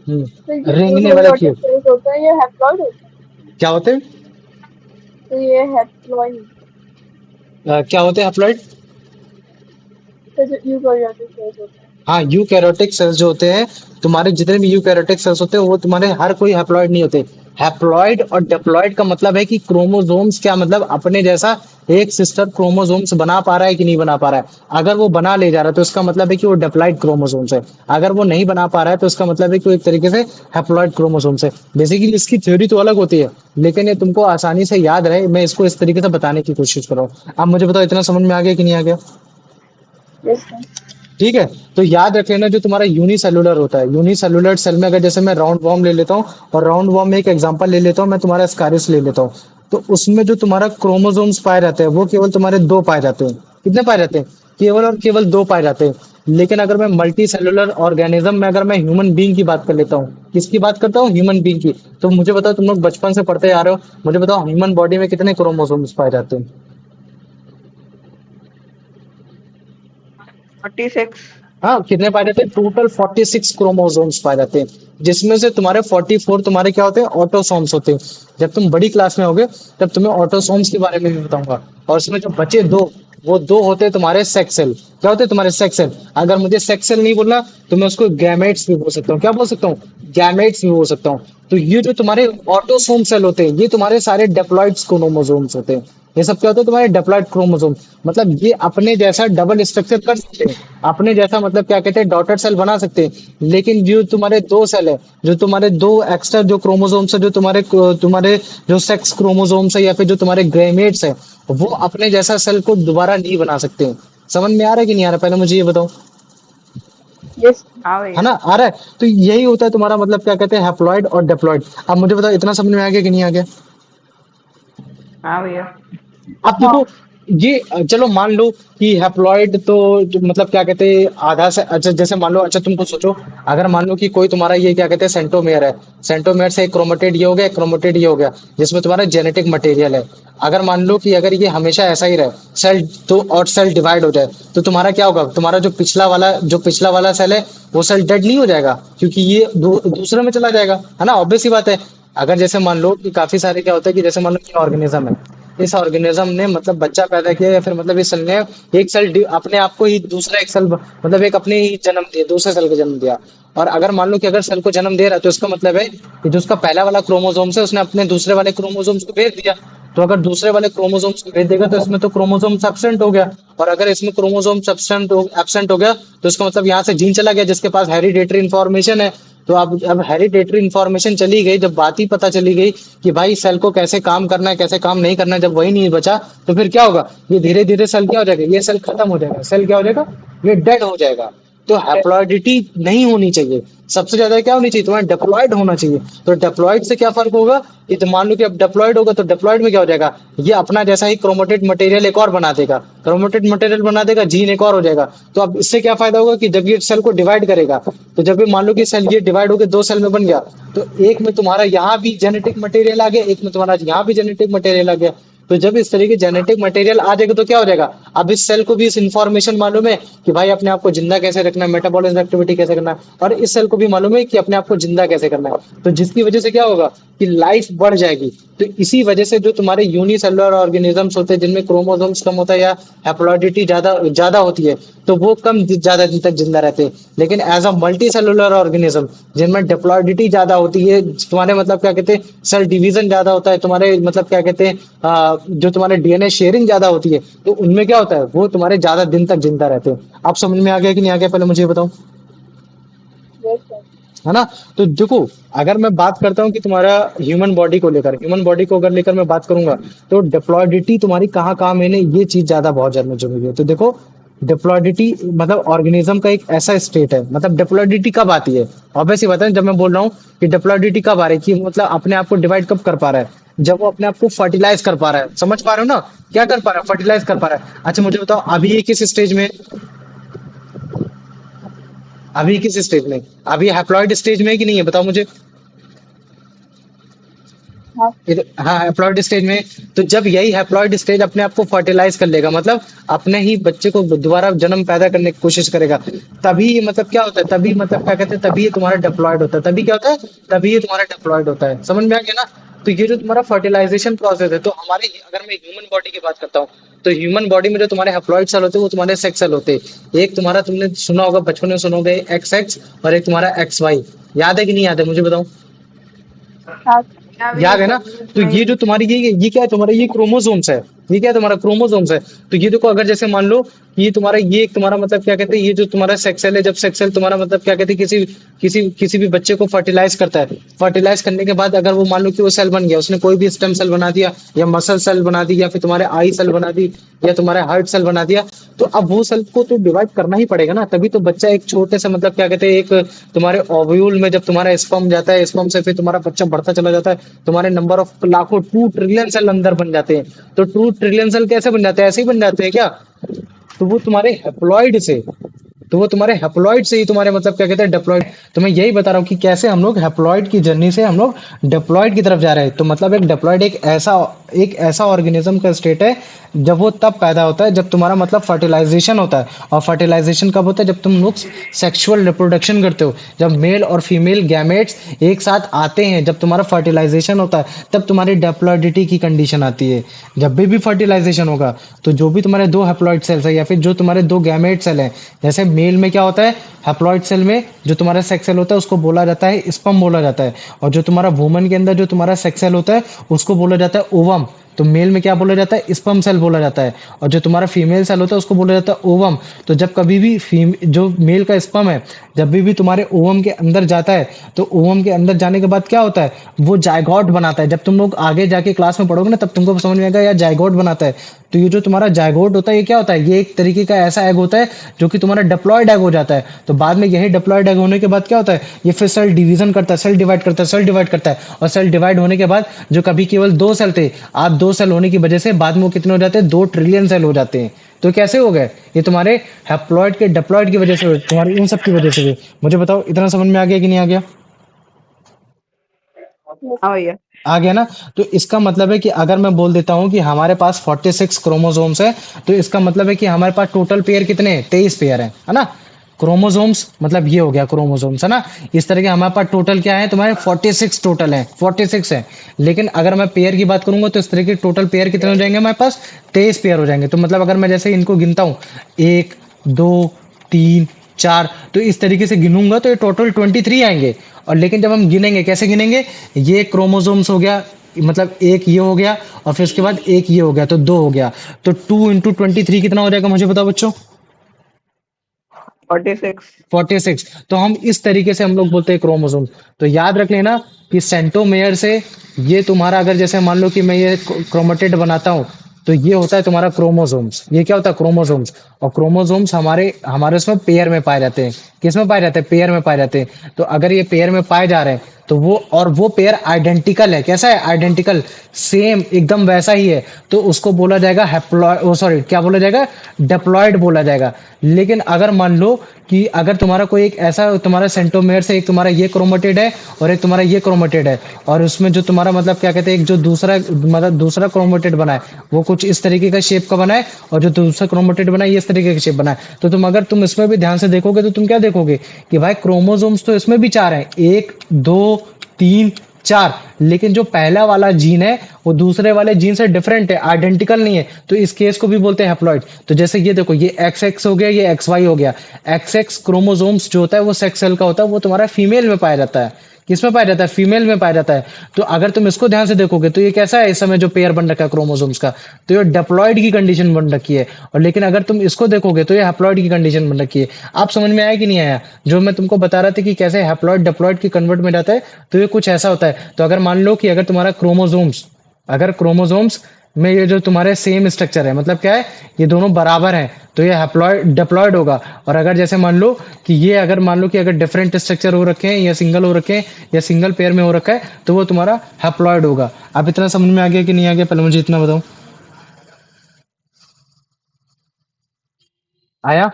sir, ये रेंगने वाला यूकैरियोटिक कीड़ा। cells होता है, ये haploid होता है। क्या होते हैं? तो ये haploid, क्या होते हैं हैप्लॉइड? सर जो यूकैरियोटिक cells होते हैं। हाँ, यूकैरियोटिक सेल्स जो होते हैं, तुम्हारे जितने भी यूकैरियोटिक सेल्स होते हैं वो तुम्हारे हर कोई हैप्लॉइड नहीं होते। हैप्लॉइड और डिप्लॉइड का मतलब है कि क्रोमोसोम्स क्या मतलब अपने जैसा एक सिस्टर क्रोमोसोम्स बना पा रहा है कि नहीं बना पा रहा है। अगर वो बना ले जा रहा है तो इसका मतलब है कि वो डिप्लॉइड क्रोमोसोम्स है। अगर वो नहीं बना पा रहा है तो इसका मतलब है कि वो एक तरीके से हैप्लॉइड क्रोमोसोम्स है। बेसिकली इसकी थ्योरी तो अलग होती है, लेकिन ये तुमको आसानी से याद रहे, मैं इसको इस तरीके से बताने की कोशिश कर रहा हूँ। अब मुझे बताओ, इतना समझ में आ गया कि नहीं आ गया? Yes, sir. ठीक है। तो याद रख लेना, जो तुम्हारा यूनिसेलुलर होता है, यूनिसेलुलर सेल में अगर जैसे मैं राउंड वॉर्म ले लेता हूँ और राउंड वॉर्म में एक एग्जांपल ले लेता हूँ, मैं तुम्हारा स्कारिस ले लेता हूँ, तो उसमें जो तुम्हारा क्रोमोसोम्स पाए जाते हैं वो केवल तुम्हारे 2 पाए जाते हैं। कितने पाए जाते हैं? केवल और केवल 2 पाए जाते हैं। लेकिन अगर मैं मल्टी सेलुलर ऑर्गेनिज्म में अगर मैं ह्यूमन बीइंग की बात कर लेता हूँ, किसकी बात करता हूँ? ह्यूमन बीइंग की। तो मुझे बताओ, तुम लोग बचपन से पढ़ते आ रहे हो, मुझे बताओ ह्यूमन बॉडी में कितने क्रोमोसोम्स पाए जाते हैं? 46। हाँ, कितने पाए जाते हैं? टोटल 46 क्रोमोसोम्स पाए जाते हैं, जिसमें से तुम्हारे 44 तुम्हारे क्या होते हैं? ऑटोसोम्स होते हैं। जब तुम बड़ी क्लास में होगे तब तुम्हें ऑटोसोम्स के बारे में भी बताऊंगा। और उसमें जो बचे दो, वो दो होते हैं तुम्हारे सेक्स सेल। क्या होते हैं तुम्हारे? Sex cell. अगर मुझे सेक्स सेल नहीं बोलना तो मैं उसको गैमेट्स भी बोल सकता हूँ। क्या बोल सकता हूँ? गैमेट्स भी बोल सकता हूँ। तो ये जो तुम्हारे ऑटोसोम सेल होते हैं, ये तुम्हारे सारे डिप्लॉइड क्रोमोसोम्स होते हैं। ये सब क्या होते हैं? तुम्हारे डिप्लॉइड क्रोमोसोम। मतलब ये अपने जैसा डबल स्ट्रक्चर कर सकते हैं, अपने जैसा मतलब क्या कहते हैं डॉटर सेल बना सकते हैं। लेकिन जो तुम्हारे 2 सेल है, जो तुम्हारे 2 एक्स्ट्रा जो क्रोमोसोम्स है, जो तुम्हारे तुम्हारे जो सेक्स क्रोमोसोम्स है या फिर जो तुम्हारे ग्रेमेट्स है, वो अपने जैसा सेल को दोबारा नहीं बना सकते हैं। समझ में आ रहा है कि नहीं आ रहा? पहले मुझे ये बताओ। Yes, हाँ है भैया। ना? आ रहा है? तो यही होता है तुम्हारा मतलब क्या कहते हैं हैप्लॉइड और डिप्लॉइड। अब मुझे बताओ, इतना समझ में आ गया कि नहीं आ गया? हाँ भैया। अब देखो, ये चलो मान लो कि हैप्लॉइड तो मतलब क्या कहते हैं आधा से, अच्छा जैसे मान लो, अच्छा तुमको सोचो, अगर मान लो कि कोई तुम्हारा ये क्या कहते हैं सेंटोमेयर है, सेंटोमेयर से एक क्रोमेटिड ये हो गया, एक क्रोमेटिड ये हो गया, जिसमें तुम्हारा जेनेटिक मटेरियल है। अगर मान लो कि अगर ये हमेशा ऐसा ही रहे, सेल तो और सेल डिवाइड हो जाए, तो तुम्हारा क्या होगा? तुम्हारा जो पिछला वाला सेल है वो सेल डेड नहीं हो जाएगा, क्योंकि ये दूसरे में चला जाएगा, है ना? ऑब्वियस सी बात है। अगर जैसे मान लो कि काफी सारे क्या होता है कि जैसे मान लो कि ऑर्गेनिज्म है, इस ऑर्गेनिज्म ने मतलब बच्चा पैदा किया या फिर मतलब इस सेल ने एक सेल अपने आप को ही दूसरा एक सेल मतलब एक अपने ही जन्म दिया, दूसरे सेल को जन्म दिया। और अगर मान लो कि अगर सेल को जन्म दे रहा है तो इसका मतलब है कि जो उसका पहला वाला क्रोमोसोम्स है उसने अपने दूसरे वाले क्रोमोसोम्स को भेज दिया। तो अगर दूसरे वाले क्रोमोसोम्स को भेज देगा तो इसमें तो क्रोमोसोम्स एब्सेंट हो गया। और अगर इसमें क्रोमोसोम्स एब्सेंट हो गया तो इसका मतलब यहाँ से जीन चला गया जिसके पास हेरिडेटरी इन्फॉर्मेशन है। तो अब हेरिडेटरी इन्फॉर्मेशन चली गई, जब बात ही पता चली गई कि भाई सेल को कैसे काम करना है कैसे काम नहीं करना है, जब वही नहीं बचा तो फिर क्या होगा? ये धीरे धीरे सेल क्या हो जाएगा? ये सेल खत्म हो जाएगा। सेल क्या हो जाएगा? ये डेड हो जाएगा। तो हैप्लॉइडिटी नहीं होनी चाहिए। सबसे ज्यादा क्या होनी चाहिए तुम्हारा, डिप्लॉयड होना चाहिए। तो डिप्लॉयड से क्या फर्क होगा कि तो मान लो कि अब डिप्लॉयड होगा तो डिप्लॉयड में क्या हो जाएगा, ये अपना जैसा ही क्रोमेटेड मटेरियल एक और बना देगा, क्रोमेटेड मटेरियल बना देगा, जीन एक और हो जाएगा। तो अब इससे क्या फायदा होगा कि जब ये सेल को डिवाइड करेगा, तो जब ये मान लो कि सेल ये डिवाइड होकर दो सेल में बन गया, तो एक में तुम्हारा यहाँ भी जेनेटिक मटेरियल आ गया, एक में तुम्हारा यहाँ भी जेनेटिक मटेरियल आ गया। तो जब इस तरीके जेनेटिक मटेरियल आ जाएगा तो क्या हो जाएगा, अब इस सेल को भी इस इंफॉर्मेशन मालूम है कि भाई अपने आप को जिंदा कैसे रखना है, मेटाबॉलिज्म एक्टिविटी कैसे करना है, और इस सेल को भी मालूम है कि अपने आप को जिंदा कैसे करना है। तो जिसकी वजह से क्या होगा कि लाइफ बढ़ जाएगी। तो इसी वजह से जो तुम्हारे यूनिसेलुलर ऑर्गेनिजम्स होते हैं जिनमें क्रोमोसोम्स कम होता है या हैप्लॉइडिटी ज्यादा ज्यादा होती है, तो वो कम ज्यादा दिन तक जिंदा रहते हैं। लेकिन as a multicellular organism जिनमें डिप्लॉइडिटी ज्यादा होती है, तुम्हारे मतलब क्या कहते हैं सेल डिवीजन ज्यादा होता है, तुम्हारे मतलब क्या कहते हैं जो तुम्हारे डीएनए शेयरिंग ज्यादा होती है, तो उनमें क्या होता है वो तुम्हारे ज्यादा दिन तक जिंदा रहते हैं। आप समझ में आ गया कि नहीं आ गया, पहले मुझे ये बताओ, Yes, sir. है ना। तो देखो, अगर मैं बात करता हूँ कि तुम्हारा ह्यूमन बॉडी को लेकर, ह्यूमन बॉडी को अगर लेकर मैं बात करूंगा, तो डिप्लॉइडिटी तुम्हारी कहाँ कहाँ मैंने ये चीज ज्यादा बहुत ज्यादा जरूरी है। तो देखो, डिप्लॉइडिटी मतलब ऑर्गेनिज्म का एक ऐसा स्टेट है, मतलब डिप्लॉइडिटी कब आती है, ऑब्वियसली बात है जब मैं बोल रहा हूँ कि डिप्लॉइडिटी कब आ रही है, कि मतलब अपने आप को डिवाइड कब कर पा रहा है, जब वो अपने आप को फर्टिलाइज कर पा रहा है। समझ पा रहे हो ना, क्या कर पा रहा है, फर्टिलाइज कर पा रहा है। अच्छा मुझे बताओ, अभी ये किस स्टेज में है? अभी किस स्टेज में है? अभी हैप्लॉइड स्टेज में है कि नहीं है, बताओ मुझे। हाँ, हाँ, हैप्लॉइड स्टेज में। तो जब यही हैप्लॉइड स्टेज अपने आप को फर्टिलाइज कर लेगा, मतलब अपने ही बच्चे को दोबारा जन्म पैदा करने की कोशिश करेगा, तभी मतलब क्या होता है, तभी मतलब क्या कहते हैं, तभी ये तुम्हारा डिप्लॉयड होता है। तभी क्या होता है, तभी ये तुम्हारा डिप्लॉयड होता है। समझ में आ गया ना। तो ये जो तुम्हारा फर्टिलाइजेशन प्रोसेस है, तो हमारे अगर मैं ह्यूमन बॉडी की बात करता हूँ, तो ह्यूमन बॉडी में जो तुम्हारे हैप्लॉइड सेल होते हैं वो तुम्हारे सेक्स सेल होते हैं। एक तुम्हारा तुमने सुना होगा, बचपन में सुनोगे एक्स एक्स, और एक तुम्हारा एक्स वाई। याद है कि नहीं याद है, मुझे बताओ। हाँ, याद है ना। तो ये जो तुम्हारी ये क्या है, तुम्हारा ये क्रोमोसोम्स है। ये क्या है, तुम्हारा क्रोमोसोम्स है। तो ये देखो, अगर जैसे मान लो ये तुम्हारा ये तुम्हारा मतलब क्या कहते हैं, ये जो तुम्हारा सेक्स सेल है, जब सेक्स सेल तुम्हारा मतलब क्या कहते हैं किसी किसी भी बच्चे को फर्टिलाइज करता है, फर्टिलाइज करने के बाद अगर वो मान लो कि वो सेल बन गया, उसने कोई भी स्टेम सेल बना दिया, या मसल सेल बना दी, या फिर तुम्हारे आई सेल बना दी, या तुम्हारे हार्ट सेल बना दिया, तो अब वो सेल को तो डिवाइड करना ही पड़ेगा ना। तभी तो बच्चा एक छोटे से मतलब क्या कहते हैं, एक तुम्हारे ओव्यूल में जब तुम्हारा स्पर्म जाता है, स्पर्म से फिर तुम्हारा बच्चा बढ़ता चला जाता है, तुम्हारे नंबर ऑफ लाखों 2 ट्रिलियन सेल अंदर बन जाते हैं। तो 2 ट्रिलियन सेल कैसे बन जाते हैं, ऐसे ही बन जाते हैं क्या। तो वो तुम्हारे हेप्लॉइड से, तो वो तुम्हारे हेप्लॉइड से ही तुम्हारे मतलब क्या कहते हैं डिप्लॉइड। तो मैं यही बता रहा हूँ कि कैसे हम लोग हेप्लॉइड की जर्नी से हम लोग डिप्लॉइड की तरफ जा रहे हैं। तो मतलब एक डिप्लॉइड एक ऐसा ऑर्गेनिज्म का स्टेट है जब वो तब पैदा होता है जब तुम्हारा मतलब फर्टिलाइजेशन होता है। और फर्टिलाइजेशन कब होता है, जब तुम लोग सेक्सुअल रिप्रोडक्शन करते हो, जब मेल और फीमेल गैमेट्स एक साथ आते हैं, जब तुम्हारा फर्टिलाइजेशन होता है, तब तुम्हारी डिप्लॉइडिटी की कंडीशन आती है। जब भी फर्टिलाइजेशन होगा, तो जो भी तुम्हारे दो हैप्लॉइड सेल्स है, या फिर जो तुम्हारे दो गैमेट सेल हैं, जैसे मेल में क्या होता है, हैप्लॉइड सेल में जो तुम्हारा सेक्स सेल होता है उसको बोला जाता है स्पर्म बोला जाता है। और जो तुम्हारा वुमन के अंदर जो तुम्हारा सेक्स सेल होता है उसको बोला जाता है ओवम। तो मेल में क्या बोला जाता है, स्पर्म सेल बोला जाता है। और जो तुम्हारा फीमेल सेल होता है उसको बोला जाता है ओवम। तो जब कभी भी जो मेल का स्पर्म है जब भी तुम्हारे ओवम के अंदर जाता है, तो ओवम के अंदर जाने के बाद क्या होता है, वो जायगोट बनाता है। जब तुम लोग आगे जाके क्लास में पढ़ोगे ना, तब तुमको समझ में आएगा यार जायगोट बनाता है। तो ये जो तुम्हारा जायगोट होता है, ये क्या होता है, ये एक तरीके का ऐसा एग होता है जो कि तुम्हारा डिप्लॉयड एग हो जाता है। तो बाद में यही डिप्लॉयड एग होने के बाद क्या होता है, ये फिर सेल डिवीजन करता है, सेल डिवाइड करता है, सेल डिवाइड करता है। और सेल डिवाइड होने के बाद जो कभी केवल 2 सेल थे, आज 2 सेल होने की वजह से बाद में वो कितने हो जाते हैं, 2 ट्रिलियन सेल हो जाते हैं। तो कैसे हो गए, ये तुम्हारे हैप्लॉइड के डिप्लॉयड की वजह से हुए, तुम्हारी इन सब की वजह से हुए। मुझे बताओ, इतना समझ में आ गया कि नहीं आ गया। हाँ भैया। आ गया ना। तो इसका मतलब है कि अगर मैं बोल देता हूं कि हमारे पास 46 क्रोमोसोम्स है, तो इसका मतलब है कि हमारे पास टोटल पेयर कितने हैं, 23 पेयर है ना। क्रोमोसोम्स मतलब ये हो गया क्रोमोसोम्स, है ना। इस तरह के हमारे पास टोटल क्या है, तुम्हारे 46 टोटल है, 46 है। लेकिन अगर मैं पेयर की बात करूंगा तो इस तरह के टोटल पेयर कितने हो जाएंगे हमारे पास, 23 पेयर हो जाएंगे। तो मतलब अगर मैं जैसे इनको गिनता हूँ, 1 2 3 4, तो इस तरीके से गिनूंगा तो ये टोटल 23 आएंगे। और लेकिन जब हम गिनेंगे, कैसे गिनेंगे, ये क्रोमोसोम्स हो गया, मतलब एक ये हो गया, और फिर उसके बाद एक ये हो गया, तो 2 हो गया। तो 2 × 23 कितना हो जाएगा, मुझे बताओ बच्चों। 46। 46। तो हम इस तरीके से हम लोग बोलते हैं क्रोमोसोम। तो याद रख लेना कि सेंट्रोमेयर से ये तुम्हारा, अगर जैसे मान लो कि मैं ये क्रोमेटिड बनाता हूँ, तो ये होता है तुम्हारा क्रोमोसोम्स। ये क्या होता है? क्रोमोसोम्स। और क्रोमोसोम्स हमारे हमारे उसमें पेयर में पाए जाते हैं। किस में पाए जाते हैं? पेयर में पाए जाते हैं। तो अगर ये पेयर में पाए जा रहे हैं तो वो पेयर आइडेंटिकल है। कैसा है? आइडेंटिकल, सेम एकदम वैसा ही है, तो उसको बोला जाएगा हैप्लॉय, ओ सॉरी, क्या बोला जाएगा? डिप्लॉयड बोला जाएगा। लेकिन अगर मान लो कि अगर तुम्हारा कोई एक ऐसा तुम्हारा सेंट्रोमेयर से एक तुम्हारा ये क्रोमेटिड है और एक तुम्हारा ये क्रोमेटिड है, और उसमें जो तुम्हारा मतलब क्या कहते हैं, एक जो दूसरा मतलब दूसरा क्रोमेटिड बना है वो कुछ इस तरीके का शेप का बना है, और जो दूसरा क्रोमेटिड बना है ये इस तरीके का शेप बना है। तो तुम अगर तुम इसमें भी ध्यान से देखोगे तो तुम क्या देखोगे कि भाई क्रोमोसोम्स तो इसमें भी 4 हैं, 1 2 3 4, लेकिन जो पहला वाला जीन है वो दूसरे वाले जीन से डिफरेंट है, आइडेंटिकल नहीं है। तो इस केस को भी बोलते हैं हैप्लॉइड। तो जैसे ये देखो, ये एक्स एक्स हो गया, ये एक्स वाई हो गया। एक्स एक्स क्रोमोसोम्स जो होता है वो सेक्स सेल का होता है, वो तुम्हारा फीमेल में पाया जाता है। किसमें पाया जाता है? फीमेल में पाया जाता है। तो अगर तुम इसको ध्यान से देखोगे तो ये कैसा है? इस समय जो पेयर बन रखा है क्रोमोसोम्स का, तो ये डिप्लॉयड की कंडीशन बन रखी है। और लेकिन अगर तुम इसको देखोगे तो ये हैप्लॉयड की कंडीशन बन रखी है। आप समझ में आया कि नहीं आया? जो मैं तुमको बता रहा था कि कैसे हैप्लॉयड डिप्लॉयड की कन्वर्ट में जाता है, तो ये कुछ ऐसा होता है। तो अगर मान लो कि अगर तुम्हारा क्रोमोसोम्स, अगर क्रोमोसोम्स में ये जो तुम्हारे सेम स्ट्रक्चर है, मतलब क्या है, ये दोनों बराबर हैं, तो ये हैप्लॉयड डिप्लॉयड होगा। और अगर जैसे मान लो कि ये अगर मान लो कि अगर डिफरेंट स्ट्रक्चर हो रखे हैं या सिंगल हो रखे हैं या सिंगल पेयर में हो रखा है, तो वो तुम्हारा हैप्लॉयड होगा। अब इतना समझ में आ गया कि नहीं आ गया? पहले मुझे इतना बताओ। आया?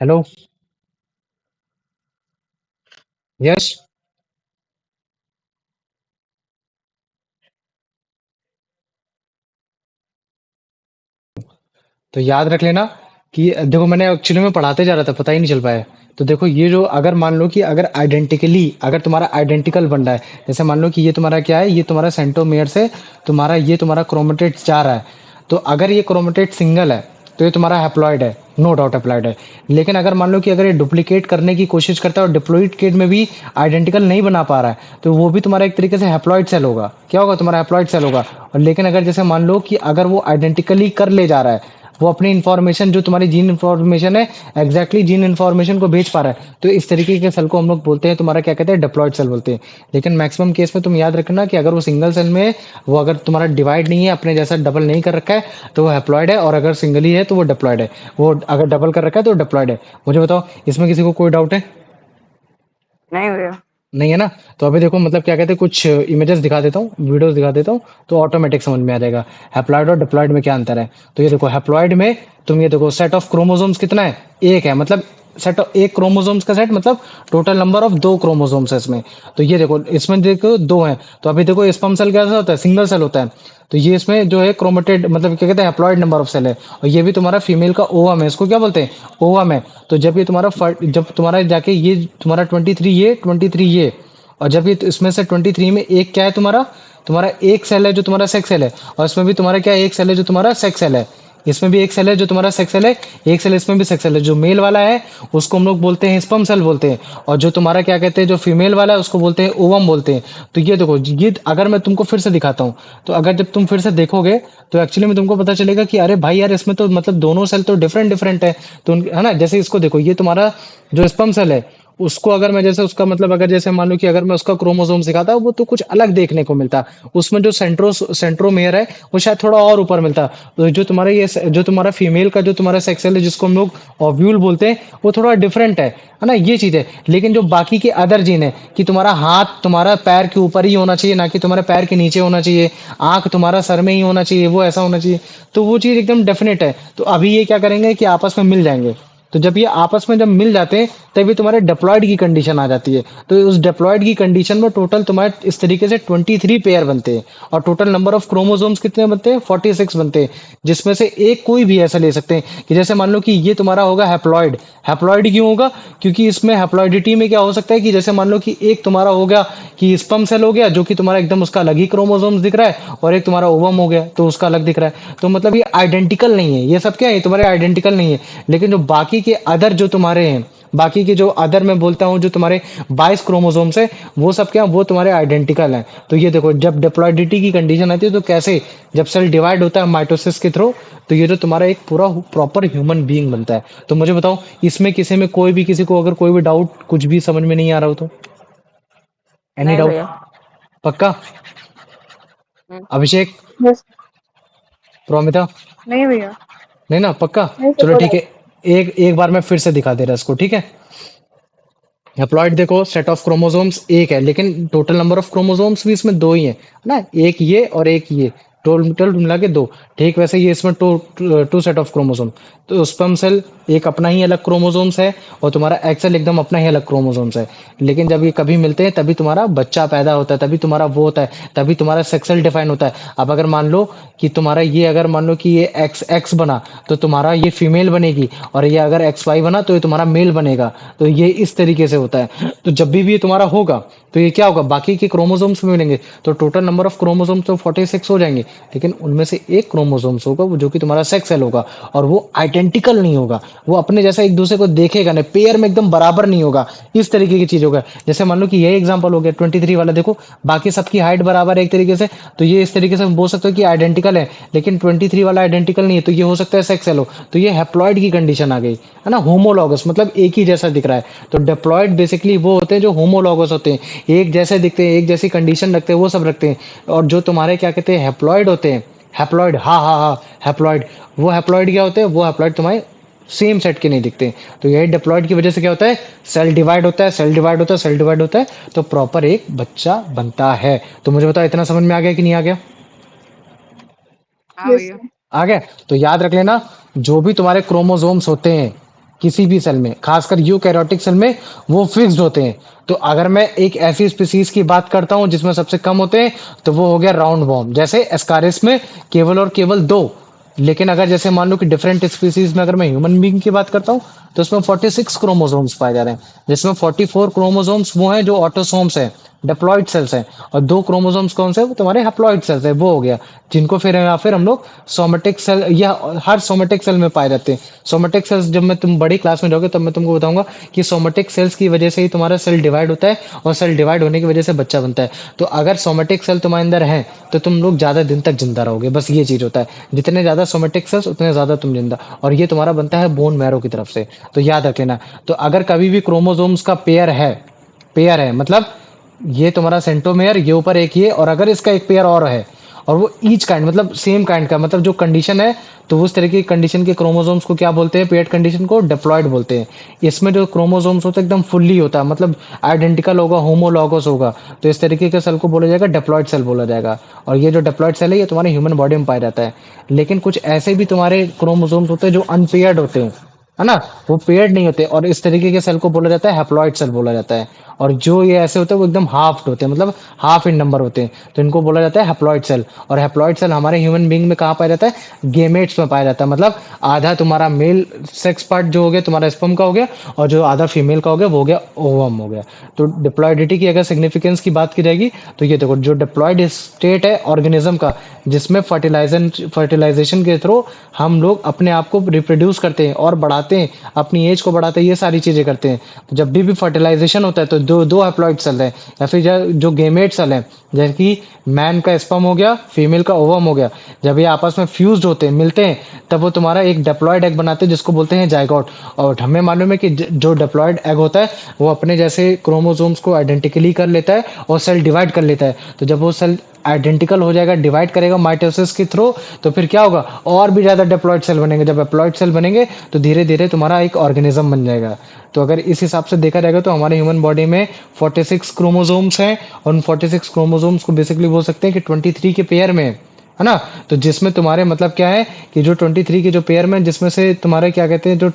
हेलो? यश? तो याद रख लेना कि देखो, मैंने एक्चुअली में पढ़ाते जा रहा था, पता ही नहीं चल पाया। तो देखो, ये जो अगर मान लो कि अगर आइडेंटिकली अगर तुम्हारा आइडेंटिकल बन रहा है, जैसे मान लो कि ये तुम्हारा क्या है, ये तुम्हारा सेंट्रोमेयर से तुम्हारा ये तुम्हारा क्रोमेटेड जा रहा है। तो अगर ये क्रोमेटेड सिंगल है तो ये तुम्हारा हैप्लॉइड है, नो डाउट हैप्लॉइड है। लेकिन अगर मान लो कि अगर ये डुप्लीकेट करने की कोशिश करता है और डुप्लीकेट में भी आइडेंटिकल नहीं बना पा रहा है, तो वो भी तुम्हारा एक तरीके से हैप्लॉइड सेल होगा। क्या होगा? तुम्हारा हैप्लॉइड सेल होगा। और लेकिन अगर जैसे मान लो कि अगर वो आइडेंटिकली कर ले जा रहा है, वो अपनी इंफॉर्मेशन जो तुम्हारी जीन इंफॉर्मेशन है, एग्जैक्टली जीन इंफॉर्मेशन को भेज पा रहा है, तो इस तरीके के सेल को हम लोग बोलते हैं तुम्हारा क्या कहते हैं? डिप्लॉयड सेल बोलते हैं। लेकिन मैक्सिमम केस में तुम याद रखना कि अगर वो सिंगल सेल में है, वो अगर तुम्हारा डिवाइड नहीं है, अपने जैसा डबल नहीं कर रखा है, तो वो हैप्लॉयड है। और अगर सिंगल ही है तो वो डिप्लॉयड है। वो अगर डबल कर रखा है तो डिप्लॉयड है। मुझे बताओ, इसमें किसी को कोई डाउट है? नहीं भैया। नहीं है ना? तो अभी देखो, मतलब क्या कहते हैं, कुछ इमेजेस दिखा देता हूँ, वीडियोस दिखा देता हूँ, तो ऑटोमेटिक समझ में आ जाएगा हैप्लॉइड और डिप्लॉयड में क्या अंतर है। तो ये देखो, हैप्लॉइड में तुम ये देखो, सेट ऑफ क्रोमोसोम्स कितना है? एक है, मतलब सेट ऑफ एक क्रोमोसोम्स का सेट, मतलब टोटल नंबर ऑफ 2 क्रोमोसोम्स है इसमें। तो ये देखो, इसमें देखो 2 हैं। तो अभी देखो, स्पर्म सेल कैसा होता है? सिंगल सेल होता है। तो ये इसमें जो है क्रोमेटेड, मतलब क्या कहते हैं, हैप्लॉइड नंबर ऑफ सेल है। और ये भी तुम्हारा फीमेल का ओवम है, इसको क्या बोलते हैं? ओवम है। तो जब ये तुम्हारा जब तुम्हारा जाके ये तुम्हारा 23 ये 23 ये, और जब ये इसमें से 23 में एक क्या है तुम्हारा? तुम्हारा एक सेल है जो तुम्हारा सेक्स सेल है। और इसमें भी तुम्हारा क्या है? एक सेल है जो तुम्हारा सेक्स सेल है। इसमें भी एक सेल है जो तुम्हारा सेक्स सेल है, एक सेल इसमें भी सेक्स सेल है। जो मेल वाला है उसको हम लोग बोलते हैं स्पर्म सेल बोलते हैं, और जो तुम्हारा क्या कहते हैं, जो फीमेल वाला है उसको बोलते हैं ओवम बोलते हैं। तो ये देखो, ये अगर मैं तुमको फिर से दिखाता हूँ, तो अगर जब तुम फिर से देखोगे तो एक्चुअली में तुमको पता चलेगा कि अरे भाई यार, इसमें तो मतलब दोनों सेल तो डिफरेंट डिफरेंट है। तो है ना? जैसे इसको देखो, ये तुम्हारा जो स्पर्म सेल है, उसको अगर मैं जैसे उसका मतलब अगर जैसे मान लो कि अगर मैं उसका क्रोमोसोम सिखाता, वो तो कुछ अलग देखने को मिलता। उसमें जो सेंट्रोमेयर है वो शायद थोड़ा और ऊपर मिलता। तो जो तुम्हारा ये जो तुम्हारा फीमेल का जो तुम्हारा सेक्सुअल है, जिसको हम लोग ओव्यूल बोलते हैं, वो थोड़ा डिफरेंट है ना? ये चीज है। लेकिन जो बाकी के अदर जीन है कि तुम्हारा हाथ तुम्हारा पैर के ऊपर ही होना चाहिए, ना कि तुम्हारे पैर के नीचे होना चाहिए, आंख तुम्हारा सर में ही होना चाहिए, वो ऐसा होना चाहिए, तो वो चीज एकदम डेफिनेट है। तो अभी ये क्या करेंगे कि आपस में मिल जाएंगे। तो जब ये आपस में जब मिल जाते हैं, तभी तुम्हारे डिप्लॉयड की कंडीशन आ जाती है। तो उस डिप्लॉयड की कंडीशन में टोटल तुम्हारे इस तरीके से 23 पेयर बनते हैं। और टोटल नंबर ऑफ क्रोमोसोम्स कितने बनते हैं? 46 बनते हैं। जिसमें से एक कोई भी ऐसा ले सकते हैं कि जैसे मान लो कि ये तुम्हारा होगा हैप्लॉयड। हैप्लॉयड क्यों होगा? क्योंकि इसमें हैप्लॉयडिटी में क्या हो सकता है कि जैसे मान लो कि एक तुम्हारा हो गया कि स्पर्म सेल हो गया, जो कि तुम्हारा एकदम उसका अलग ही क्रोमोसोम्स दिख रहा है, और एक तुम्हारा ओवम हो गया तो उसका अलग दिख रहा है। तो मतलब ये आइडेंटिकल नहीं है, ये सब क्या है, तुम्हारे आइडेंटिकल नहीं है। लेकिन जो बाकी के अदर जो तुम्हारे हैं, बाकी के जो अदर मैं बोलता हूँ, जो तुम्हारे 22 क्रोमोसोम्स है, वो सब क्या, वो तुम्हारे आइडेंटिकल हैं। तो ये देखो, जब डिप्लॉयडिटी की कंडीशन आती है, तो कैसे जब सेल डिवाइड होता है माइटोसिस के थ्रू, तो ये जो तुम्हारा एक पूरा प्रॉपर ह्यूमन बीइंग बनता है। तो मुझे बताओ, इसमें किसी में कोई भी किसी को अगर कोई भी डाउट, कुछ भी समझ में नहीं आ रहा हो तो? एनी नहीं डाउट? भैया। पक्का? अभिषेक, Yes. प्रोमिता, नहीं भैया. नहीं ना पक्का? नहीं सर चलो बोला. ठीक है, एक एक बार मैं फिर से दिखा दे रहा इसको, ठीक है? हैप्लॉइड देखो, सेट ऑफ क्रोमोसोम्स एक है, लेकिन टोटल नंबर ऑफ क्रोमोसोम्स भी इसमें दो ही है ना, एक ये और एक ये, टोटल मिला के दो। ठीक वैसे ये इसमें टू सेट ऑफ क्रोमोसोम, तो स्पर्म सेल एक अपना ही अलग क्रोमोसोम्स है, और तुम्हारा एक्स सेल एकदम अपना ही अलग क्रोमोसोम्स है। लेकिन जब ये कभी मिलते हैं तभी तुम्हारा बच्चा पैदा होता है, तभी तुम्हारा वो होता है, तभी तुम्हारा सेक्सुअल डिफाइन होता है। अब अगर मान लो कि तुम्हारा ये, अगर मान लो कि ये एक्स एक्स बना, तो तुम्हारा ये फीमेल बनेगी, और ये अगर एक्स वाई बना तो ये तुम्हारा मेल बनेगा। तो ये इस तरीके से होता है। तो जब भी ये तुम्हारा होगा तो ये क्या होगा, बाकी के क्रोमोसोम्स में मिलेंगे, तो टोटल नंबर ऑफ क्रोमोसोम्स तो 46 हो जाएंगे, लेकिन उनमें से एक क्रोमोसोम्स होगा वो जो कि तुम्हारा सेक्स सेल होगा, और वो आइडेंटिकल नहीं होगा, वो अपने जैसा एक दूसरे को देखेगा नहीं, पेयर में एकदम बराबर नहीं होगा। इस तरीके की चीज होगा। जैसे मान लो कि ये एग्जांपल हो गया 23 वाला, देखो बाकी सबकी हाइट बराबर है एक तरीके से, तो ये इस तरीके से हम बोल सकते हो कि आइडेंटिकल है, लेकिन 23 वाला आइडेंटिकल नहीं है, तो ये हो सकता है सेक्स सेल हो, तो ये हैप्लॉइड की कंडीशन आ गई, है ना, होमोलॉगस, मतलब एक ही जैसा दिख रहा है। तो डिप्लॉइड बेसिकली वो होते हैं जो होमोलॉगस होते हैं, एक जैसे दिखते हैं, एक जैसी कंडीशन रखते हैं, वो सब रखते हैं। और जो तुम्हारे क्या कहते हैं, हैप्लॉइड होते हैं, हैप्लॉइड, हाँ हाँ हाँ, हैप्लॉइड, वो हैप्लॉइड क्या होते हैं, वो हैप्लॉइड तुम्हारे सेम सेट के नहीं दिखते। तो यही डिप्लॉइड की वजह से क्या होता है, सेल डिवाइड होता है, सेल डिवाइड होता है, सेल डिवाइड होता है, तो प्रॉपर एक बच्चा बनता है। तो मुझे बताओ इतना समझ में आ गया कि नहीं आ गया? हाँ Yes भैया. sir. आ गया? तो याद रख लेना, जो भी तुम्हारे क्रोमोसोम्स होते हैं किसी भी सेल में, खासकर यूकैरियोटिक सेल में, वो फिक्स्ड होते हैं। तो अगर मैं एक ऐसी स्पीसीज की बात करता हूं जिसमें सबसे कम होते हैं, तो वो हो गया राउंड वॉर्म, जैसे एस्कारिस में केवल और केवल दो। लेकिन अगर जैसे मान लो कि डिफरेंट स्पीसीज में अगर मैं ह्यूमन बीइंग की बात करता हूँ, तो उसमें 46 क्रोमोसोम्स पाए जा रहे हैं, जिसमें 44 क्रोमोसोम्स वो हैं जो ऑटोसोम्स हैं, डिप्लॉइड सेल्स हैं, और दो क्रोमोसोम्स कौन से हैं, वो तुम्हारे हैप्लॉइड सेल्स है, वो हो गया, जिनको फिर या फिर हम लोग सोमेटिक सेल, या हर सोमेटिक सेल में पाए जाते हैं। सोमेटिक सेल्स जब मैं तुम बड़ी क्लास में जाओगे तब मैं तुमको बताऊंगा कि सोमेटिक सेल्स की वजह से ही तुम्हारा सेल डिवाइड होता है, और सेल डिवाइड होने की वजह से बच्चा बनता है। तो अगर सोमेटिक सेल तुम्हारे अंदर है तो तुम लोग ज्यादा दिन तक जिंदा रहोगे, बस ये चीज होता है, जितने ज्यादा सोमेटिक सेल्स उतने ज्यादा तुम जिंदा, और ये तुम्हारा बनता है बोन मैरो की तरफ से। तो याद रख लेना। तो अगर कभी भी क्रोमोसोम्स का पेयर है, पेयर है मतलब ये तुम्हारा सेंट्रोमेयर, ये ऊपर एक ये, और अगर इसका एक पेयर और है, और वो ईच काइंड मतलब सेम काइंड का, मतलब जो कंडीशन है, तो उस तरह की कंडीशन के क्रोमोसोम्स को क्या बोलते हैं, पेयर्ड कंडीशन को डिप्लॉइड बोलते हैं। इसमें जो क्रोमोसोम्स होता है एकदम फुल्ली होता है, मतलब आइडेंटिकल होगा, होमोलॉगस होगा, तो इस तरीके के सेल को बोला जाएगा डिप्लॉइड सेल बोला जाएगा। और ये जो डिप्लॉइड सेल है ये तुम्हारे ह्यूमन बॉडी में पाया जाता है। लेकिन कुछ ऐसे भी तुम्हारे क्रोमोसोम्स होते हैं जो अनपेयर्ड होते हैं, है ना, वो पेयर्ड नहीं होते, और इस तरीके के सेल को बोला जाता है हैप्लॉइड सेल बोला जाता है। और जो ये ऐसे होते हैं वो एकदम हाफ होते हैं, मतलब हाफ इन नंबर होते हैं, तो इनको बोला जाता है हैप्लॉइड सेल। और हैप्लॉइड सेल हमारे ह्यूमन बीइंग में कहाँ पाया जाता है, गेमेट्स में पाया जाता है, मतलब आधा तुम्हारा मेल सेक्स पार्ट जो हो गया तुम्हारा स्पर्म का हो गया, और जो आधा फीमेल का हो गया वो हो गया ओवम हो गया। तो डिप्लॉइडिटी की अगर सिग्निफिकेंस की बात की जाएगी, तो ये देखो जो डिप्लॉइड स्टेट है ऑर्गेनिज्म का, जिसमें फर्टिलाइजेशन के थ्रू हम लोग अपने आप को रिप्रोड्यूस करते हैं और बढ़ाते हैं, अपनी एज को बढ़ाते हैं, ये सारी चीजें करते हैं। तो जब भी फर्टिलाइजेशन होता है तो दो दो हैप्लॉइड सेल है, या फिर जो गेमेट सेल है, जैसे कि मैन का स्पर्म हो गया, फीमेल का ओवम हो गया, जब ये आपस में फ्यूज्ड होते हैं, मिलते हैं, तब वो तुम्हारा एक डिप्लॉइड एग बनाते हैं जिसको बोलते हैं जाइगोट। और हमें मालूम है कि जो डिप्लॉइड एग होता है वो अपने जैसे क्रोमोसोम्स को आइडेंटिकली कर लेता है और सेल डिवाइड कर लेता है। तो जब वो सेल आइडेंटिकल हो जाएगा, डिवाइड करेगा माइटोसिस के थ्रू, तो फिर क्या होगा, और भी ज्यादा डिप्लॉइड सेल बनेंगे। जब डिप्लॉइड सेल बनेंगे तो धीरे धीरे तुम्हारा एक ऑर्गेनिज्म बन जाएगा। तो अगर इस हिसाब से देखा जाएगा तो हमारे ह्यूमन बॉडी में 46 क्रोमोसोम्स हैं, और उन 46 क्रोमोसोम्स को बेसिकली बोल सकते हैं कि 23 के पेयर में है ना। तो जिसमें तुम्हारे मतलब क्या है कि जो 23 के जो पेयर में, जिसमें से तुम्हारे क्या कहते हैं, जो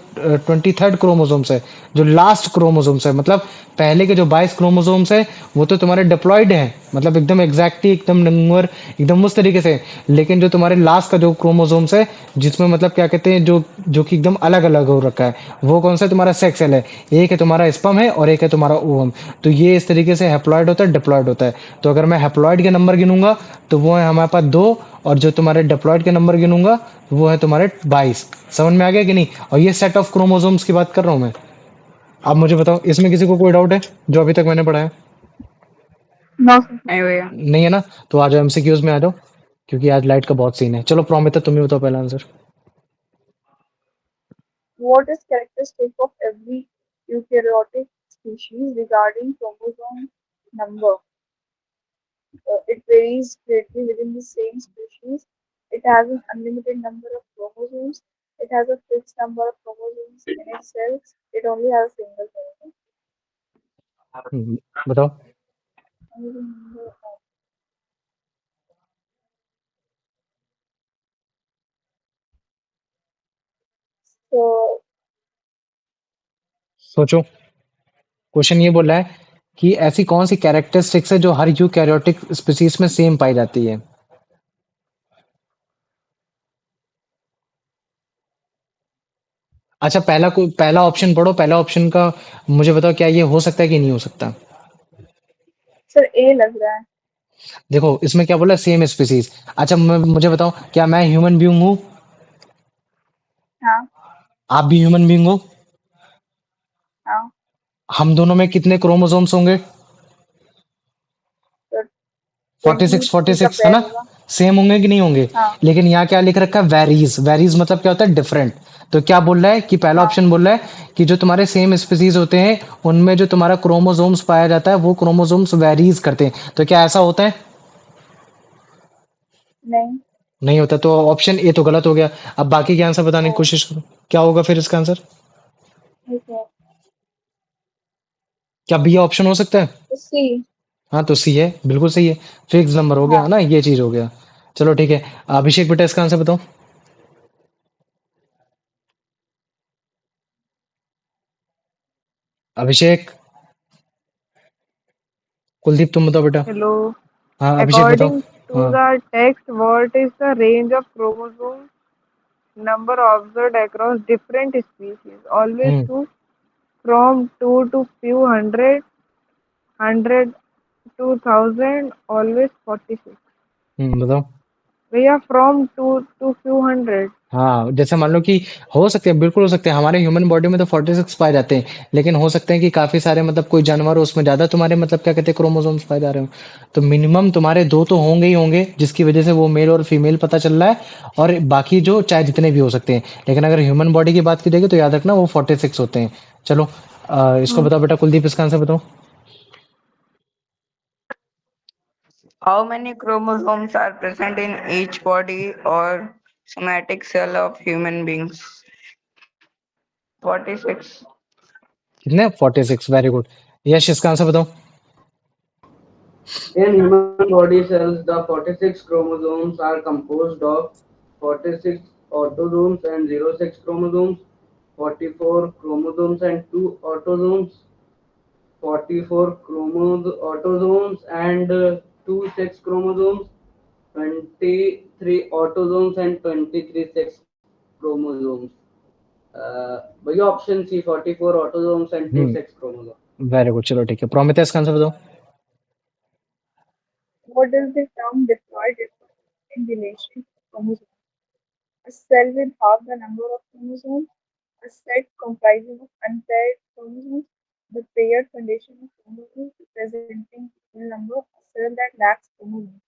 23rd क्रोमोसोम्स है, जो लास्ट क्रोमोसोम्स है, मतलब पहले के जो 22 क्रोमोसोम्स है वो तो तुम्हारे डिप्लॉइड हैं, मतलब एकदम एग्जैक्टली एकदम नंबर एकदम उस तरीके से। लेकिन जो तुम्हारे लास्ट का जो क्रोमोसोम्स है, जिसमें मतलब क्या कहते हैं, जो जो कि एकदम अलग अलग हो रखा है, वो कौन सा तुम्हारा सेक्स सेल है, एक है तुम्हारा स्पर्म है और एक है तुम्हारा ओवम। तो ये इस तरीके से हैप्लॉइड होता है, डिप्लॉइड होता है। तो अगर मैं हैप्लॉइड के नंबर गिनूंगा तो वो है हमारे पास दो, और जो तुम्हारे डिप्लॉइड के नंबर गिनूंगा वो है तुम्हारे 22। समझ में आ गया कि नहीं? और ये सेट ऑफ क्रोमोसोम्स की बात कर रहा हूं मैं। अब मुझे बताओ इसमें किसी को कोई डाउट है जो अभी तक मैंने पढ़ाया? No sir. नहीं भैया. नहीं है ना? तो आ जाओ एमसीक्यूज में आ जाओ, क्योंकि आज लाइट का बहुत सीन है। चलो प्रोमिता तुम ही बताओ पहला answer. What is characteristic of every eukaryotic species regarding chromosome number? It varies greatly within the same species. It has an unlimited number of chromosomes. It has a fixed number of chromosomes in its cells. It only has a single chromosome. बताओ। Only the number of- So, सोचो। Question ये बोल रहा है कि ऐसी कौन सी characteristics है जो हर यूकैरियोटिक स्पीसीज में सेम पाई जाती है। अच्छा, पहला ऑप्शन पढ़ो, पहला ऑप्शन का मुझे बताओ, क्या ये हो सकता है कि नहीं हो सकता। सर ए लग रहा है। देखो इसमें क्या बोला, सेम स्पीसीज। अच्छा मुझे बताओ, क्या मैं ह्यूमन बीइंग हूँ? हाँ, आप भी ह्यूमन बीइंग हो? हाँ। हम दोनों में कितने क्रोमोसोम्स होंगे? तो 46 23 का 46 है पेयर ना? होगा। सेम होंगे कि नहीं होंगे? हाँ, लेकिन यहाँ क्या लिख रखा है, वेरीज। वेरीज मतलब क्या होता है, डिफरेंट। तो क्या बोल रहा है कि पहला हाँ। ऑप्शन बोल रहा है कि जो तुम्हारे सेम स्पीसीज होते हैं उनमें जो तुम्हारा क्रोमोसोम्स पाया जाता है वो क्रोमोसोम्स वेरीज करते हैं। तो क्या ऐसा होता है? नहीं। नहीं होता। तो ऑप्शन ए तो गलत हो गया। अब बाकी के आंसर बताने ओ, की कोशिश करो, क्या होगा फिर इसका आंसर। ठीक है। क्या बी ऑप्शन हो सकता है? तो सी। हाँ तो सी है, बिल्कुल सही है। फिक्स नंबर हो गया है हाँ। ना, ये चीज हो गया। चलो ठीक है। अभिषेक बेटा इसका आंसर बताओ। अभिषेक। कुलदीप तुम बताओ बेटा। Hello. हाँ अभिषेक बताओ। According to हाँ। the text, what is the range of chromosome number observed across different species? Always hmm. two, from two to few hundred, hundred to thousand, always 46. बताओ। We are from two to few hundred. हाँ जैसे मान लो कि हो सकते हैं, बिल्कुल हो सकते हैं। हमारे ह्यूमन बॉडी में तो 46 पाए जाते हैं, लेकिन हो सकते हैं कि काफी सारे मतलब कोई जानवर हो उसमें ज्यादा तुम्हारे मतलब क्या कहते हैं क्रोमोसोम्स पाए जा रहे हो। तो मिनिमम तुम्हारे दो तो होंगे ही होंगे, जिसकी वजह से वो मेल और फीमेल पता चल रहा है। और बाकी जो चाहे जितने भी हो सकते हैं, लेकिन अगर ह्यूमन बॉडी की बात की जाएगी तो याद रखना वो 46 होते हैं। चलो इसको Hmm. बताओ बेटा, कुलदीप इसका आंसर बताओ। How many chromosomes are present in each body or somatic cell of human beings? 46. कितने? 46, वेरी गुड। यश इसका आंसर बताओ। In human body cells, the 46 chromosomes are composed of 46 autosomes and 06 chromosomes, 44 chromosomes and 2 autosomes, 44 autosomes and 2 sex chromosomes, 23 autosomes and 23 sex chromosomes. भैया option C 44 autosomes and 2 sex hmm. chromosomes. Very good, चलो ठीक है। प्रोमिता इसका answer बताओ। What does the term diploid refer in relation to chromosomes? A cell with half the number of chromosomes, a set comprising of unpaired chromosomes, the paired condition of chromosomes representing the full number, a cell that lacks chromosomes.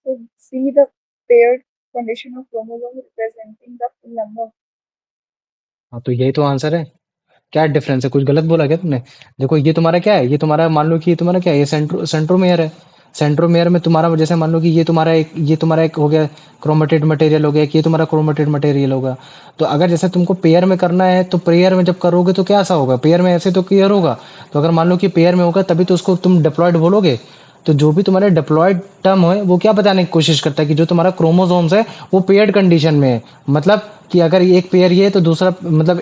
So see the paired condition of chromosomes representing the full number. हाँ तो यही तो answer है। क्या difference है, कुछ गलत बोला क्या तुमने? देखो ये तुम्हारा क्या है, ये तुम्हारा मान लो कि ये तुम्हारा क्या है, ये सेंट्रोमेयर है। सेंट्रोमेयर में तुम्हारा जैसे मान लो कि ये तुम्हारा एक हो गया क्रोमेटेड मटेरियल हो गया, कि ये तुम्हारा क्रोमेटेड मटेरियल होगा। तो अगर जैसे तुमको पेयर में करना है तो पेयर में जब करोगे तो क्या ऐसा होगा, पेयर में ऐसे तो क्लियर होगा। तो अगर मान लो कि पेयर में होगा तभी तो उसको तुम डिप्लॉयड बोलोगे। तो जो भी तुम्हारे डिप्लॉयड टर्म है वो क्या बताने की कोशिश करता है कि जो तुम्हारा क्रोमोसोम्स है वो पेयर्ड कंडीशन में है। मतलब कि अगर एक पेयर ये है तो दूसरा मतलब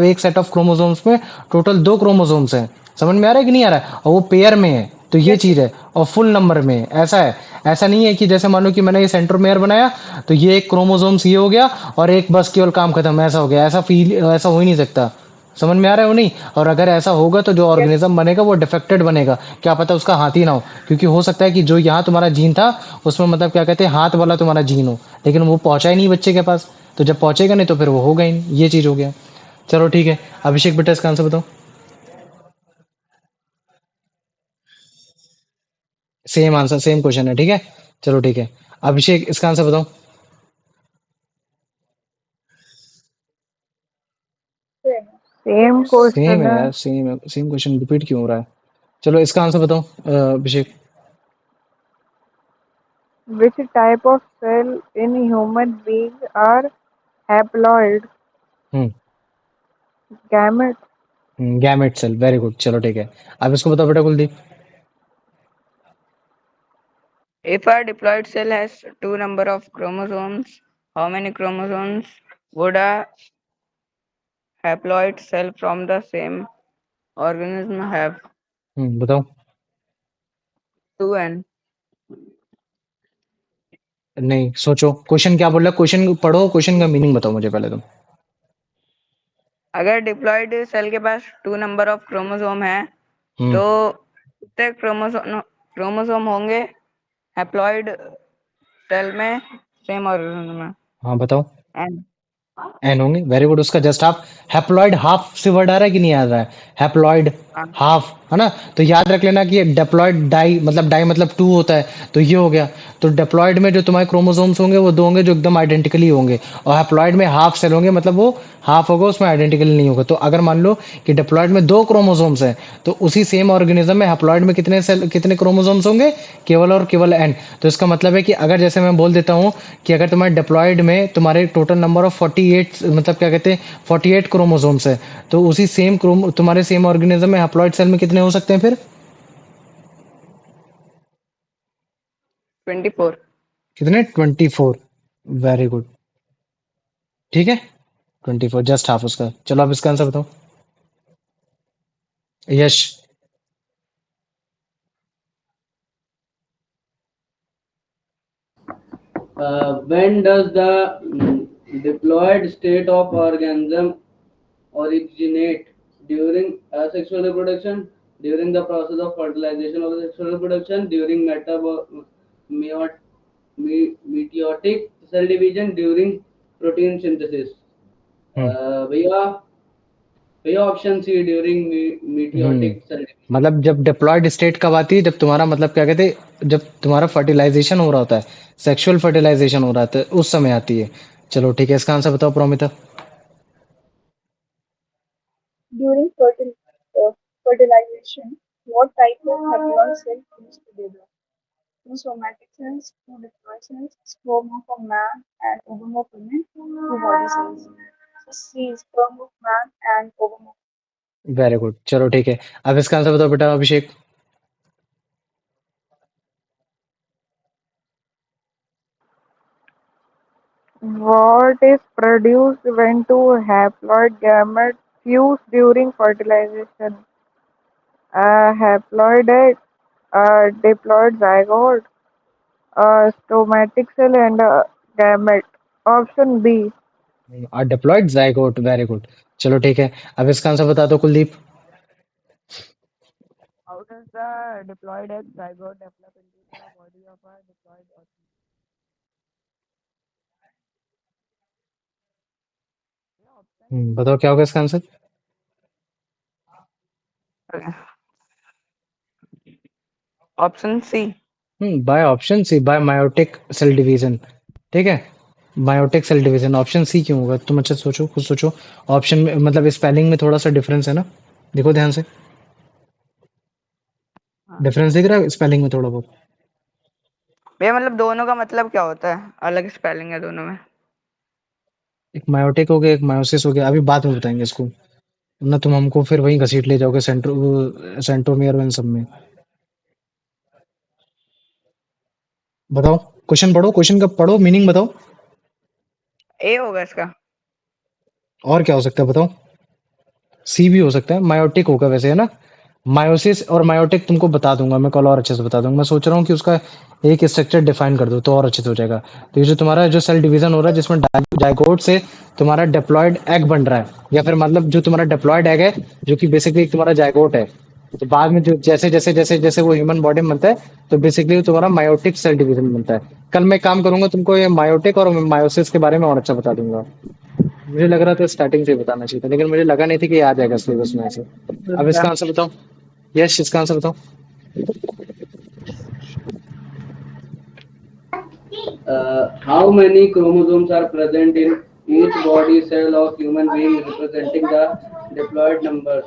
एक सेट ऑफ क्रोमोसोम्स में टोटल दो क्रोमोसोम्स हैं। समझ में आ रहा है कि नहीं आ रहा है, और वो पेयर में है तो ये Yes, चीज sir. है। और फुल नंबर में है, ऐसा है। ऐसा नहीं है कि जैसे मान लो कि मैंने ये सेंट्रोमेयर बनाया तो ये एक क्रोमोसोम्स ये हो गया और एक बस केवल काम खत्म, ऐसा हो गया। ऐसा हो ही नहीं सकता। समझ में आ रहा है वो नहीं। और अगर ऐसा होगा तो जो Yes, ऑर्गेनिज्म बनेगा वो डिफेक्टेड बनेगा। क्या पता उसका हाथ ही ना हो, क्योंकि हो सकता है कि जो यहाँ तुम्हारा जीन था उसमें मतलब क्या कहते हैं हाथ वाला तुम्हारा जीन हो, लेकिन वो पहुंचा ही नहीं बच्चे के पास। तो जब पहुंचेगा नहीं तो फिर वो होगा ही नहीं, ये चीज हो गया। चलो ठीक है। अभिषेक बेटा इसका आंसर बताओ। सेम आंसर, सेम क्वेश्चन है, ठीक है। चलो ठीक है, अभिषेक इसका आंसर बताओ। Same. Same सेम question है है. यार, सेम है, सेम क्वेश्चन रिपीट क्यों हो रहा है? चलो इसका आंसर बताओ Abhishek. Which type of cell in human beings are haploid? Hmm Gamete. Gamete cell, very good, चलो ठीक है। अब इसको बताओ बेटा Kuldeep. If a diploid cell has two number of chromosomes, how many chromosomes would a haploid cell from the same organism have? बताओ। 2n. नहीं, सोचो क्वेश्चन क्या बोल रहा है, क्वेश्चन पढ़ो, क्वेश्चन का मीनिंग बताओ मुझे पहले तुम। अगर डिप्लॉयड सेल के पास 2 नंबर ऑफ क्रोमोसोम है हम्म तो कितने क्रोमोसोम होंगे हैप्लॉइड सेल में सेम ऑर्गेनिज्म में? हाँ बताओ। एन. एन होंगे, वेरी गुड। उसका जस्ट आप हैप्लॉइड हाफ से वर्ड आ रहा है कि नहीं आ रहा है? हैप्लॉइड हाफ, है ना? तो याद रख लेना कि डेप्लॉइड डाई मतलब टू होता है, तो ये हो गया। तो डेप्लॉइड में जो तुम्हारे क्रोमोसोम्स होंगे वो दो होंगे जो एकदम आइडेंटिकली होंगे, और हैप्लॉइड में हाफ सेल होंगे, मतलब वो हाफ होगा, उसमें आइडेंटिकली नहीं होगा। तो अगर मान लो कि डेप्लॉइड में दो क्रोमोसोम्स हैं, तो उसी सेम ऑर्गेनिज्म में हैप्लॉइड में कितने क्रोमोसोम्स होंगे? केवल और केवल एन। तो इसका मतलब है कि अगर जैसे मैं बोल देता हूँ कि अगर तुम्हारे डिप्लॉयड में तुम्हारे टोटल नंबर ऑफ 48, मतलब क्या कहते हैं, 48 क्रोमोसोम्स है, तो उसी सेम तुम्हारे सेम ऑर्गेनिज्म में हैप्लॉइड सेल में कितने हो सकते हैं फिर? 24. कितने? 24। वेरी गुड, ठीक है। 24 जस्ट हाफ उसका। चलो अब इसका आंसर बताओ यश। When does the diploid state of organism originate? During asexual reproduction, during the process of fertilization of the sexual reproduction, during meiotic cell division, during protein synthesis. हम्म भैया भैया option सी during हम्म meiotic cell division. मतलब जब diploid state कब आती है? जब तुम्हारा मतलब क्या कहते हैं, जब तुम्हारा फर्टिलाइजेशन हो रहा होता है, सेक्सुअल फर्टिलाइजेशन हो रहा है, तो उस समय आती है। चलो ठीक है, इसका आंसर बताओ Promita. During fertilization, what type of haploid cell fuse together? Two somatic cells, two diploid cells, sperm of a man and ovum of women, two body cells. So C, sperm of man and ovum of. Very good, चलो ठीक है। अब इसका answer बताओ बेटा अभिषेक। What is produced when two haploid gametes fuse during fertilization? A haploid egg, a diploid zygote, a stomatic cell, and a gamete. Option B. Diploid zygote, very good. चलो ठीक है, अब इसका आंसर बता दो Kuldeep. How does the diploid egg zygote develop into the body of a diploid बताओ क्या होगा इसका answer? organism? Option C. By option C, by meiotic cell division, ठीक है। Meiotic cell division, option C क्यों होगा? तुम अच्छा सोचो, खुद सोचो। ऑप्शन में मतलब स्पेलिंग में थोड़ा सा डिफरेंस है ना, देखो ध्यान से। डिफरेंस दिख रहा है स्पेलिंग में थोड़ा बहुत? भैया मतलब दोनों का मतलब क्या होता है? अलग स्पेलिंग है दोनों में. एक मायोटिक हो गया, एक मायोसिस हो गया, अभी बाद में बताएंगे इसको, ना तुम हमको फिर वहीं घसीट ले जाओगे सेंट्रोमियर में, इन सब में। बताओ, क्वेश्चन पढ़ो, क्वेश्चन का पढ़ो, मीनिंग बताओ। ए होगा इसका. और क्या हो सकता है बताओ? सी भी हो सकता है, मायोटिक होगा वैसे, है ना। मायोसिस और मायोटिक तुमको बता दूंगा मैं कल, और अच्छे से बता दूंगा। मैं सोच रहा हूँ कि उसका एक स्ट्रक्चर डिफाइन कर दो तो और अच्छे से हो जाएगा। तो ये जो तुम्हारा जो सेल डिवीजन हो रहा है जिसमें जाइगोट से तुम्हारा डिप्लॉयड एग बन रहा है, या फिर मतलब जो तुम्हारा डिप्लॉयड एग है, जो कि बेसिकली तुम्हारा जाइगोट है, तो बाद में जो जैसे जैसे जैसे जैसे वो ह्यूमन बॉडी में बनता है, तो बेसिकली तुम्हारा मायोटिक सेल डिवीजन बनता है। कल मैं काम करूंगा, तुमको ये मायोटिक और मायोसिस के बारे में और अच्छा बता दूंगा। मुझे लग रहा था स्टार्टिंग से ही बताना चाहिए था, लेकिन मुझे लगा नहीं था कि ये आ जाएगा सिलेबस में ऐसे। अब इसका आंसर बताओ। यस, इसका आंसर बताओ। how many chromosomes are present in each body cell of human being representing the diploid numbers?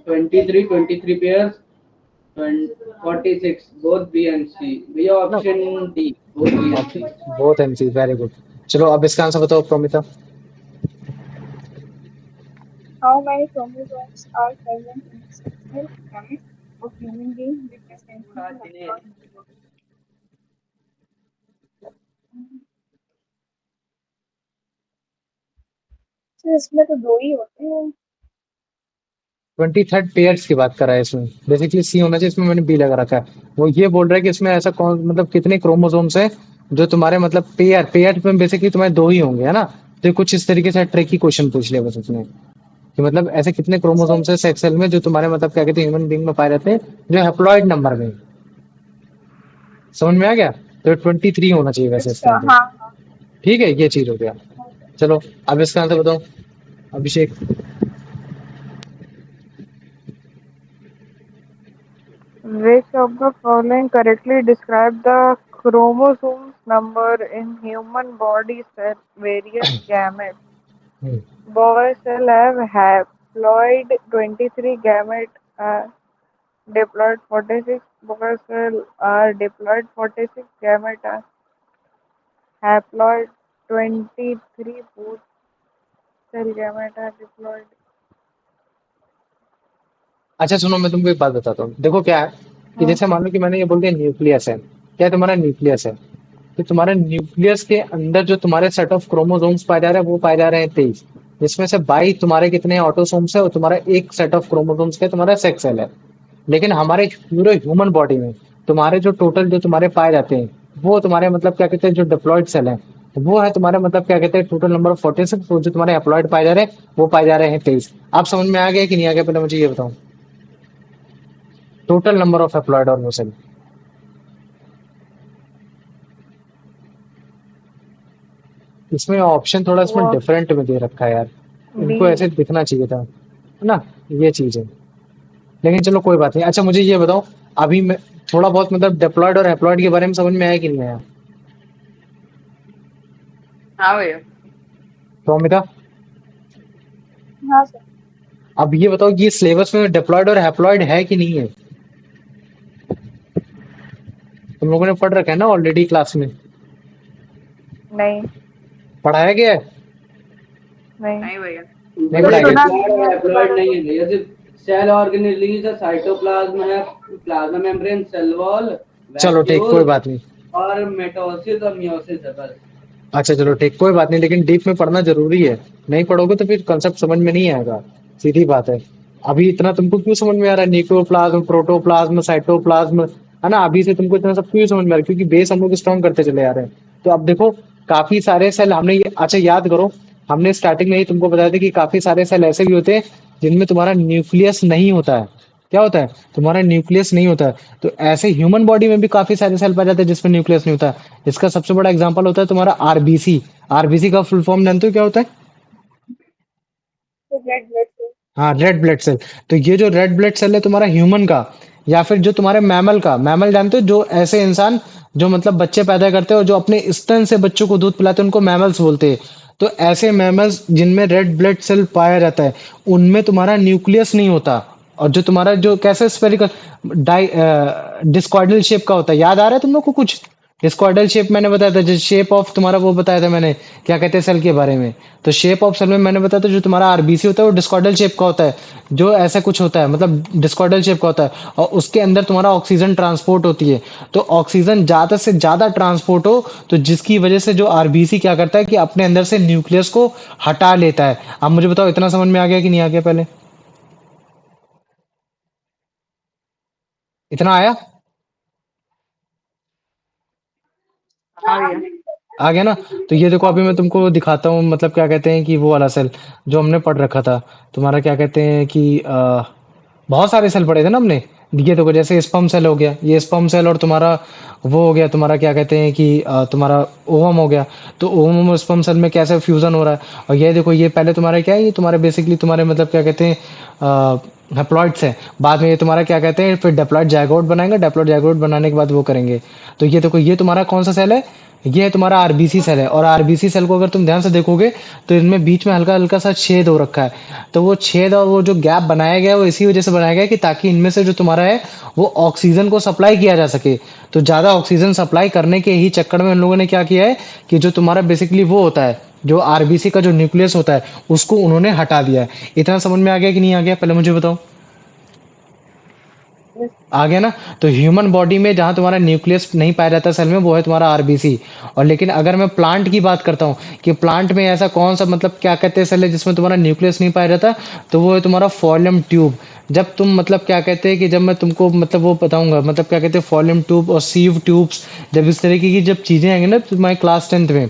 23, 23 pairs, and 46, both B and C. We have ना option D, both B and C. बहुत MC, very good. चलो अब इसका answer बताओ Promita. How many chromosomes are present in the sexual gamete of human being representing the haploid number? तो इसमें तो दो ही होते हैं। 23rd पेयर्स की बात कर रहा है इसमें, बेसिकली सी होना चाहिए, इसमें मैंने बी लगा रखा है। वो ये बोल रहा है कि इसमें ऐसा कौन मतलब कितने क्रोमोसोम्स हैं जो तुम्हारे मतलब पेयर पेयर में बेसिकली तुम्हारे दो ही होंगे, है ना। तो ये कुछ इस तरीके से ट्रिकी क्वेश्चन पूछ लिया बस उसने, कि मतलब ऐसे कितने सर क्रोमोसोम्स है सेक्स सेल में जो तुम्हारे मतलब क्या कहते हैं ह्यूमन बीइंग में पाए जाते हैं, जो हैप्लॉइड नंबर में। समझ में आ गया। तो 23 होना चाहिए वैसे इसका अच्छा आंसर। हाँ हाँ ठीक है, ये चीज हो गया। हाँ। चलो अब इसका आंसर बताओ Abhishek. Which of the following correctly describe the chromosomes number in human body cell various gametes? Hmm, Boy cell have haploid 23, gamete are diploid 46. Boy cell are diploid 46, gamete are haploid 23. Both cell gamete are diploid. अच्छा सुनो, मैं तुमको एक बात बताता हूँ। देखो क्या है कि हाँ जैसे मान लो कि मैंने ये बोल दिया न्यूक्लियस है, क्या है तुम्हारा न्यूक्लियस है। तो तुम्हारे न्यूक्लियस के अंदर जो तुम्हारे सेट ऑफ क्रोमोसोम्स पाए जा रहे हैं वो पाए जा रहे हैं 23, जिसमें से 22 तुम्हारे कितने ऑटोसोम्स है और तुम्हारा एक सेट ऑफ क्रोमोसोम्स का तुम्हारा सेक्स सेल है। लेकिन हमारे पूरे ह्यूमन बॉडी में तुम्हारे जो टोटल जो तुम्हारे पाए जाते हैं वो तुम्हारे मतलब क्या कहते हैं जो डिप्लॉयड सेल है, वो है तुम्हारे मतलब क्या कहते हैं टोटल नंबर ऑफ 46। जो तुम्हारे एप्लॉयड पाए जा रहे हैं वो पाए जा रहे हैं 23। आप समझ में आ गया कि नहीं आ गया, पहले मुझे ये बताओ। Total number of employed organism. इसमें ऑप्शन थोड़ा इसमें वो डिफरेंट में दे रखा है यार, इनको बी ऐसे दिखना चाहिए था, है ना। ये चीज है, लेकिन चलो कोई बात नहीं। अच्छा मुझे ये बताओ, अभी मैं थोड़ा बहुत मतलब डिप्लॉयड और हैप्लॉयड के बारे में समझ में आया कि नहीं आया हाँ भैया। प्रोमिता। हाँ सर। अब ये बताओ कि ये सिलेबस में डिप्लॉयड और हैप्लॉयड है कि नहीं है। तुम लोगों ने पढ़ रखा है ना ऑलरेडी क्लास में, नहीं पढ़ाया गया है। नहीं नहीं भैया। नहीं तो पढ़ाया भैया गया। सुना डिप्लॉयड नहीं और है हैप्लॉयड नहीं है भैया, सिर्फ सेल ऑर्गेन रिलीज है, साइटोप्लाज्म है, प्लाज्मा मेम्ब्रेन, सेल वॉल, चलो ठीक, वैक्यूल कोई बात नहीं। और मेटोसिस और मियोसिस है बस। अच्छा चलो ठीक, कोई बात नहीं, लेकिन डीप में पढ़ना जरूरी है। नहीं पढ़ोगे तो फिर कंसेप्ट समझ में नहीं आएगा, सीधी बात है। अभी इतना तुमको क्यों समझ में आ रहा है, न्यूक्लियोप्लाज्म, प्रोटोप्लाज्म, साइटोप्लाज्म, है ना। अभी से तुमको इतना सब क्यों समझ में आ रहा है, क्योंकि बेस हम लोग स्ट्रॉन्ग करते चले आ रहे हैं। तो अब देखो, काफी सारे सेल हमने अच्छा याद करो, हमने स्टार्टिंग में ही तुमको बताया था कि काफी सारे सेल ऐसे भी होते हैं जिनमें तुम्हारा न्यूक्लियस नहीं होता है। क्या होता है, तुम्हारा न्यूक्लियस नहीं होता है। तो ऐसे ह्यूमन बॉडी में भी काफी सारे सेल पाए जाते हैं जिसमें न्यूक्लियस नहीं होता है। इसका सबसे बड़ा एग्जांपल होता है तुम्हारा आरबीसी। आरबीसी का फुल फॉर्म जानते हो क्या होता है। तो रेड ब्लड सेल। हाँ, रेड ब्लड सेल। तो ये जो रेड ब्लड सेल है तुम्हारा ह्यूमन का, या फिर जो तुम्हारे मैमल का, मैमल जानते हो जो ऐसे इंसान जो मतलब बच्चे पैदा करते हैं और जो अपने स्तन से बच्चों को दूध पिलाते हैं उनको मैमल्स बोलते हैं। तो ऐसे मैमल्स जिनमें रेड ब्लड सेल पाया जाता है उनमें तुम्हारा न्यूक्लियस नहीं होता। और जो तुम्हारा जो कैसे स्फेरिकल डाई डिस्कॉइडल शेप का होता है, याद आ रहा है तुम लोग को कुछ। डिस्कॉइडल शेप मैंने बताया था, जो शेप ऑफ तुम्हारा वो बताया था मैंने, क्या कहते हैं सेल के बारे में। तो शेप ऑफ सेल में मैंने बताया था जो तुम्हारा आरबीसी होता है वो डिस्कॉइडल शेप का होता है, जो ऐसा कुछ होता है मतलब डिस्कॉइडल शेप का होता है। और उसके अंदर तुम्हारा ऑक्सीजन ट्रांसपोर्ट होती है। तो ऑक्सीजन ज्यादा से ज्यादा ट्रांसपोर्ट हो तो जिसकी वजह से जो आरबीसी क्या करता है कि अपने अंदर से न्यूक्लियस को हटा लेता है। अब मुझे बताओ इतना समझ में आ गया कि नहीं आ गया पहले, इतना आया। हाँ भैया। आ गया ना। तो ये देखो अभी मैं तुमको दिखाता हूँ मतलब क्या कहते हैं कि वो वाला सेल जो हमने पढ़ रखा था। तुम्हारा क्या कहते हैं कि बहुत सारे सेल पढ़े थे ना हमने। ये देखो जैसे स्पर्म सेल हो गया, ये स्पर्म सेल, और तुम्हारा वो हो गया तुम्हारा क्या कहते हैं कि तुम्हारा ओवम हो गया। तो ओवम और स्पर्म सेल में कैसे फ्यूजन हो रहा है। और ये देखो ये पहले तुम्हारा क्या है, ये तुम्हारे बेसिकली तुम्हारे मतलब क्या कहते हैं हैप्लॉइड्स है। बाद में ये तुम्हारा क्या कहते हैं, फिर डिप्लॉइड जायगोट बनाएंगे, डिप्लॉइड जायगोट बनाने के बाद वो करेंगे। तो ये देखो, ये तुम्हारा कौन सा सेल है, ये है तुम्हारा आरबीसी सेल है। और आरबीसी सेल को अगर तुम ध्यान से देखोगे तो इनमें बीच में हल्का हल्का सा छेद हो रखा है। तो वो छेद और वो जो गैप बनाया गया है वो इसी वजह से बनाया गया है कि ताकि इनमें से जो तुम्हारा है वो ऑक्सीजन को सप्लाई किया जा सके। तो ज्यादा ऑक्सीजन सप्लाई करने के ही चक्कर में उन लोगों ने क्या किया है कि जो तुम्हारा बेसिकली वो होता है, जो आरबीसी का जो न्यूक्लियस होता है उसको उन्होंने हटा दिया है। इतना समझ में आ गया कि नहीं आ गया, पहले मुझे बताओ। Yes. आ गया ना। तो ह्यूमन बॉडी में जहां तुम्हारा न्यूक्लियस नहीं पाया जाता सेल में वो है तुम्हारा आरबीसी। और लेकिन अगर मैं प्लांट की बात करता हूँ कि प्लांट में ऐसा कौन सा मतलब क्या कहते हैं सेल है जिसमें तुम्हारा न्यूक्लियस नहीं पाया जाता, तो वो है तुम्हारा फॉलियम ट्यूब। जब तुम मतलब क्या कहते हैं कि जब मैं तुमको मतलब वो बताऊंगा मतलब क्या कहते हैं फॉलियम ट्यूब और सीव ट्यूब्स, जब इस तरीके की जब चीजें आएंगी ना तुम्हारे क्लास 10th में,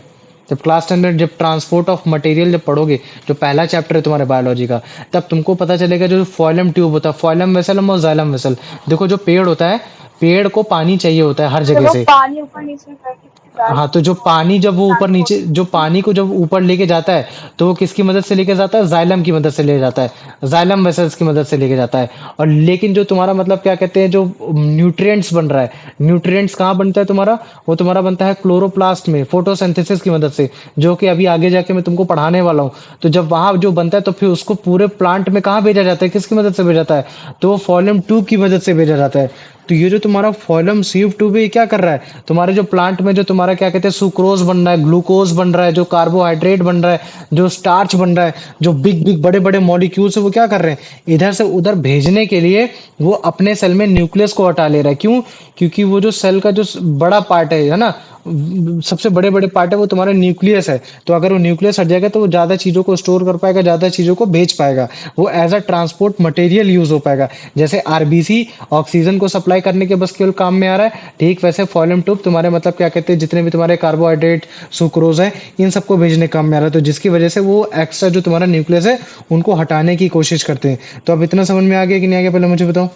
जब क्लास 10 में जब ट्रांसपोर्ट ऑफ मटेरियल जब पढ़ोगे, जो पहला चैप्टर है तुम्हारे बायोलॉजी का, तब तुमको पता चलेगा जो फॉइलम ट्यूब होता है, फॉइलम वेसल और जाइलम वेसल। देखो जो पेड़ होता है, पेड़ को पानी चाहिए होता है हर जब जगह वो से। पानी ऊपर नीचे करके हाँ, तो जो पानी जब वो ऊपर ट्रांसपोर्ट नीचे, जो पानी को जब ऊपर लेके जाता है तो वो किसकी मदद से लेके जाता है, जाइलम की मदद से ले जाता है, जाइलम वेसल्स की मदद से लेके जाता है। और लेकिन जो तुम्हारा मतलब क्या कहते हैं जो न्यूट्रिएंट्स बन रहा है, न्यूट्रिएंट्स कहाँ बनता है तुम्हारा, वो तुम्हारा बनता है क्लोरोप्लास्ट में फोटोसिंथेसिस की मदद से, जो कि अभी आगे जाके मैं तुमको पढ़ाने वाला हूँ। तो जब वहां जो बनता है तो फिर उसको पूरे प्लांट में कहाँ भेजा जाता है, किसकी मदद से भेजा जाता है, तो वो फॉलियम ट्यूब की मदद से भेजा जाता है। तो ये जो तुम्हारा फॉइलम सीव ट्यूब है ये क्या कर रहा है, तुम्हारे जो प्लांट में जो तुम्हारा क्या कहते हैं सुक्रोज बन रहा है, ग्लूकोज बन रहा है, जो कार्बोहाइड्रेट बन रहा है, जो स्टार्च बन रहा है, जो बिग बिग बड़े बड़े मॉलिक्यूल्स है वो क्या कर रहे हैं, इधर से उधर भेजने के लिए वो अपने सेल में न्यूक्लियस को हटा ले रहा है। क्यों, क्योंकि वो जो सेल का जो बड़ा पार्ट है ना, सबसे बड़े बड़े पार्ट है वो तुम्हारा न्यूक्लियस है। तो अगर वो न्यूक्लियस हट जाएगा तो वो ज्यादा चीजों को स्टोर कर पाएगा, ज्यादा चीजों को भेज पाएगा, वो as a transport material use हो पाएगा। जैसे आरबीसी ऑक्सीजन को सप्लाई करने के बस केवल काम में आ रहा है, ठीक वैसे फॉलियम ट्यूब तुम्हारे मतलब क्या कहते हैं जितने भी तुम्हारे कार्बोहाइड्रेट सुक्रोज है इन सबको भेजने काम में आ रहा है। तो जिसकी वजह से वो एक्स्ट्रा जो तुम्हारा न्यूक्लियस है उनको हटाने की कोशिश करते हैं। तो अब इतना समझ में आ गया कि नहीं आ गया, पहले मुझे बताओ।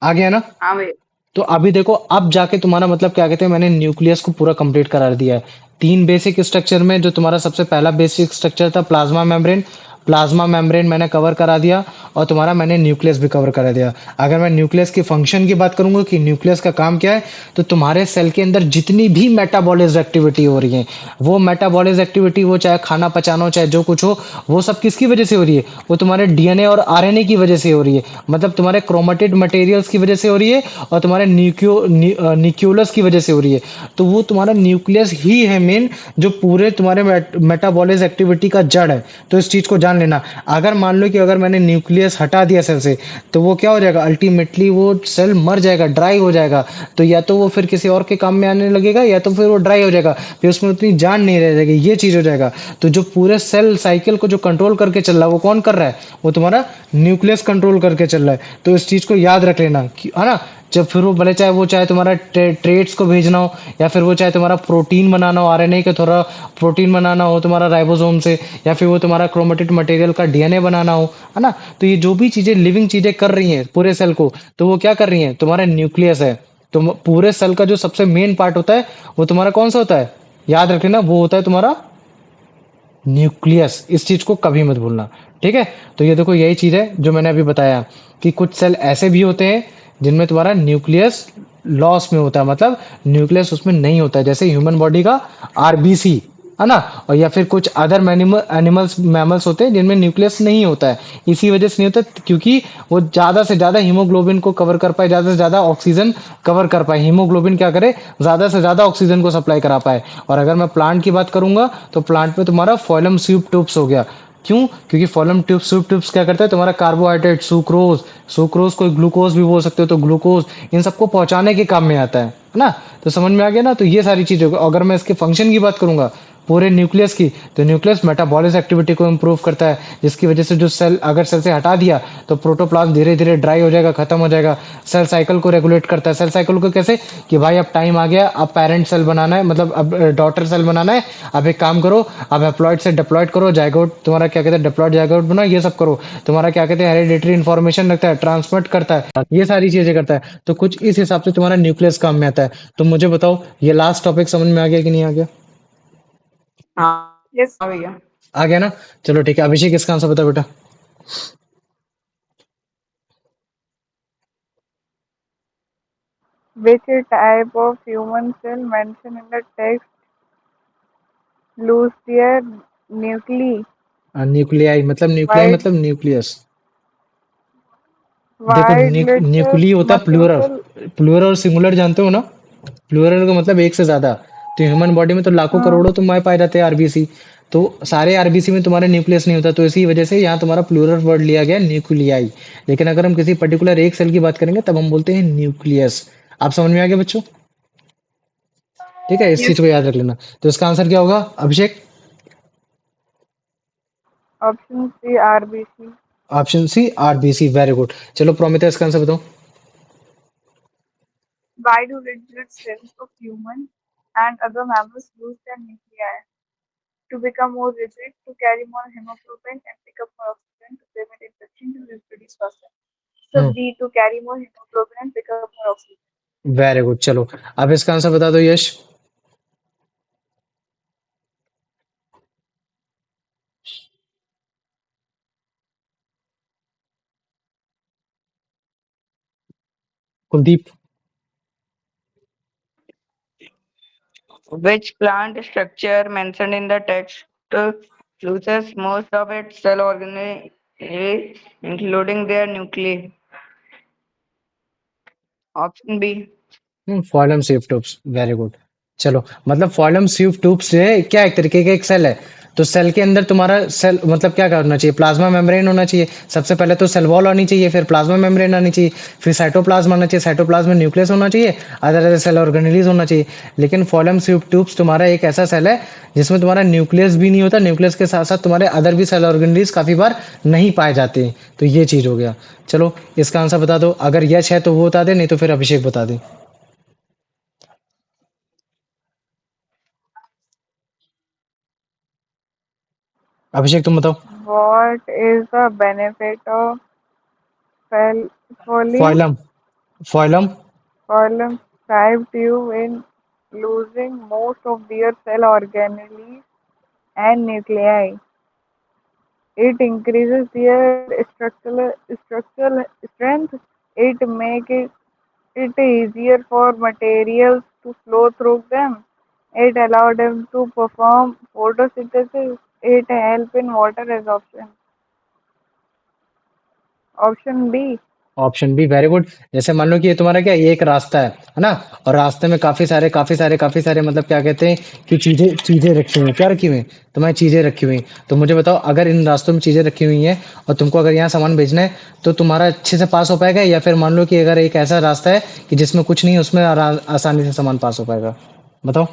आ गया ना। हाँ भैया। तो अभी देखो, अब जाके तुम्हारा मतलब क्या कहते हैं मैंने न्यूक्लियस को पूरा कंप्लीट करा दिया है। तीन बेसिक स्ट्रक्चर में जो तुम्हारा सबसे पहला बेसिक स्ट्रक्चर था प्लाज्मा मेम्ब्रेन, प्लाज्मा मेम्ब्रेन मैंने कवर करा दिया, और तुम्हारा मैंने न्यूक्लियस भी कवर करा दिया। अगर मैं न्यूक्लियस की फंक्शन की बात करूंगा कि न्यूक्लियस का काम क्या है, तो तुम्हारे सेल के अंदर जितनी भी मेटाबॉलिज्म एक्टिविटी हो रही है, वो मेटाबॉलिज्म एक्टिविटी वो चाहे खाना पचाना हो चाहे जो कुछ हो, वो सब किसकी वजह से हो रही है, वो तुम्हारे डीएनए और आरएनए की वजह से हो रही है। मतलब तुम्हारे क्रोमेटिड मटेरियल्स की वजह से हो रही है और तुम्हारे न्यूक्लियस की वजह से हो रही है। तो वो तुम्हारा न्यूक्लियस ही है मेन, जो पूरे तुम्हारे मेटाबॉलिज्म एक्टिविटी का जड़ है। तो इस चीज को जान लेना। अगर मान लो कि अगर मैंने न्यूक्लियस हटा दिया सेल से, तो वो क्या हो जाएगा, अल्टीमेटली वो सेल मर जाएगा, ड्राई हो जाएगा। तो या तो वो फिर किसी और के काम में आने लगेगा, या तो फिर वो ड्राई हो जाएगा, फिर उसमें उतनी जान नहीं रह जाएगी, ये चीज हो जाएगा। तो जो पूरे सेल साइकिल को जो कंट्रोल करके चल रहा है वो कौन कर रहा है, वो तुम्हारा न्यूक्लियस कंट्रोल करके चल रहा है। तो इस चीज को याद रख लेना है ना। जब फिर वो भले चाहे वो चाहे तुम्हारा ट्रेड्स को भेजना हो, या फिर वो चाहे तुम्हारा प्रोटीन बनाना हो, आरएनए का थोड़ा प्रोटीन बनाना हो तुम्हारा राइबोसोम से, या फिर वो तुम्हारा क्रोमेटिड मटेरियल का डीएनए बनाना हो, है ना। तो ये जो भी चीजें लिविंग चीजें कर रही हैं पूरे सेल को, तो वो क्या कर रही हैं, तुम्हारा न्यूक्लियस है। तो पूरे सेल का जो सबसे मेन पार्ट होता है वो तुम्हारा कौन सा होता है, याद रख लेना, वो होता है तुम्हारा न्यूक्लियस। इस चीज को कभी मत भूलना, ठीक है। तो ये देखो यही चीज है जो मैंने अभी बताया कि कुछ सेल ऐसे भी होते हैं जिनमें तुम्हारा न्यूक्लियस लॉस में होता है, मतलब न्यूक्लियस उसमें नहीं होता है, जैसे ह्यूमन बॉडी का आरबीसी, है ना। और या फिर कुछ अदर एनिमल्स मैमल्स होते हैं जिनमें न्यूक्लियस नहीं होता है। इसी वजह से नहीं होता क्योंकि वो ज्यादा से ज्यादा हीमोग्लोबिन को कवर कर पाए, ज्यादा से ज्यादा ऑक्सीजन कवर कर पाए, हीमोग्लोबिन क्या करे, ज्यादा से ज्यादा ऑक्सीजन को सप्लाई करा पाए। और अगर मैं प्लांट की बात करूंगा तो प्लांट में तुम्हारा फॉइलम ट्यूब ट्यूब्स हो गया। क्यों, क्योंकि फॉलम ट्यूब्स क्या करता है, तुम्हारा कार्बोहाइड्रेट सुक्रोज, सुक्रोज को ग्लूकोज भी बोल सकते हो, तो ग्लूकोज इन सबको पहुंचाने के काम में आता है ना। तो समझ में आ गया ना। तो ये सारी चीजें, अगर मैं इसके फंक्शन की बात करूंगा पूरे न्यूक्लियस की, तो न्यूक्लियस मेटाबॉलिज्म एक्टिविटी को इंप्रूव करता है, जिसकी वजह से जो सेल अगर सेल से हटा दिया तो प्रोटोप्लाज्म धीरे धीरे ड्राई हो जाएगा, खत्म हो जाएगा। सेल साइकिल को रेगुलेट करता है। सेल साइकिल को कैसे, कि भाई अब टाइम आ गया, अब पेरेंट सेल बनाना है, मतलब अब डॉटर सेल बनाना है, अब एक काम करो, अब हैप्लॉइड से डिप्लॉइड करो, जाइगोट तुम्हारा क्या कहते हैं डिप्लॉइड जाइगोट बना, ये सब करो। तुम्हारा क्या कहते हैं हेरिडिटरी इन्फॉर्मेशन रखता है, ट्रांसमिट करता है, ये सारी चीजें करता है। तो कुछ इस हिसाब से तुम्हारा न्यूक्लियस काम में आता है। तो मुझे बताओ ये लास्ट टॉपिक समझ में आ गया कि नहीं आ गया। हाँ Yes. हाँ भैया। आ गया ना? चलो ठीक है, अभिषेक इसका आंसर बता बेटा। Which type of human cell mentioned in the text lose their nuclei? Nuclei मतलब न्यूक्लियाई White, मतलब न्यूक्लियस। देखो white blood cells, न्यूक्ली होता है muscle प्लूरल। cell. प्लूरल और सिंगुलर जानते हो ना? प्लूरल का मतलब एक से ज्यादा। तो ह्यूमन बॉडी में तो लाखों हाँ, करोड़ों तुम्हारे पाए जाते हैं आरबीसी। तो सारे आरबीसी में तुम्हारे न्यूक्लियस नहीं होता, तो इसी वजह से यहाँ तुम्हारा प्लूरल वर्ड लिया गया न्यूक्लियाई। लेकिन अगर हम किसी पर्टिकुलर एक सेल की बात करेंगे तब हम बोलते हैं न्यूक्लियस। आप समझ में आ गया बच्चों? ठीक है, इस Yes. चीज को याद रख लेना। तो इसका आंसर क्या होगा Abhishek? option C, RBC. Option C RBC, very good. चलो प्रोमिता इसका आंसर बताओ। Why do red blood cells of human and other mammals lose their nuclei? To become more rigid, to carry more hemoglobin and pick up more oxygen, to prevent infection, to reproduce faster. So hmm, B, to carry more hemoglobin and pick up more oxygen. Very good. चलो अब इसका answer बता दो यश। Kuldeep. Which plant structure mentioned in the text loses most of its cell organelles, including their nuclei? Option B. Phloem sieve tubes, very good. चलो मतलब फॉइलम sieve tubes जो है क्या, एक तरीके का एक सेल है। तो सेल के अंदर तुम्हारा सेल मतलब क्या करना चाहिए, प्लाज्मा मेम्ब्रेन होना चाहिए। सबसे पहले तो सेल वॉल आनी चाहिए, फिर प्लाज्मा मेम्ब्रेन आनी चाहिए, फिर साइटोप्लाज्म आना चाहिए, साइटोप्लाज्म में न्यूक्लियस होना चाहिए, अदर अदर सेल ऑर्गेनेलीज होना चाहिए। लेकिन फॉइलम सिव ट्यूब्स तुम्हारा एक ऐसा सेल है जिसमें तुम्हारा न्यूक्लियस भी नहीं होता, न्यूक्लियस के साथ साथ तुम्हारे अदर भी सेल ऑर्गेनेलीज काफी बार नहीं पाए जाते हैं। तो ये चीज हो गया। चलो इसका आंसर बता दो, अगर यश है तो वो बता दे, नहीं तो फिर अभिषेक बता दे। अभिषेक तुम बताओ। What is the benefit of fol- folium फॉइलम, फॉइलम। column 5 tube in losing most of their cell organelles and nuclei? It increases their structural strength. It makes it easier for materials to flow through them. It allows them to perform photosynthesis. It helps in water absorption. Option B. Option B, very good. जैसे मान लो कि ये तुम्हारा क्या, ये एक रास्ता है ना? और रास्ते में काफी सारे मतलब क्या कहते हैं कि चीजें चीजें रखी हुई हैं। क्या रखी हुई हैं? तुम्हारी चीजें रखी हुई हैं। तो मुझे बताओ, अगर इन रास्तों में चीजें रखी हुई हैं और तुमको अगर यहाँ सामान भेजना है, तो तुम्हारा अच्छे से पास हो पाएगा, या फिर मान लो कि अगर एक ऐसा रास्ता है कि जिसमें कुछ नहीं है, उसमें आसानी से सामान पास हो पाएगा? बताओ।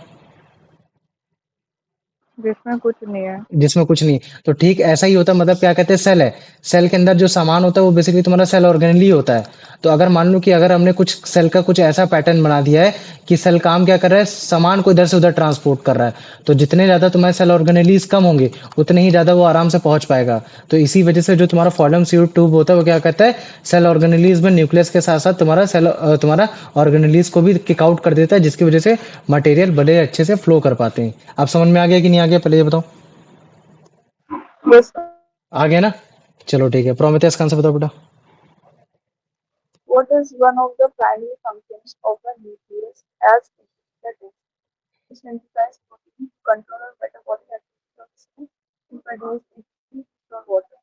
जिसमें कुछ नहीं है। जिसमें कुछ नहीं। तो ठीक ऐसा ही होता है, मतलब क्या कहते हैं, सेल है। सेल के अंदर जो सामान होता है वो बेसिकली तुम्हारा सेल ऑर्गेनल ही होता है। तो अगर मान लो कि अगर हमने कुछ सेल का कुछ ऐसा पैटर्न बना दिया है कि सेल काम क्या कर रहा है, सामान को इधर से उधर ट्रांसपोर्ट कर रहा है, तो जितने ज्यादा तुम्हारे सेल ऑर्गेनलीज कम होंगे उतने ही ज्यादा वो आराम से पहुंच पाएगा। तो इसी वजह से जो तुम्हारा फॉलम सीड ट्यूब होता है वो क्या कहता है, सेल ऑर्गेनलीज में न्यूक्लियस के साथ साथ तुम्हारा तुम्हारा ऑर्गेनलीज को भी किक आउट कर देता है, जिसकी वजह से मटेरियल बड़े अच्छे से फ्लो कर पाते हैं। आप समझ में आ गया कि नहीं आ गया, पहले ये बताओ। Yes. आ गया ना? चलो ठीक है, प्रोमेथियस का आंसर बताओ बेटा। What is one of the primary functions of the nucleus as that is to synthesize protein, control or metabolic activity of cell, to produce energy, to store water,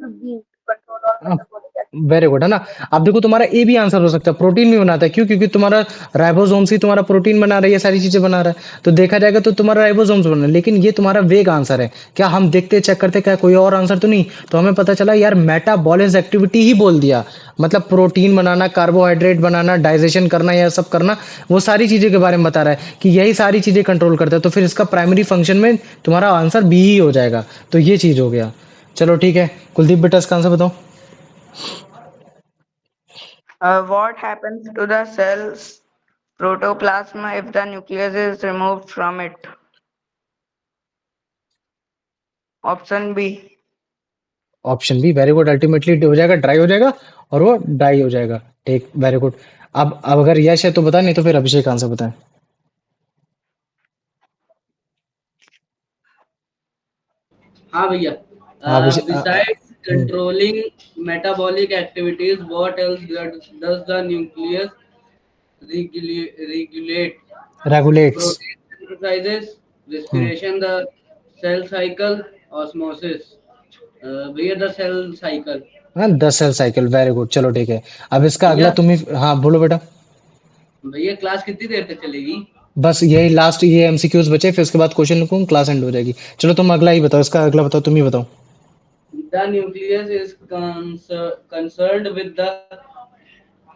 to be control or metabolic activity. Very good, है ना? अब देखो तुम्हारा ए भी answer हो सकता है, protein भी बनाता है। क्यों? क्योंकि तुम्हारा राइबोसोम से तुम्हारा प्रोटीन बना रहा है, ये सारी चीजें बना रहा है। तो देखा जाएगा तो तुम्हारा राइबोसोम्स बना है, लेकिन ये तुम्हारा वेग आंसर है। क्या हम देखते चेक करते क्या कोई और आंसर तो नहीं? तो हमें पता चला यार मेटाबॉलिज्म एक्टिविटी ही बोल दिया। मतलब प्रोटीन बनाना, कार्बोहाइड्रेट बनाना, डाइजेशन करना, यह सब करना, वो सारी चीजें के बारे में बता रहा है कि यही सारी चीजें कंट्रोल करता है। तो फिर इसका प्राइमरी फंक्शन में तुम्हारा आंसर बी ही हो जाएगा। तो ये चीज हो गया। चलो ठीक है, कुलदीप बेटा इसका आंसर बताओ। What happens to the cell's protoplasm if the nucleus is removed from it? Option B. Option B, very good. Ultimately हो जाएगा, ड्राई हो जाएगा, और वो ड्राई हो जाएगा। ठीक, वेरी गुड। अब अगर यश है तो बता, नहीं तो फिर अभिषेक आंसर बताएं। हाँ भैया, हाँ besides controlling metabolic activities, what else does the nucleus regulate? Regulates. Protein synthesis, respiration, the cell cycle, osmosis. भैया the cell cycle. हाँ, 10 सेल साइकिल, वेरी गुड, चलो ठीक है। अब इसका अगला भैया तुम ही, हाँ बोलो बेटा। भैया क्लास कितनी देर तक चलेगी? बस यही लास्ट, ये एमसीक्यूज बचे, फिर उसके बाद क्वेश्चन लिखूँ, क्लास एंड हो जाएगी। चलो तुम अगला ही बताओ, इसका अगला बताओ, तुम ही बताओ। The nucleus is concerned with the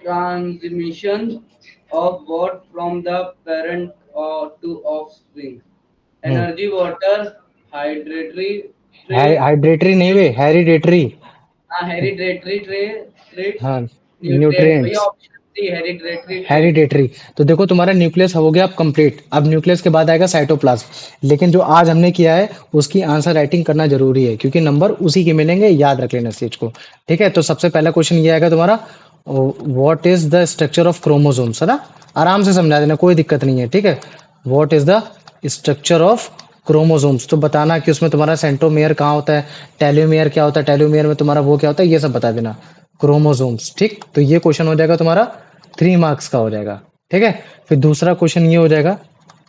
transmission of what from the parent or to offspring. Hmm. Energy, water, hydratary trait, हाइड्रेटरी नहीं वे, हेरिडेटरी। hereditary traits, हाँ, nutrients. भैया nutrients. Option D hereditary traits. Hereditary. तो देखो तुम्हारा न्यूक्लियस हो गया अब complete. अब न्यूक्लियस के बाद आएगा साइटोप्लाज्म, लेकिन जो आज हमने किया है उसकी आंसर राइटिंग करना जरूरी है, क्योंकि नंबर उसी के मिलेंगे, याद रख लेना इस चीज को। ठीक है, तो सबसे पहला क्वेश्चन ये आएगा तुम्हारा, what is the structure of chromosomes, है ना। आराम से समझा देना, कोई दिक्कत नहीं है, ठीक है। What is the structure of chromosomes, तो बताना कि उसमें तुम्हारा सेंट्रोमियर कहाँ होता है, टेलोमियर क्या होता है, टेलोमियर में तुम्हारा वो क्या होता है, ये सब बता देना। क्रोमोसोम्स, ठीक। तो ये क्वेश्चन हो जाएगा तुम्हारा 3 मार्क्स का हो जाएगा, ठीक है। फिर दूसरा क्वेश्चन ये हो जाएगा,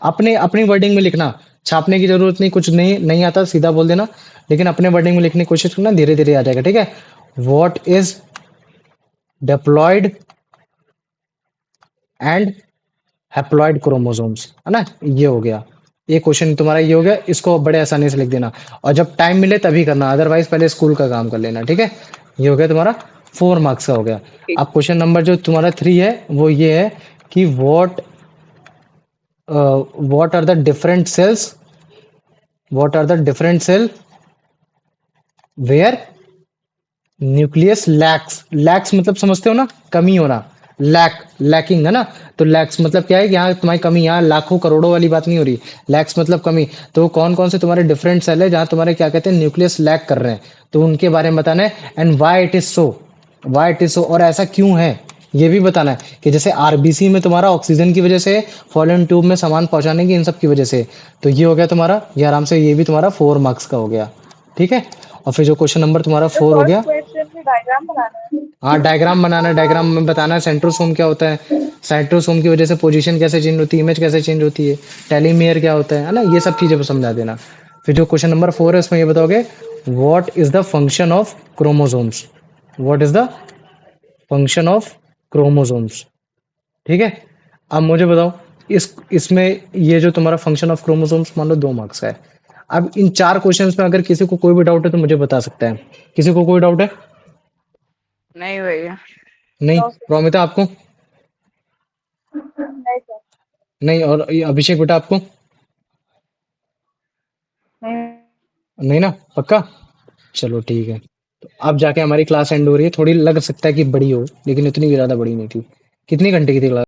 अपने अपनी वर्डिंग में लिखना, छापने की जरूरत नहीं, कुछ नहीं नहीं आता सीधा बोल देना, लेकिन अपने वर्डिंग में लिखने की कोशिश करना, धीरे धीरे आ जाएगा, ठीक है। What is diploid and haploid chromosomes, है ना, ये हो गया। ये क्वेश्चन तुम्हारा ये हो गया, इसको बड़े आसानी से लिख देना, और जब टाइम मिले तभी करना, अदरवाइज पहले स्कूल का काम कर लेना, ठीक है। ये हो गया तुम्हारा 4 मार्क्स का हो गया। अब क्वेश्चन नंबर जो तुम्हारा 3 है वो ये है कि what are the different cells, what are the different cell where nucleus lakhs, lakhs मतलब समझते हो ना, कमी होना, लैक, लैकिंग, है ना। तो लैक्स मतलब क्या है, यहाँ तुम्हारी कमी, यहाँ लाखों करोड़ों वाली बात नहीं हो रही, लैक्स मतलब कमी। तो कौन कौन से तुम्हारे डिफरेंट सेल है जहाँ तुम्हारे क्या कहते हैं न्यूक्लियस लैक कर रहे हैं, तो उनके बारे में बताना है, and why it is so, why it is so, और ऐसा क्यों है ये भी बताना है। कि जैसे आरबीसी में तुम्हारा ऑक्सीजन की वजह से, फॉलन ट्यूब में सामान पहुंचाने की, इन सब की वजह से। तो ये हो गया तुम्हारा, ये आराम से, ये भी तुम्हारा 4 मार्क्स का हो गया, ठीक है। और फिर जो क्वेश्चन नंबर तुम्हारा तो 4 हो फर्स्ट गया, क्वेश्चन में डायग्राम बनाना है। हाँ डायग्राम बनाना है, डायग्राम में बताना है सेंट्रोसोम क्या होता है, सेंट्रोसोम की वजह से पोजीशन कैसे चेंज होती है, इमेज कैसे चेंज होती है, टेलीमियर क्या होता है ना, ये सब चीजें समझा देना। फिर जो क्वेश्चन नंबर 4 है उसमें ये बताओगे, what is the function of chromosomes, what is the function of chromosomes, ठीक है। अब मुझे बताओ, इसमें ये जो तुम्हारा फंक्शन ऑफ क्रोमोसोम्स मान लो 2 मार्क्स का है। अब इन 4 क्वेश्चंस में अगर किसी को कोई भी डाउट है तो मुझे बता सकता है। किसी को कोई डाउट है? नहीं भैया। नहीं। No sir. प्रोमिता आपको? नहीं सर। नहीं। और ये अभिषेक बेटा आपको? नहीं नहीं ना, पक्का? चलो ठीक है। तो अब जाके हमारी क्लास एंड हो रही है, थोड़ी लग सकता है कि बड़ी हो, लेकिन इतनी भी ज्यादा बड़ी नहीं थी। कितनी घंटे की थी क्लास?